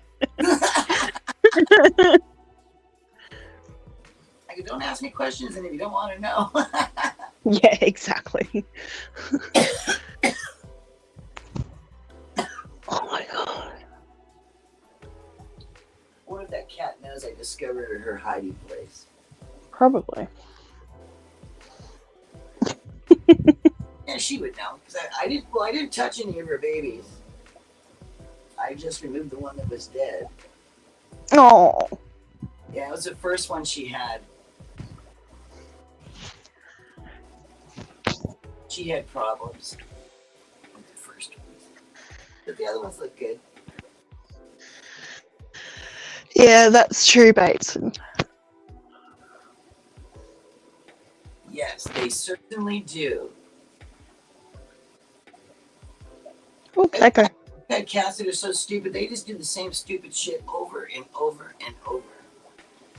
Like, don't ask me questions, and if you don't want to know. Yeah, exactly. Oh my god. What if that cat knows I discovered her hiding place? Probably. Yeah, she would know because I didn't touch any of her babies. I just removed the one that was dead. Oh. Yeah, it was the first one she had. She had problems with the first one, but the other ones look good. Yeah, that's true, Bateson. Yes, they certainly do. Oh, echo. I've had cats that are so stupid, they just do the same stupid shit over and over and over.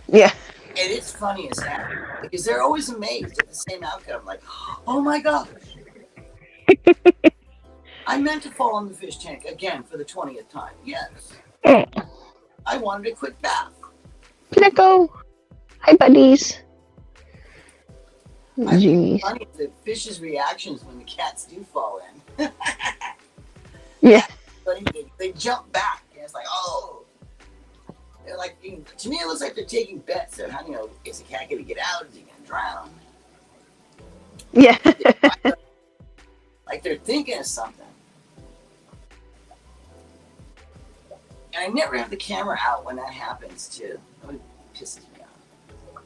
Yeah. And it's funny as heck because they're always amazed at the same outcome. Like, oh my gosh. I meant to fall in the fish tank again for the 20th time. Yes. I wanted a quick bath. Pinnacle. Hi, buddies. I think Jeez. it's funny the fish's reactions when the cats do fall in. Yeah. But they jump back, and it's like, oh. They're like, to me, it looks like they're taking bets. So, how, is the cat going to get out? Is he going to drown? Yeah. Like they're thinking of something. And I never have the camera out when that happens, too. It pisses me off.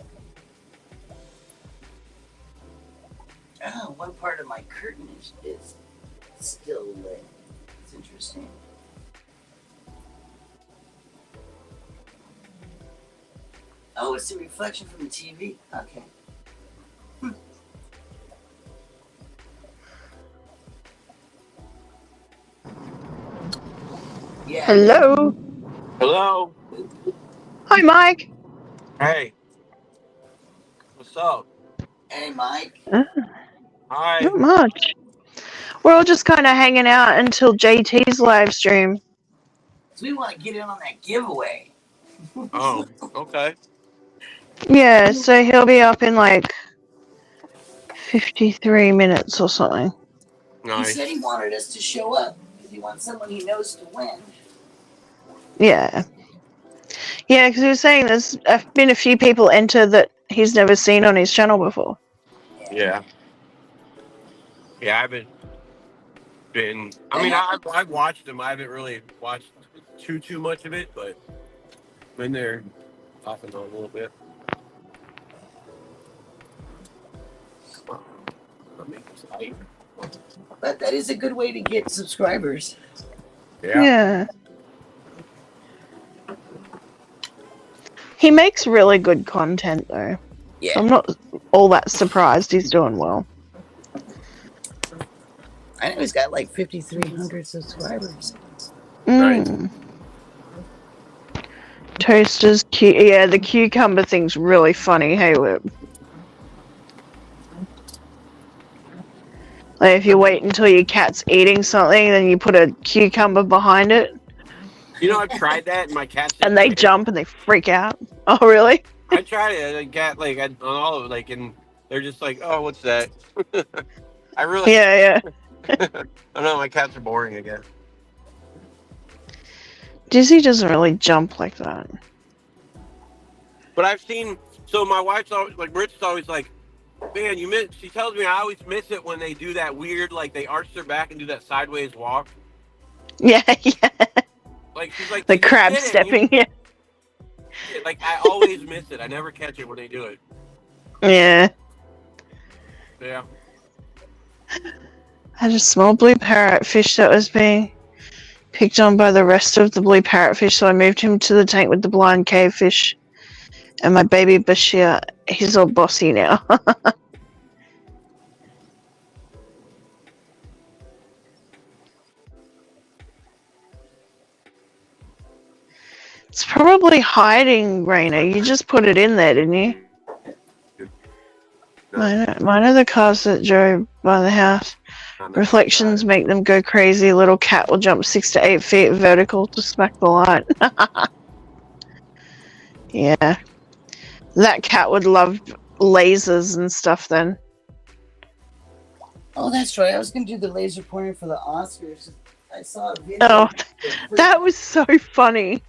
Oh, one part of my curtain is still lit. It's interesting. Oh, it's the reflection from the TV? Okay. Yeah. Hello. Hello. Hi, Mike. Hey. What's up? Hey, Mike. Hi. Not much. We're all just kind of hanging out until JT's live stream. So we want to get in on that giveaway. Oh, okay. Yeah, so he'll be up in like 53 minutes or something. He Nice. said he wanted us to show up because he wants someone he knows to win. Yeah. Yeah, because he was saying there's been a few people enter that he's never seen on his channel before. Yeah. Yeah, I haven't been. I mean, I've watched them. I haven't really watched too much of it, but been there off and on a little bit. Come on. Let me just type. But that is a good way to get subscribers. Yeah. He makes really good content, though. Yeah. I'm not all that surprised he's doing well. I know he's got like 5,300 subscribers. Mm. Toaster's cute. Yeah, the cucumber thing's really funny. Hey, Whip. Like if you wait until your cat's eating something, then you put a cucumber behind it, You know, I've tried that, and my cats. and they jump and they freak out. Oh, really? I tried it. I got on all of it, and they're just like, "Oh, what's that?" I really. Yeah, yeah. I don't know. My cats are boring again. Dizzy doesn't really jump like that. But I've seen. So my wife's always like, Rich is always like, "Man, you miss." She tells me I always miss it when they do that weird, like they arch their back and do that sideways walk. Yeah, yeah. Like she's like The "You crab did it." stepping. Yeah. Like I always miss it. I never catch it when they do it. Yeah. Yeah. I had a small blue parrotfish that was being picked on by the rest of the blue parrotfish, so I moved him to the tank with the blind cavefish. And my baby Bashir, he's all bossy now. It's probably hiding, Rainer. You just put it in there, didn't you? Mine are the cars that drove by the house. Reflections make them go crazy. A little cat will jump 6 to 8 feet vertical to smack the light. Yeah. That cat would love lasers and stuff then. Oh, that's right. I was gonna do the laser pointer for the Oscars. I saw a video. Oh, that was so funny.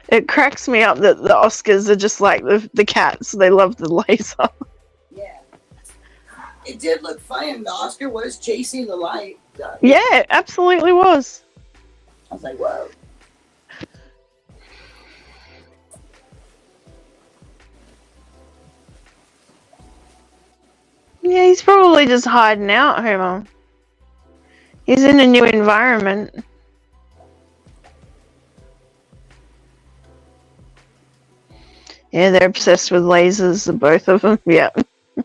It cracks me up that the Oscars are just like the cats. They love the laser. Yeah. It did look funny, and the Oscar was chasing the light. Yeah, it absolutely was. I was like, whoa. Yeah, he's probably just hiding out, Homer. He's in a new environment. Yeah, they're obsessed with lasers, the both of them. Yeah. And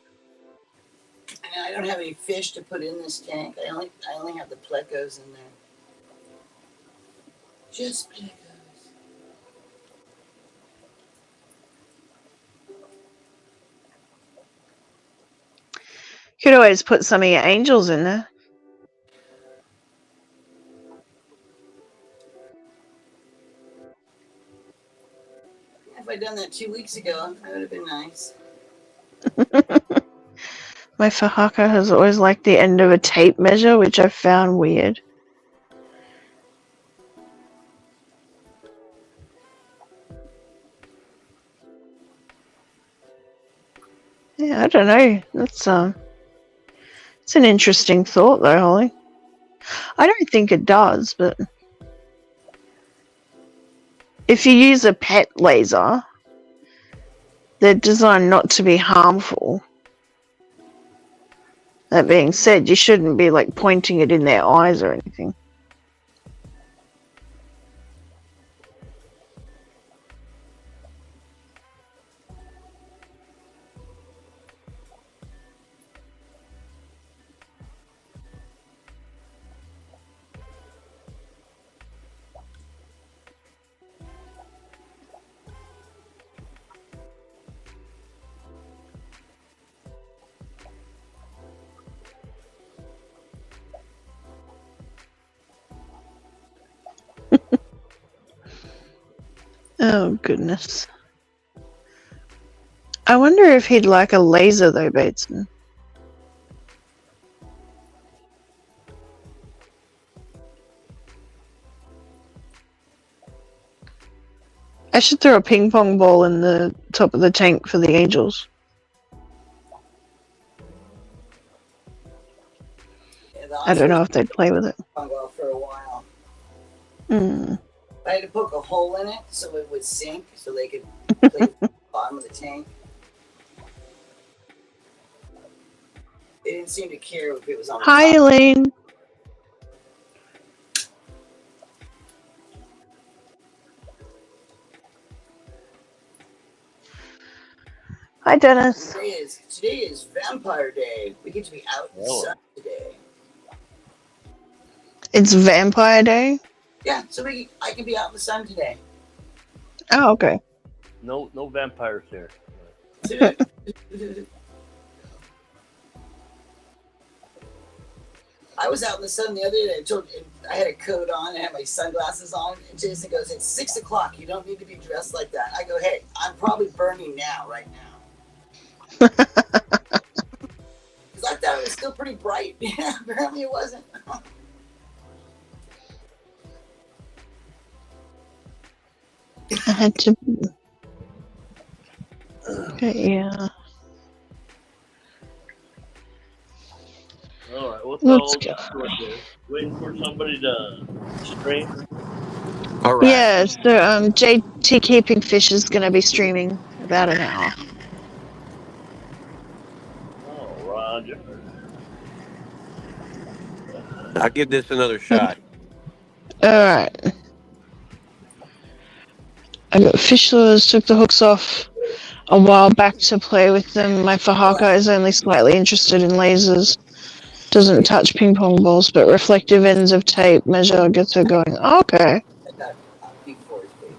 I don't have any fish to put in this tank. I only have the plecos in there. Just plecos. Could always put some of your angels in there. If I'd done that 2 weeks ago, that would have been nice. My Fahaka has always liked the end of a tape measure, which I found weird. Yeah, I don't know. That's it's an interesting thought though, Holly. I don't think it does, but if you use a pet laser, they're designed not to be harmful. That being said, you shouldn't be like pointing it in their eyes or anything. Oh, goodness. I wonder if he'd like a laser, though, Batesman. I should throw a ping pong ball in the top of the tank for the angels. Yeah, the I don't know if they'd play with it. hung off for a while. Mm. I had to poke a hole in it so it would sink, so they could play at the bottom of the tank. They didn't seem to care if it was on the Hi, top. Elaine. Hi, Dennis. Today is Vampire Day. We get to be out in the sun today. It's Vampire Day? Yeah, so I can be out in the sun today. Oh, okay. No vampires here. I was out in the sun the other day. I had a coat on and had my sunglasses on. And Jason goes, "It's 6 o'clock. You don't need to be dressed like that." I go, "Hey, I'm probably burning now, right now." Because I thought it was still pretty bright. Apparently it wasn't. I had to. Okay, yeah. All right, what's Let's all go. waiting for somebody to stream? All right. Yeah, so JT Keeping Fish is going to be streaming about an hour. Oh, Roger. I'll give this another shot. Alright. I got fish lures, took the hooks off. a while back to play with them. My Fahaka is only slightly interested in lasers. Doesn't touch ping pong balls, but reflective ends of tape measure gets her going. Okay. I got big force, baby.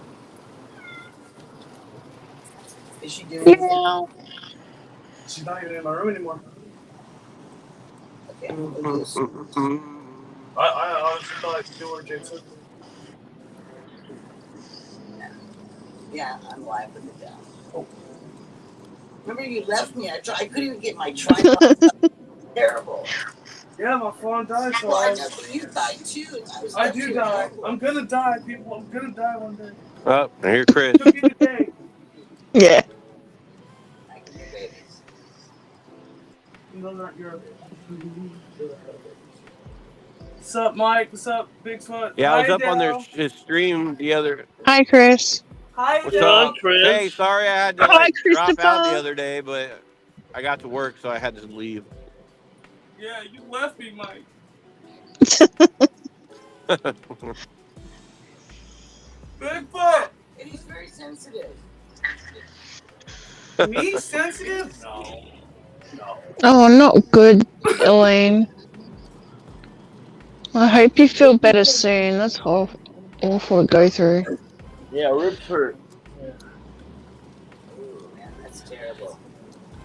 Is she doing anything? Yeah. She's not even in my room anymore. Okay, we'll do this. I honestly thought I could do her, Jason. Yeah, I'm live with it down. Oh. Remember you left me? I couldn't even get my tripod. Terrible. Yeah, my phone died, so Well, I I was, know, but you died too. I do die. I'm gonna die, people. I'm gonna die one day. Oh, I hear Chris. Took you today. Yeah. I can do babies. Those aren't your What's up, Mike? What's up, Bigfoot? Yeah, I was Hi, up on their Dale. his stream the other. Hi, Chris. Hi, What's Dale. up, Chris? Hey, sorry I had to Hi, like drop out Christopher. the other day, but I got to work, so I had to leave. Yeah, you left me, Mike. Bigfoot. And he's very sensitive. Me sensitive? No. No. Oh, not good, Elaine. I hope you feel better soon. That's awful to go through. Yeah, ribs hurt. Ooh, man, that's terrible.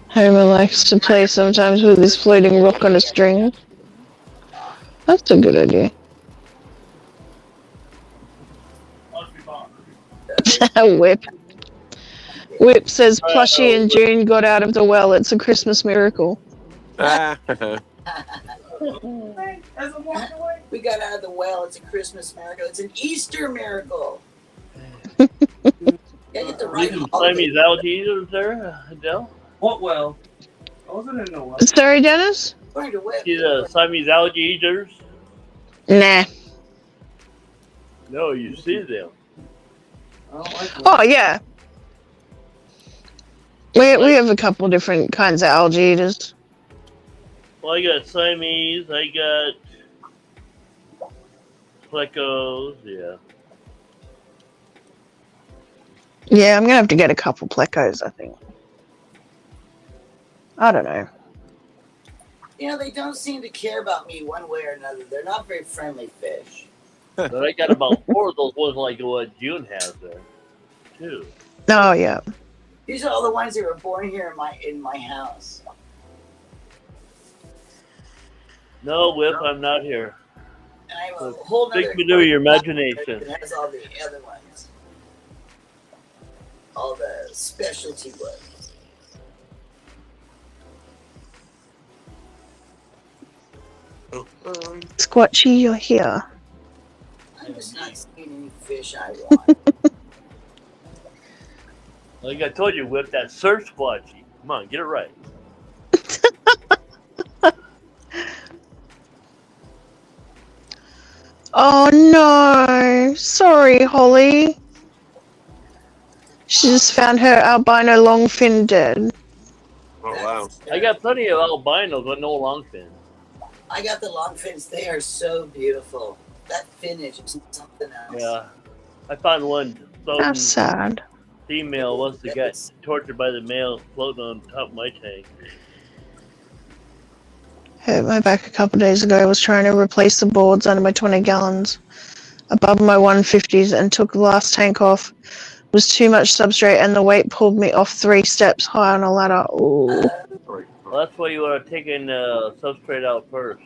Homer likes to play sometimes with his floating rock on a string. That's a good idea. Must be bothered. Whip. Whip says Plushie and June got out of the well. It's a Christmas miracle. Hey, as I'm walking away. We got out of the well. It's a Christmas miracle. It's an Easter miracle. Yeah, get the right You can holiday. Siamese alligators there, Adele? What well? I wasn't in no well. Sorry, Dennis? Going to whip. See the Siamese alligators? Nah. No, you see them. I don't like Oh, yeah. We have a couple different kinds of algae eaters. Well, I got Siamese, I got plecos, yeah. Yeah, I'm gonna have to get a couple plecos, I think. I don't know. You know, they don't seem to care about me one way or another. They're not very friendly fish. But I got about 4 of those ones like what June has there, too. Oh, yeah. These are all the ones that were born here in my house. No, Whip, I'm not here. And I have a whole Take nother me to your imagination. that has all the other ones. All the specialty ones. Squatchy, you're here. I'm just not seeing any fish I want. Like I told you, Whip, that search squatchy. Come on, get it right. Oh, no. Sorry, Holly. She just found her albino longfin dead. Oh wow. I got plenty of albinos, but no longfin. I got the long fins. They are so beautiful. That finish is something else. Yeah. I found one That's sad. female once they got tortured by the male floating on top of my tank. Hurt my back a couple days ago. I was trying to replace the boards under my 20 gallons above my 150s and took the last tank off. It was too much substrate and the weight pulled me off 3 steps high on a ladder. Ooh. Well, that's why you want to take in substrate out first.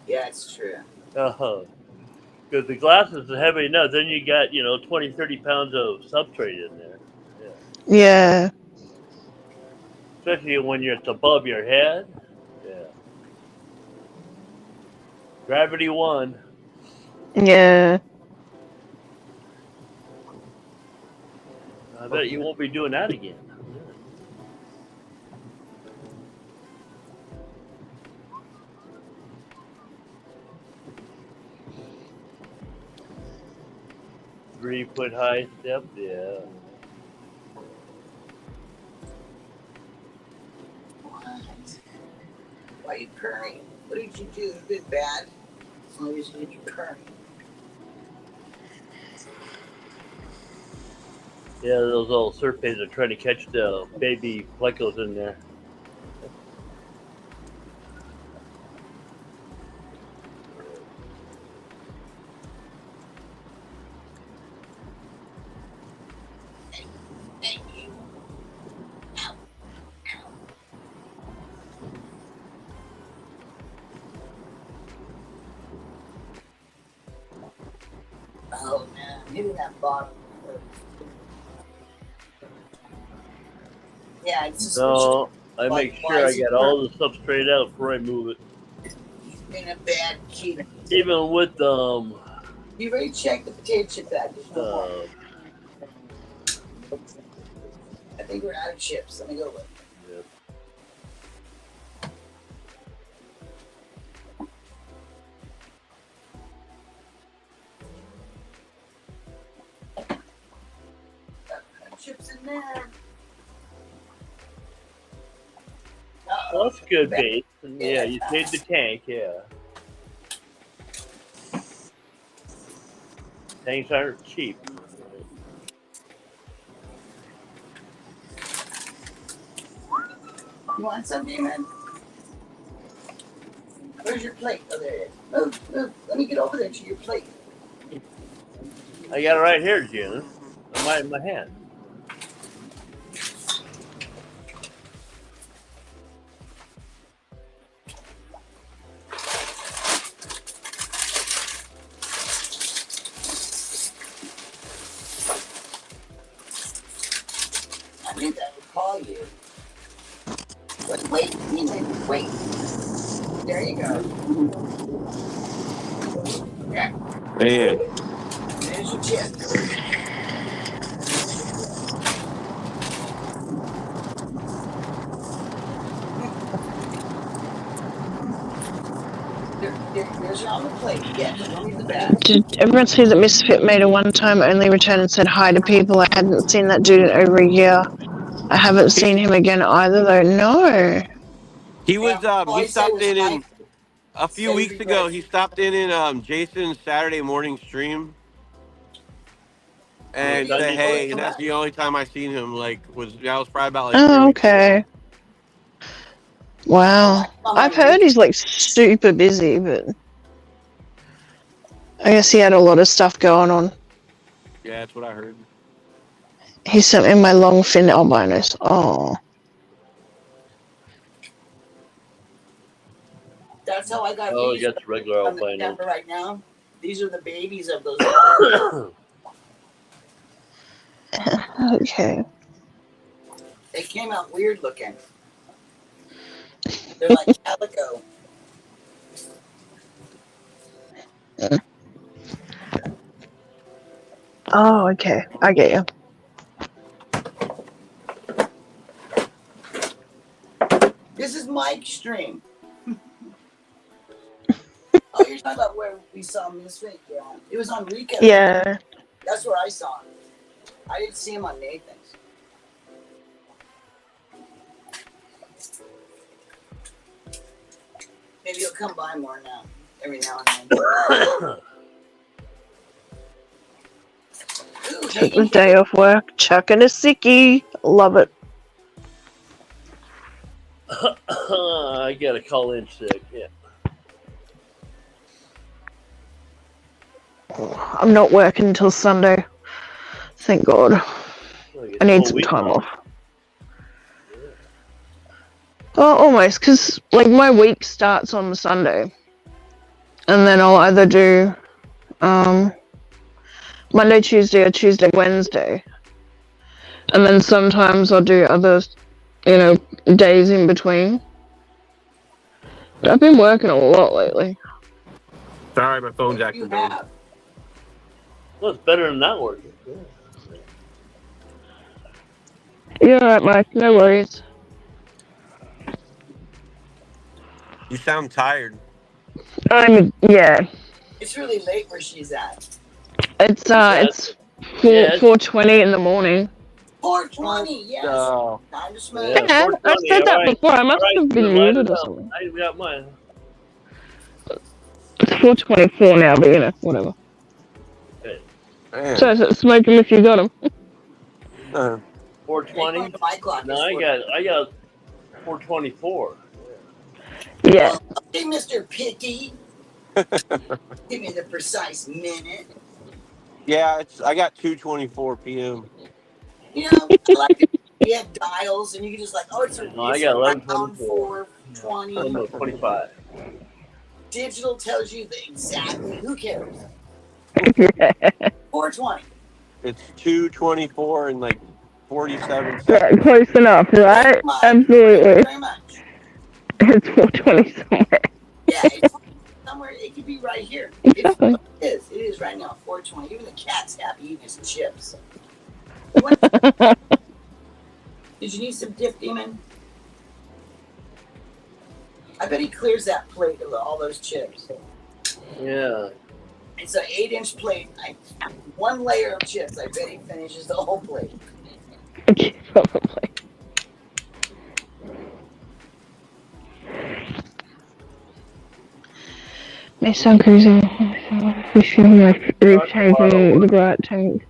Yeah, it's true. Because the glass is heavy enough, then you got, 20, 30 pounds of substrate in there. Yeah. Especially when it's above your head. Yeah. Gravity 1. Yeah. I bet you won't be doing that again. Three-foot high step, yeah. What? Why are you purring? What did you do? A bit bad? As long as you did your purring. Yeah, those little serpents are trying to catch the baby plecos in there. Oh man, hitting that bottom. Yeah, it's just No, I Like, make why sure I is it get all the stuff straight out before I move it. in a bad key. Even with You already checked the potato chip bag. There's no more. I think we're out of chips. Let me go look. Yep. Chips in there. Well, that's good bait. Yeah, you saved the tank. Yeah. Tanks aren't cheap. You want some, Demon? Where's your plate? Oh, there it is. Move, move. Let me get over there to your plate. I got it right here, June. In my hand. I knew that would call you. But wait, Demon, wait. There you go. Yeah, Man, there's your chip. There's your on the plate. Yeah, show me the bag. Did everyone see that Misfit made a one-time only return and said hi to people? I hadn't seen that dude in over a year. I haven't seen him again either, though. No. he was all he I said stopped was in hi. a few weeks ago. He stopped in Jason's Saturday morning stream and Oh, said you hey, know, and that's the only time I seen him. That was probably about like 3 Oh, weeks ago. okay. Wow. I've heard he's like super busy, but I guess he had a lot of stuff going on. Yeah, that's what I heard. He sent me my long fin albinos. Oh. That's how I got Oh, these. you got the regular On the albino. camera right now. These are the babies of those. Okay. They came out weird looking. They're like calico. Oh, okay. I get you. This is Mike's stream. Oh, you're talking about where we saw Misfit? Yeah. It was on Rico. Yeah. That's where I saw him. I didn't see him on Nathan's. Maybe he'll come by more now. Every now and then. Ooh, Took the day off work, chucking a sickie. Love it. I got to call in sick. Yeah. I'm not working until Sunday. Thank God. I need some time off. Well, almost, because like my week starts on the Sunday, and then I'll either do Monday, Tuesday, or Tuesday, Wednesday, and then sometimes I'll do other, days in between. But I've been working a lot lately. Sorry, my phone's you acting dumb. have. Well, it's better than not working. Yeah. You're right, Mike. No worries. You sound tired. Yeah. It's really late where she's at. It's Yes. 4:20 in the morning. 4:20, yes. Oh. Time to smoke. Yeah, Yeah, I 4:20, said that alright. before. I must have been Write muted it or up. something. I got mine. It's 4:24 now, but whatever. Okay. Man. So smoke them if you got them. Uh, 420. My clock No, is I got 424. Yeah. Okay, Mr. Picky. Give me the precise minute. yeah, I got 2:24 p.m. You know, I like it. You have dials, and you can just like, oh, it's No, I it's got around 11:24. 4:20. Almost 25. Digital tells you exactly. Who cares? Yeah. 4:20. It's 2:24 and like 47 Yeah, seconds. close enough, right? Thank you Absolutely. very much. It's 420 somewhere. Yeah, it's somewhere. It could be right here. Exactly. It is. It is right now. 4:20. Even the cat's happy eating his chips. Did you need some dip, Demon? I bet he clears that plate of all those chips. Yeah. It's an 8-inch plate. One layer of chips. I bet he finishes the whole plate. Probably. My sun cruising. Refueling my roof tank and the grout tank.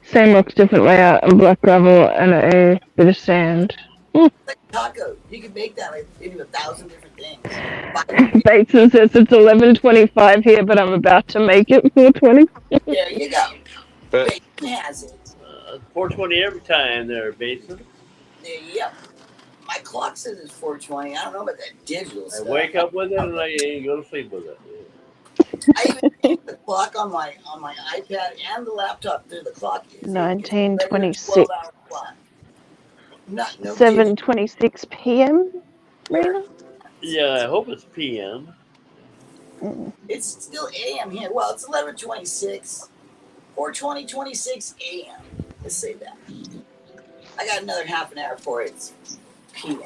Same looks, different layout, and black gravel and a bit of sand. Like taco. You can make that like into 1,000 different things. Bateson says it's 11:25 here, but I'm about to make it 4:20. There you go. Bateson has it. 420 every time there, Basin. There you go. My clock says it's 4:20. I don't know about that digital I stuff. wake up with it and I go to sleep with it. I even keep the clock on my iPad and the laptop. There, the clock is 19:26. 12-hour clock. No 7:26 p.m. Rena? Yeah, I hope it's PM. It's still AM here. Well, it's 11:26. 4:26 AM. Let's say that. I got another half an hour for it's PM.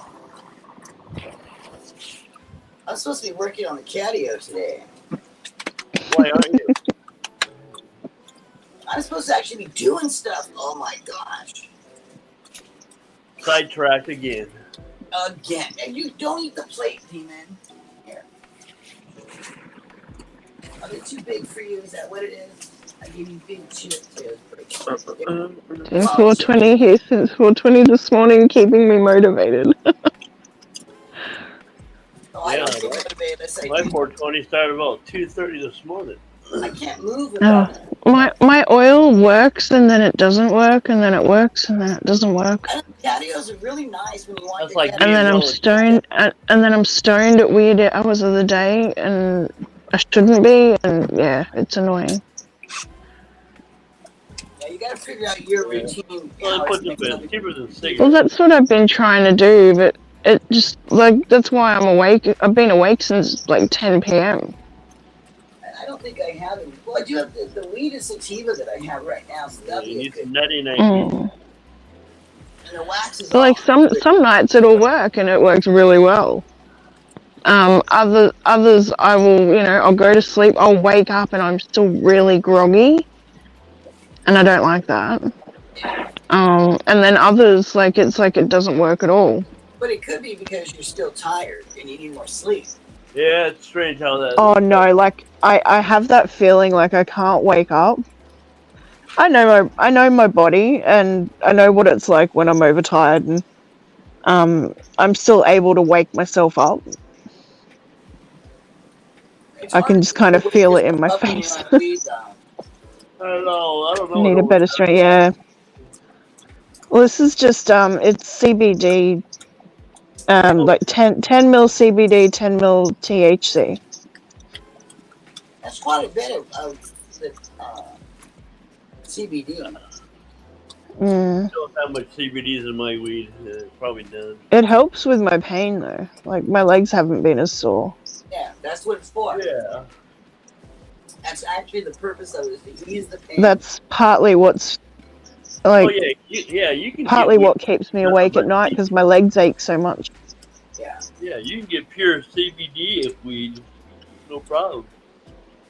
I'm supposed to be working on the catio today. Why aren't you? I'm supposed to actually be doing stuff. Oh my gosh. Sidetracked again. Again. And you don't eat the plate, Demon. Here. Are they too big for you? Is that what it is? I give you big chips. Here. 4:20 here since 4:20 this morning, keeping me motivated. Oh, I Yeah, don't feel motivated. I say, My 420 started about 2:30 this morning. I can't move without it. My oil works and then it doesn't work and then it works and then it doesn't work. I know patios are really nice when you want That's to like get And then I'm Really? stoned and then I'm stoned at weird hours of the day and I shouldn't be, and yeah, it's annoying. Yeah, you gotta figure out your routine. Well, hours put to the make bit something- cheaper than Well, cigarettes. that's what I've been trying to do, but it just like that's why I'm awake. I've been awake since like 10 p.m. I don't think I have it. Well, I do have the weed and sativa that I have right now, so that'd You be a need good. some nutty night. Mm. And the wax is But like all good. some nights it'll work and it works really well. Others I will, I'll go to sleep, I'll wake up and I'm still really groggy, and I don't like that. And then others it's like it doesn't work at all. But it could be because you're still tired and you need more sleep. Yeah, it's strange how that. Oh no, like I have that feeling like I can't wake up. I know my body and I know what it's like when I'm overtired, and I'm still able to wake myself up. It's I can hard just to kind of wake feel it in yourself my up when you're face. on weed, though. I don't know. Need a better strength, yeah. Well, this is just it's CBD, like 10 mil CBD, 10 mil THC. That's quite a bit of the CBD. Mm. I don't have much CBDs in my weed. Probably none. It helps with my pain though. Like my legs haven't been as sore. Yeah, that's what it's for. Yeah. That's actually the purpose of it, is to ease the pain. That's partly what's like Oh yeah, you can. partly get what keeps me awake at night because my legs ache so much. Yeah. Yeah, you can get pure CBD if weed, no problem.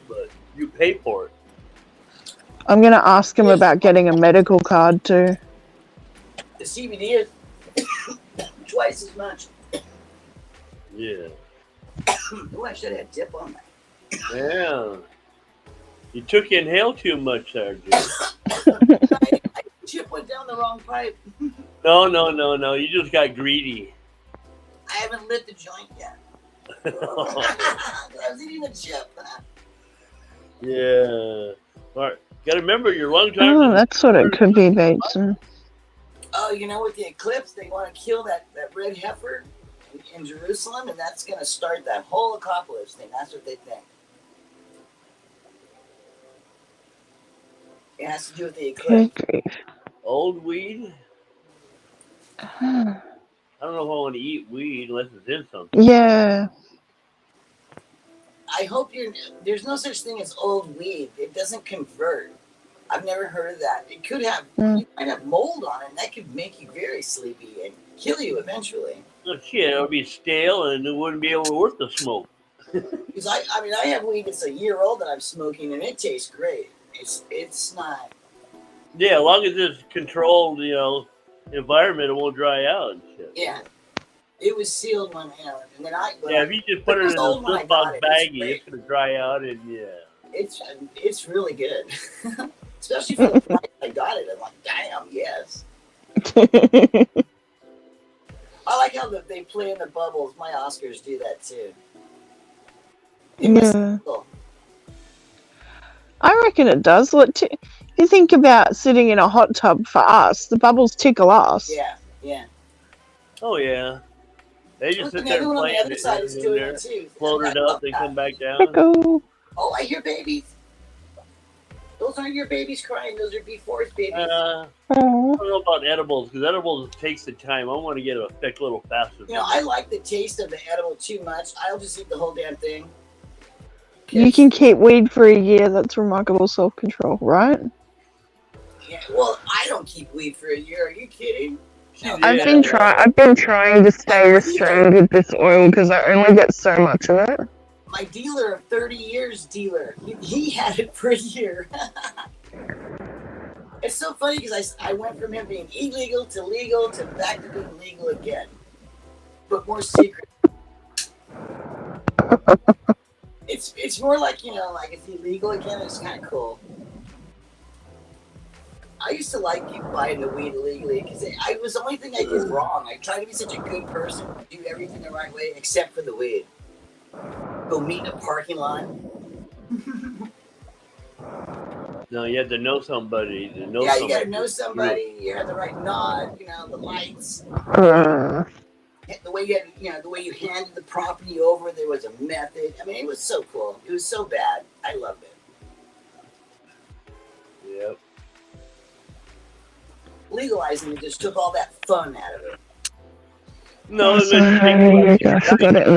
But you pay for it. I'm gonna ask him about getting a medical card too. The CBD is twice as much. Yeah. Oh, I should have had dip on that. Yeah. You took inhale too much there, dude. Chip went down found the wrong pipe. No. You just got greedy. I haven't lit the joint yet. I was eating a chip. Yeah. All right. Got to remember your lung time. Oh, that's what it could be, Bateson. Oh, you know, with the eclipse, they want to kill that red heifer in Jerusalem, and that's going to start that whole apocalypse thing. That's what they think. It has to do with the eclipse. Good grief. Old weed? I don't know if I want to eat weed unless it's in something. Yeah. I hope there's no such thing as old weed. It doesn't convert. I've never heard of that. It could have, you might have mold on it, and that could make you very sleepy and kill you eventually. Oh, shit, it would be stale and it wouldn't be able to worth the smoke. Because I have weed that's a year old that I'm smoking, and it tastes great. It's not. Yeah, as long as it's controlled, environment, it won't dry out and shit. Yeah. It was sealed when, and then if you just put it in a flip box baggie, it's gonna dry out, and it's really good, especially for the price I got it. I'm like, damn, yes. I like how they play in the bubbles. My Oscars do that too. Yeah. I reckon it does. Look, if you think about sitting in a hot tub for us, the bubbles tickle us. Yeah. Oh yeah. They just sit there and play it, float it up, they come back down. Oh, I hear babies. Those aren't your babies crying. Those are B4's babies. I don't know about edibles, because edibles takes the time. I want to get it effect a little faster. I like the taste of the edible too much. I'll just eat the whole damn thing. You can keep weed for a year. That's remarkable self-control, right? Yeah. Well, I don't keep weed for a year. Are you kidding? No, I've been trying to stay restrained with this oil because I only get so much of it. My dealer of 30 years, he had it for a year. It's so funny because I went from him being illegal to legal to back to being legal again, but more secret. It's more like, like it's illegal again. It's kind of cool. I used to like buying the weed illegally because it was the only thing I did wrong. I tried to be such a good person, do everything the right way except for the weed. Go meet in a parking lot. No, you had to know somebody. You gotta know somebody. You had the right nod. The lights. The way you handed the property over, there was a method. I mean, it was so cool. It was so bad. I loved it. Yep. Legalizing it just took all that fun out of it. No, I forgot it.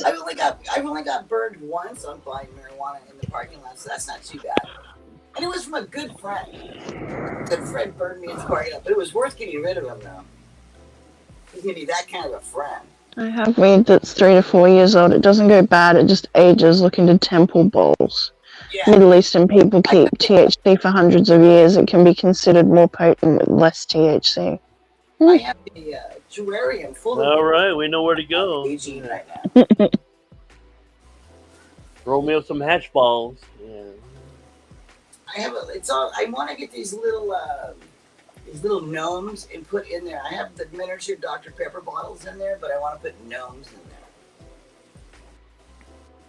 I've only got burned once on buying marijuana in the parking lot, so that's not too bad. And it was from a good friend. Good friend burned me in the parking lot, but it was worth getting rid of him, though. He's gonna be that kind of a friend. I have weed that's 3 to 4 years old. It doesn't go bad. It just ages. Look into temple bowls. Yeah. Middle Eastern people keep THC for hundreds of years. It can be considered more potent with less THC. I have the terrarium full of. All right, we know where to go. Right now. Roll me up some hatch balls. Yeah. I want to get these little gnomes and put in there. I have the miniature Dr. Pepper bottles in there, but I want to put gnomes in there.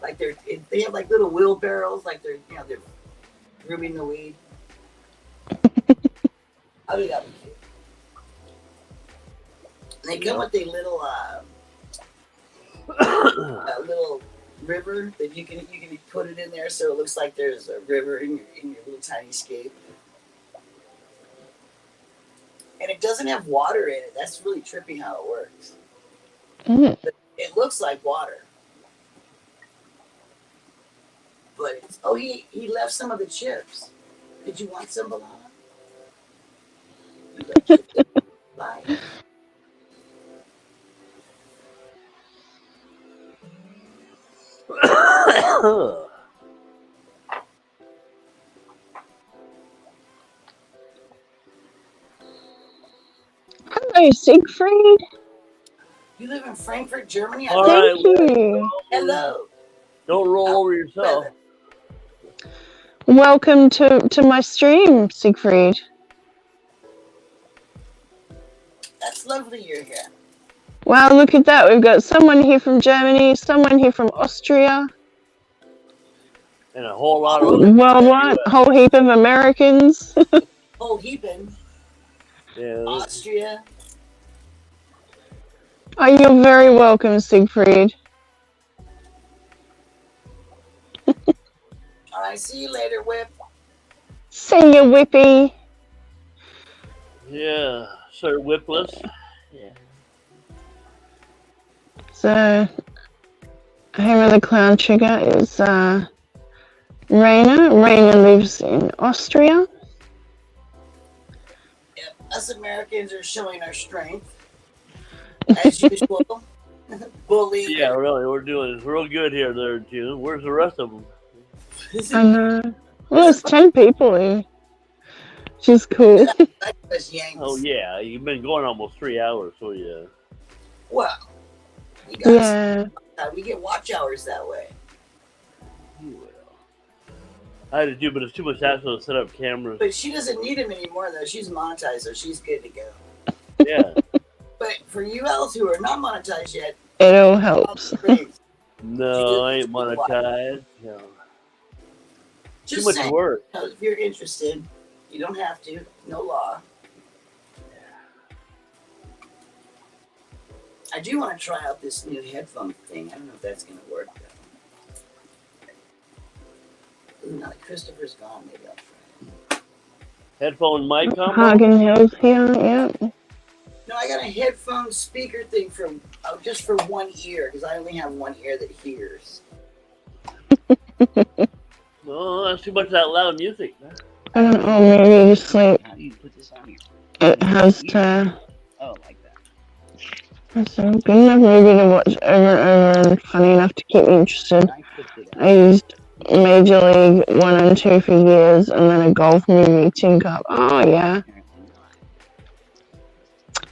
Like they have like little wheelbarrows, like they're grooming the weed. I think that would be cute. And they come with a little river that you can put it in there, so it looks like there's a river in your little tiny scape. And it doesn't have water in it. That's really trippy how it works. But it looks like water. But he left some of the chips. Did you want some, Balana? Bye. Hello, Siegfried. You live in Frankfurt, Germany? Thank you. Hello. Don't roll over yourself. Welcome to my stream, Siegfried. It's lovely you're here. Wow, look at that. We've got someone here from Germany, someone here from Austria, And a whole lot of other worldwide, a whole heap of Americans. Oh, heaping. Yeah. Austria. Oh, you're very welcome, Siegfried. All right, see you later, Whip. See you, Whippy. Yeah, Sir Whipless. Yeah. So, home of the clown trigger is Raina. Raina lives in Austria. Yep, us Americans are showing our strength. As usual. Bully. Yeah, really, we're doing real good here, there, June. Where's the rest of them? I know. Well, there's 10 people here. Which is cool. Oh, yeah, you've been going almost 3 hours, so yeah. Well, you guys, Yeah. we get watch hours that way. I had to do, but it's too much hassle to set up cameras. But she doesn't need them anymore, though. She's monetized, so she's good to go. Yeah. But for you else who are not monetized yet, It all helps. No, I ain't monetized. No. Just Too much saying, work. If you're interested, you don't have to. No law. I do want to try out this new headphone thing. I don't know if that's going to work, though. Ooh, now that Christopher's gone, maybe I'll try it. Headphone mic combo? Hagen Hills here, yeah. No, I got a headphone speaker thing for just for one ear, because I only have one ear that hears. Oh, that's too much of that loud music. Man. I don't know, maybe you sleep. How do you put this on here? It has to. Oh, like that. It's a good enough movie to watch over and over and funny enough to keep me interested. I used Major League 1 and 2 for years and then a golf movie, Tin Cup. Oh, yeah.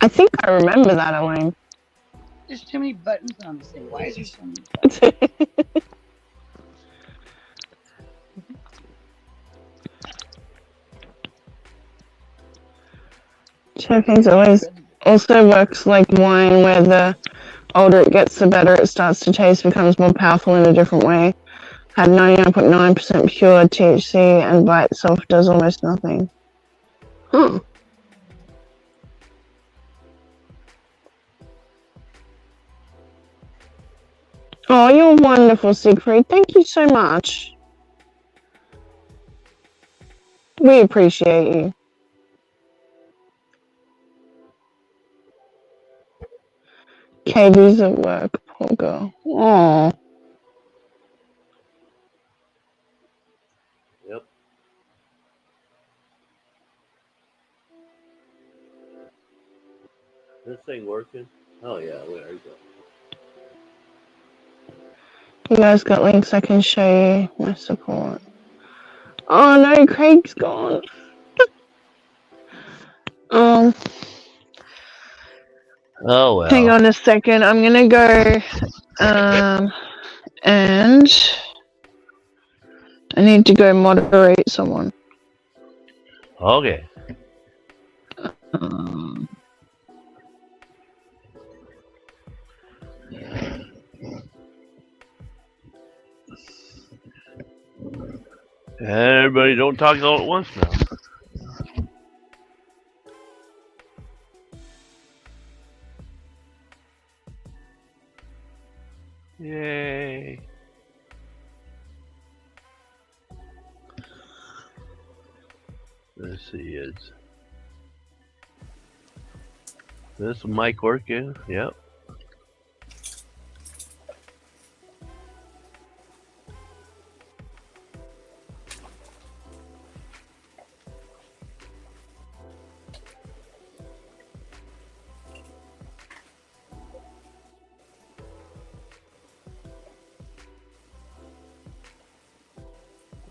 I think I remember that, Elaine. There's too many buttons on this thing. Why is there so many buttons? Choking's always also works like wine, where the older it gets, the better it starts to taste, becomes more powerful in a different way. Had 99.9% pure THC and by itself does almost nothing. Huh. Oh, you're wonderful, Siegfried. Thank you so much. We appreciate you. Katie's at work, poor girl. Aww. Yep. This thing working? Oh yeah, there you go. You guys got links I can show you my support. Oh no, Craig's gone. Oh well. Hang on a second. I'm gonna go and I need to go moderate someone. Okay. Everybody don't talk all at once now. Yay. Let's see, is this mic working? Yep.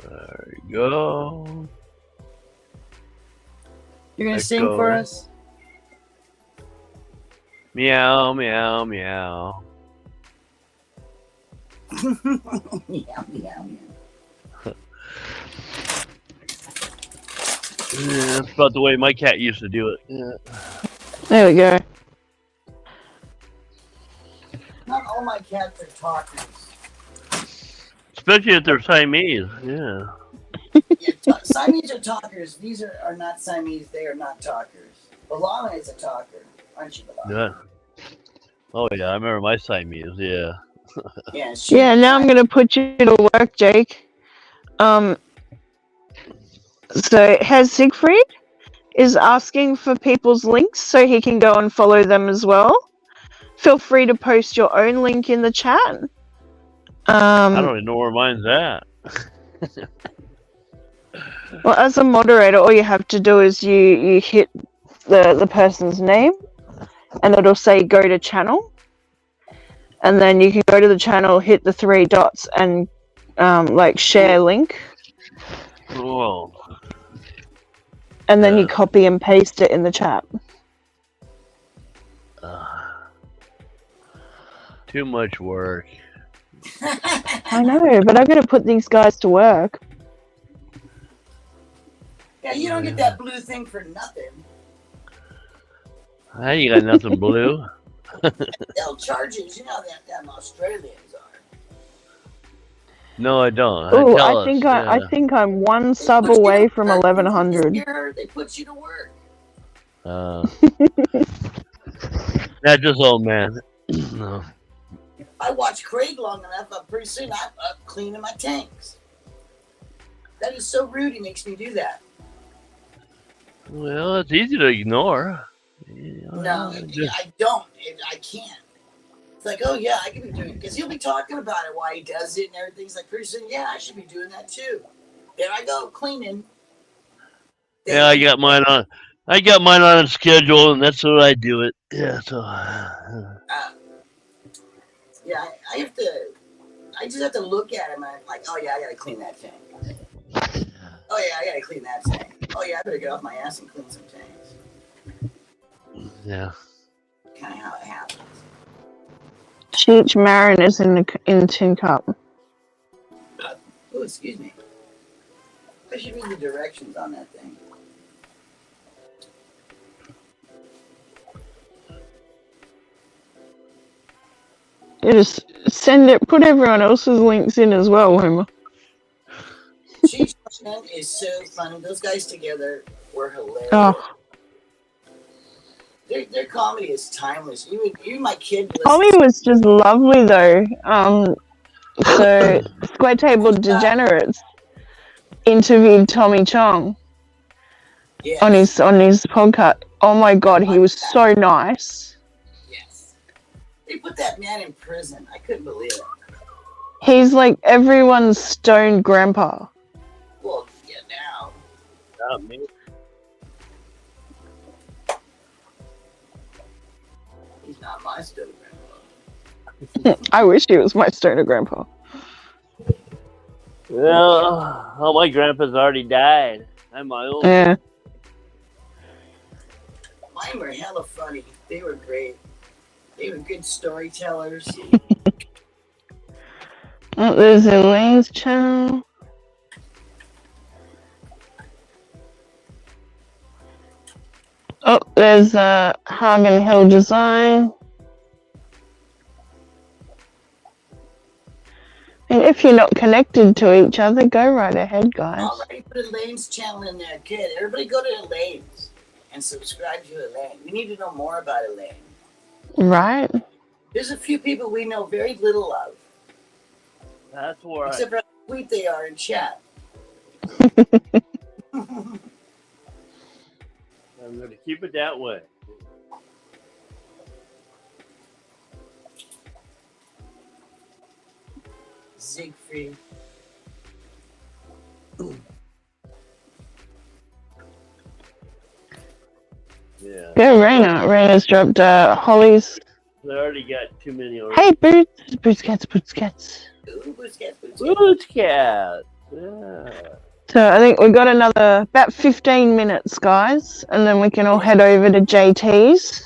There you go. You're going to Let's sing go. for us? Meow, meow, meow. Meow, meow, meow. Yeah, that's about the way my cat used to do it. Yeah. There we go. all my cats are talkers. Especially if they're Siamese. Yeah. Yeah, Siamese are talkers. These are not Siamese. They are not talkers. Balana is a talker, aren't you, Balana? Yeah. Oh yeah, I remember my Siamese. Yeah. Yeah. Yeah, now I'm gonna put you to work, Jake. So has Siegfried is asking for people's links so he can go and follow them as well. Feel free to post your own link in the chat. I don't even know where mine's at. Well, as a moderator, all you have to do is you hit the person's name, and it'll say go to channel, and then you can go to the channel, hit the 3 dots, and like share link, Whoa. and then you copy and paste it in the chat. Too much work. I know, but I gotta put these guys to work. Yeah, you don't get that blue thing for nothing. Hey, you got nothing blue. They'll charge you. You know that them Australians are. No, I don't. Oh, Tell I think us. I think I'm one sub away from 1100. They put you to work. Not just old man. No. I watch Craig long enough. Pretty soon I'm up cleaning my tanks. That is so rude. He makes me do that. Well, it's easy to ignore. No, I don't. I can't. It's like, oh yeah, I can be doing it because he'll be talking about it, why he does it and everything. It's like pretty soon, yeah, I should be doing that too. There I go cleaning. Yeah, I got mine on. I got mine on a schedule, and that's what I do it. Yeah, so. Yeah, I have to. I just have to look at him and I'm like, oh yeah, I gotta clean that tank. Oh yeah, I gotta clean that tank. Oh yeah, I better get off my ass and clean some tanks. Yeah. Kind of how it happens. Cheech Marin is in Tin Cup. Oh, excuse me. I should read the directions on that thing. You just send it. Put everyone else's links in as well, Homer. Cheech Marin is so funny. Those guys together were hilarious. Oh. Their comedy is timeless. You my kid. Tommy was just lovely though. So Square Table Degenerates interviewed Tommy Chong on his podcast. Oh my god, he was so nice. Yes. They put that man in prison. I couldn't believe it. He's like everyone's stoned grandpa. Well, yeah, now. Not me. He's not my stoner grandpa. I wish he was my stoner grandpa. Well, all my grandpas already died. I'm my own. Yeah. Mine were hella funny. They were great. They were good storytellers. Oh, there's Elaine's channel. Oh, there's Hagen Hill Design. And if you're not connected to each other, go right ahead, guys. Already put Elaine's channel in there. Good. Everybody go to Elaine's and subscribe to Elaine. We need to know more about Elaine. Right? There's a few people we know very little of. That's where Except for how sweet they are in chat. I'm going to keep it that way. Siegfried. Yeah. Go, Raina. Raina's dropped Holly's. They already got too many already. Hey, Boots. Boots Cats, Boots Cats. Ooh, Boots Cats. Boots Cat. Yeah. So I think we've got another about 15 minutes, guys, and then we can all head over to JT's.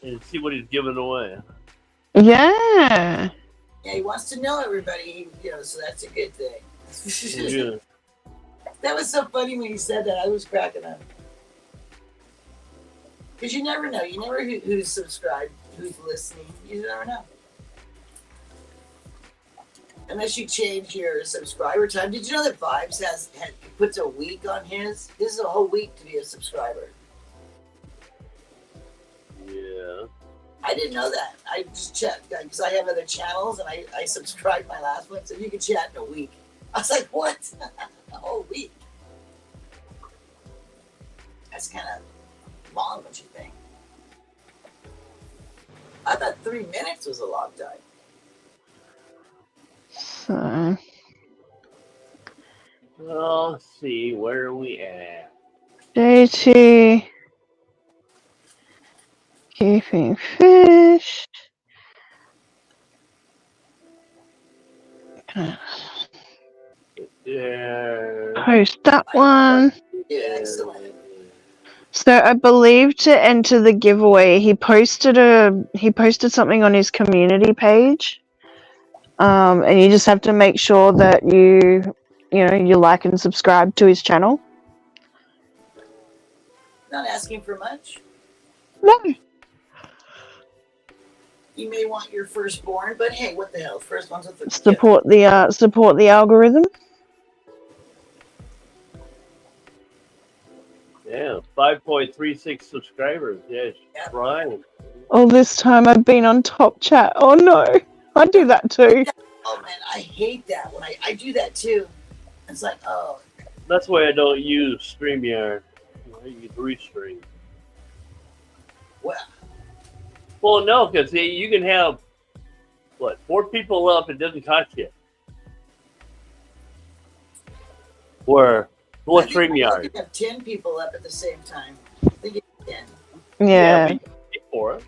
And see what he's giving away. Yeah. Yeah, he wants to know everybody, so that's a good thing. Yeah. That was so funny when he said that. I was cracking up. Because you never know. You never who's subscribed, who's listening. You never know. Unless you change your subscriber time. Did you know that Vibes puts a week on his? This is a whole week to be a subscriber. Yeah. I didn't know that. I just checked because I have other channels and I subscribed my last one, so you can chat in a week. I was like, what? A whole week? That's kind of long, don't you think? I thought 3 minutes was a long time. So, Well, let's see. Where are we at? JT keeping fish. Yeah. Post that one. Yeah, excellent. So I believe to enter the giveaway, he posted something on his community page. And you just have to make sure that you like and subscribe to his channel. Not asking for much. No. You may want your firstborn, but hey, what the hell? First one's with the Support the algorithm. Yeah, 5.36 subscribers. Yes, Yeah. right. All this time I've been on top chat. Oh no, I do that too. Oh man, I hate that when I do that too. It's like, oh, That's why I don't use StreamYard. I use Restream. well, Well, no, because you can have, 4 people up, it doesn't cost you. Where, I think StreamYard? you can have 10 people up at the same time. I think it's 10. Yeah. but you pay for it.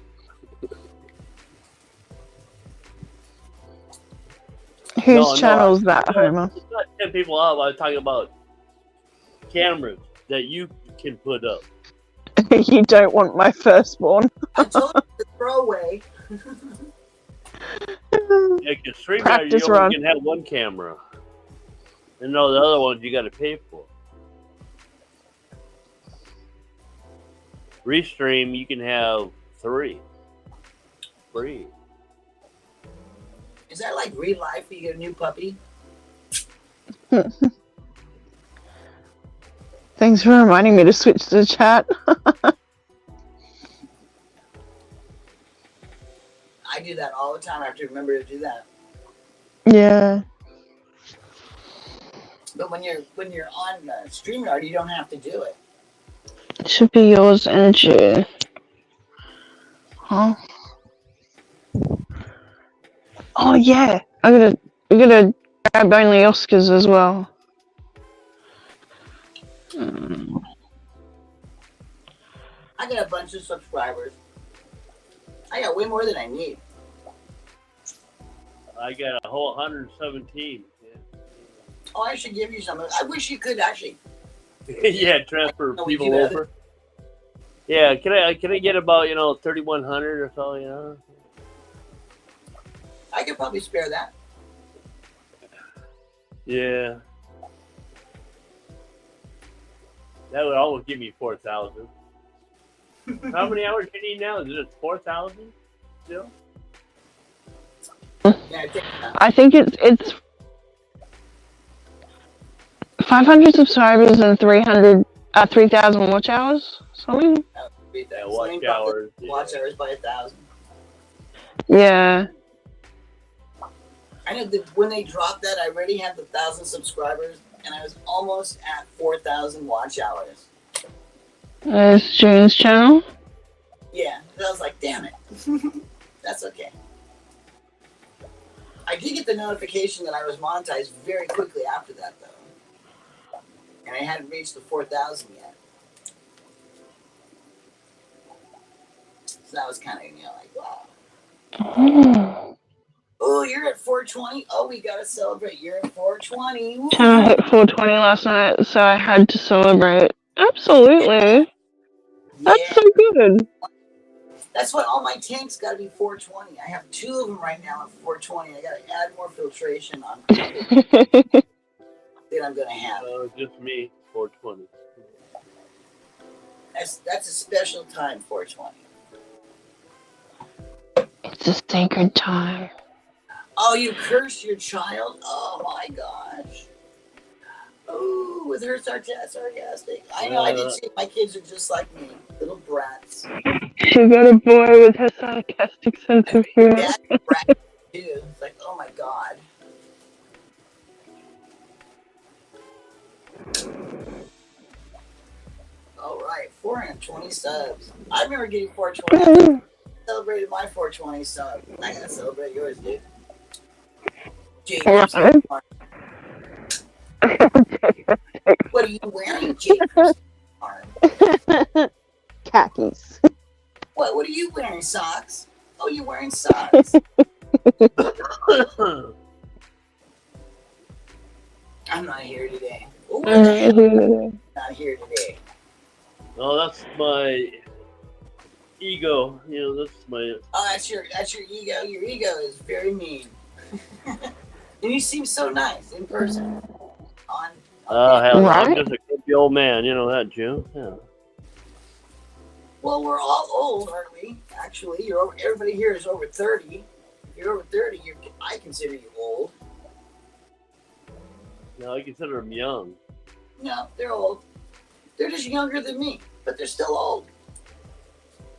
Whose channel's that, Homer? It's not 10 people up. I was talking about cameras that you can put up. You don't want my firstborn. I told you the throwaway. Yeah, because StreamYard, Practice you only run. can have one camera. And no, the other ones you got to pay for. Restream, you can have 3. Free. Is that like real life when you get a new puppy? Thanks for reminding me to switch to chat. I do that all the time. I have to remember to do that. Yeah. But when you're on StreamYard, you don't have to do it. Should be yours and you. Huh? Oh yeah. I'm gonna grab only Oscars as well. I got a bunch of subscribers. I got way more than I need. I got a whole 117. Oh, I should give you some. I wish you could actually. Yeah, transfer No, we people do that. over. Yeah, can I get about 3,100 or so? I could probably spare that. Yeah. That would almost give me 4,000. How many hours do you need now? Is it 4,000 still? Yeah, I think I think it's 500 subscribers and 3,000 watch hours. Something. that would be that. Yeah, So watch they probably hours. Watch hours by 1,000. Yeah. I know that when they dropped that, I already had the 1,000 subscribers, and I was almost at 4,000 watch hours. There's June's channel. Yeah, and I was like, damn it. That's okay. I did get the notification that I was monetized very quickly after that, though. And I hadn't reached the 4,000 yet. So that was kind of, like, wow. Oh, you're at 420? Oh, we got to celebrate. You're at 420. Woo. Channel hit 420 last night, so I had to celebrate. Absolutely. That's Yeah. so good. That's what all my tanks got to be 420. I have 2 of them right now at 420. I got to add more filtration on that I'm going to have. Just me, 420. That's a special time, 420. It's a sacred time. Oh, you cursed your child? Oh my gosh. Oh, with her sarcastic. I know, I did see my kids are just like me. Little brats. She got a boy with her sarcastic sense of humor. Dad's a brat too. It's like, oh my god. All right, 420 subs. I remember getting 420. I celebrated my 420 sub. I gotta celebrate yours, dude. Jacob's What are you wearing, Jacob's Khakis. What are you wearing? Socks? Oh, you're wearing socks. I'm not here today. Oh, not here today. Oh, that's my ego. You know, that's my. Oh, that's your ego. Your ego is very mean. And you seem so nice in person. Oh, hell, Right? I'm just a grumpy old man. You know that, Joe? Yeah. Well, we're all old, aren't we? Actually, everybody here is over 30. If you're over 30, I consider you old. No, I consider him young. No, they're old. They're just younger than me, but they're still old.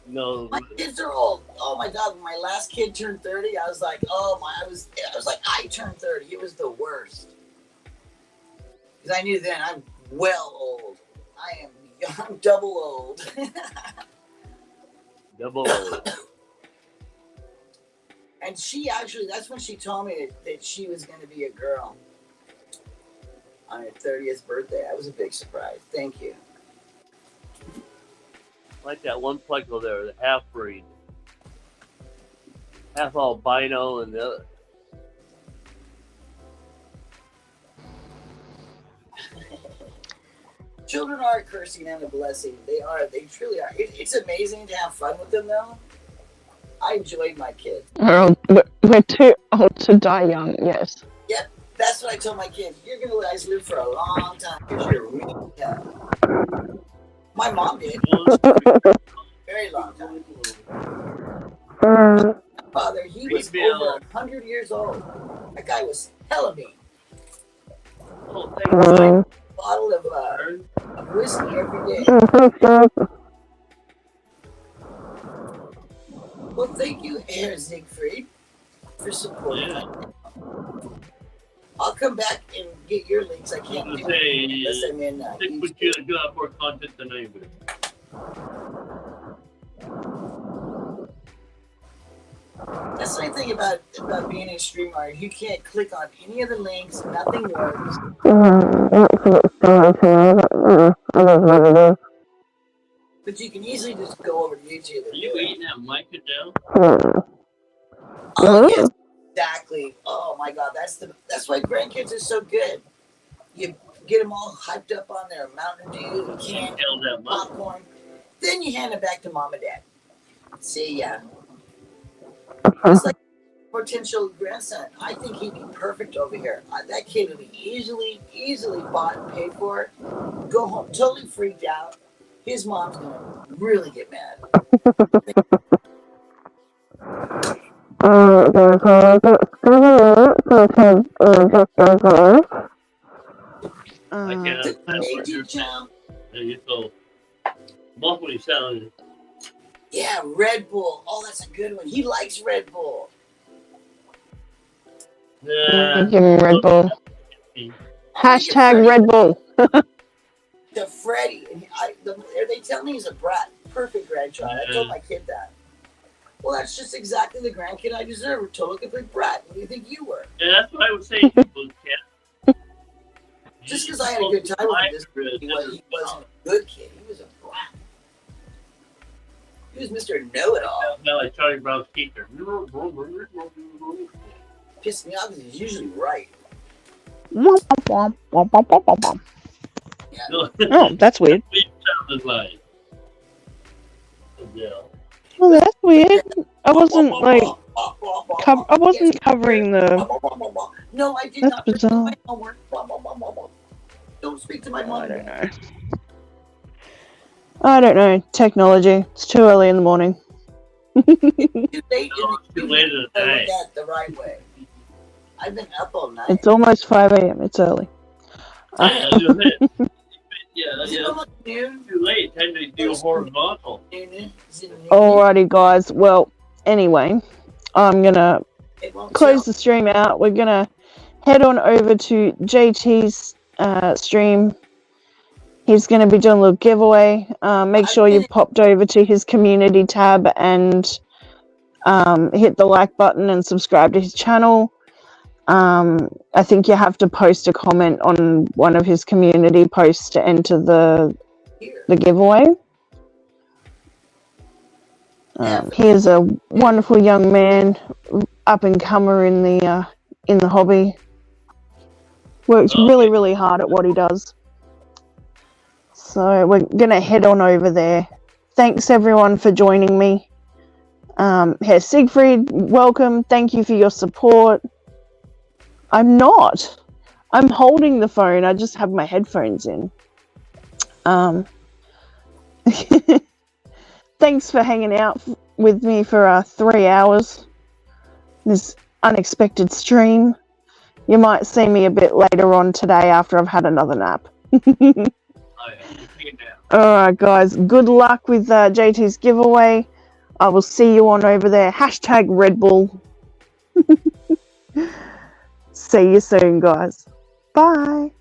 No. My kids are old. Oh my god, when my last kid turned 30, I was like, I was like, I turned 30. It was the worst. Because I knew then I'm well old. I'm double old. Double old. And she actually, that's when she told me that she was going to be a girl on her 30th birthday. That was a big surprise. Thank you. Like that one pleco there, the half breed. Half albino and the other. Children are a cursing and a blessing. They are. They truly are. It's amazing to have fun with them, though. I enjoyed my kids. We're too old to die young, yes. Yep, that's what I told my kids. You're going to guys live for a long time because you're really young. My mom did. Very long time. My father, he was over 100 years old. That guy was hella mean. Oh, A bottle of whiskey every day. Well, thank you, Herr Siegfried, for supporting me. I'll come back and get your links. I can't do it unless I'm in I think we should have more content than I would. That's the thing about being a streamer. You can't click on any of the links. Nothing works. But you can easily just go over to YouTube. Are you eating that mica down? Oh, yes, exactly. Oh my God, that's why grandkids are so good. You get them all hyped up on their Mountain Dew, candy, popcorn. Then you hand it back to mom and dad. See ya. It's like potential grandson. I think he'd be perfect over here. That kid would be easily bought and paid for. Go home totally freaked out. His mom's gonna really get mad. I can't Jump. You so muffly sound. Yeah, Red Bull. Oh, that's a good one. He likes Red Bull. Give him Red Bull. Hashtag Red Bull. To Freddie. And they tell me he's a brat. Perfect grandchild. I told my kid that. Well, that's just exactly the grandkid I deserve. To look at the brat. What do you think you were? Yeah, that's what I was saying. Just because I had a good time with him, he wasn't a good kid. He was a brat. He was Mr. Know-It-All. Now like Charlie Brown's teacher. Pissed me off because he's usually right. Yeah. Oh, that's weird. Like. Yeah. Oh, that's weird. I wasn't like, I wasn't covering the. No, I did That's not bizarre. do my homework. Don't speak to my mom. I don't know. I don't know. Technology. It's too early in the morning. Too late in Too late in the day. that the right way. I've been up all night. It's almost 5 a.m. It's early. Yeah, that's it. Is it Yeah. almost noon? Too late. Time to do horizontal. Noon? Is it noon? Alrighty, guys. Well, anyway, I'm gonna It won't close tell. the stream out. We're gonna head on over to JT's stream. He's going to be doing a little giveaway. Make sure you popped over to his community tab and hit the like button and subscribe to his channel. I think you have to post a comment on one of his community posts to enter the giveaway. He is a wonderful young man, up and comer in the hobby. Works really, really hard at what he does. So we're going to head on over there. Thanks everyone for joining me. Here, Siegfried, welcome. Thank you for your support. I'm holding the phone. I just have my headphones in. Thanks for hanging out with me for 3 hours. This unexpected stream. You might see me a bit later on today after I've had another nap. Alright guys, good luck with JT's giveaway. I will see you on over there. Hashtag Red Bull. See you soon guys. Bye.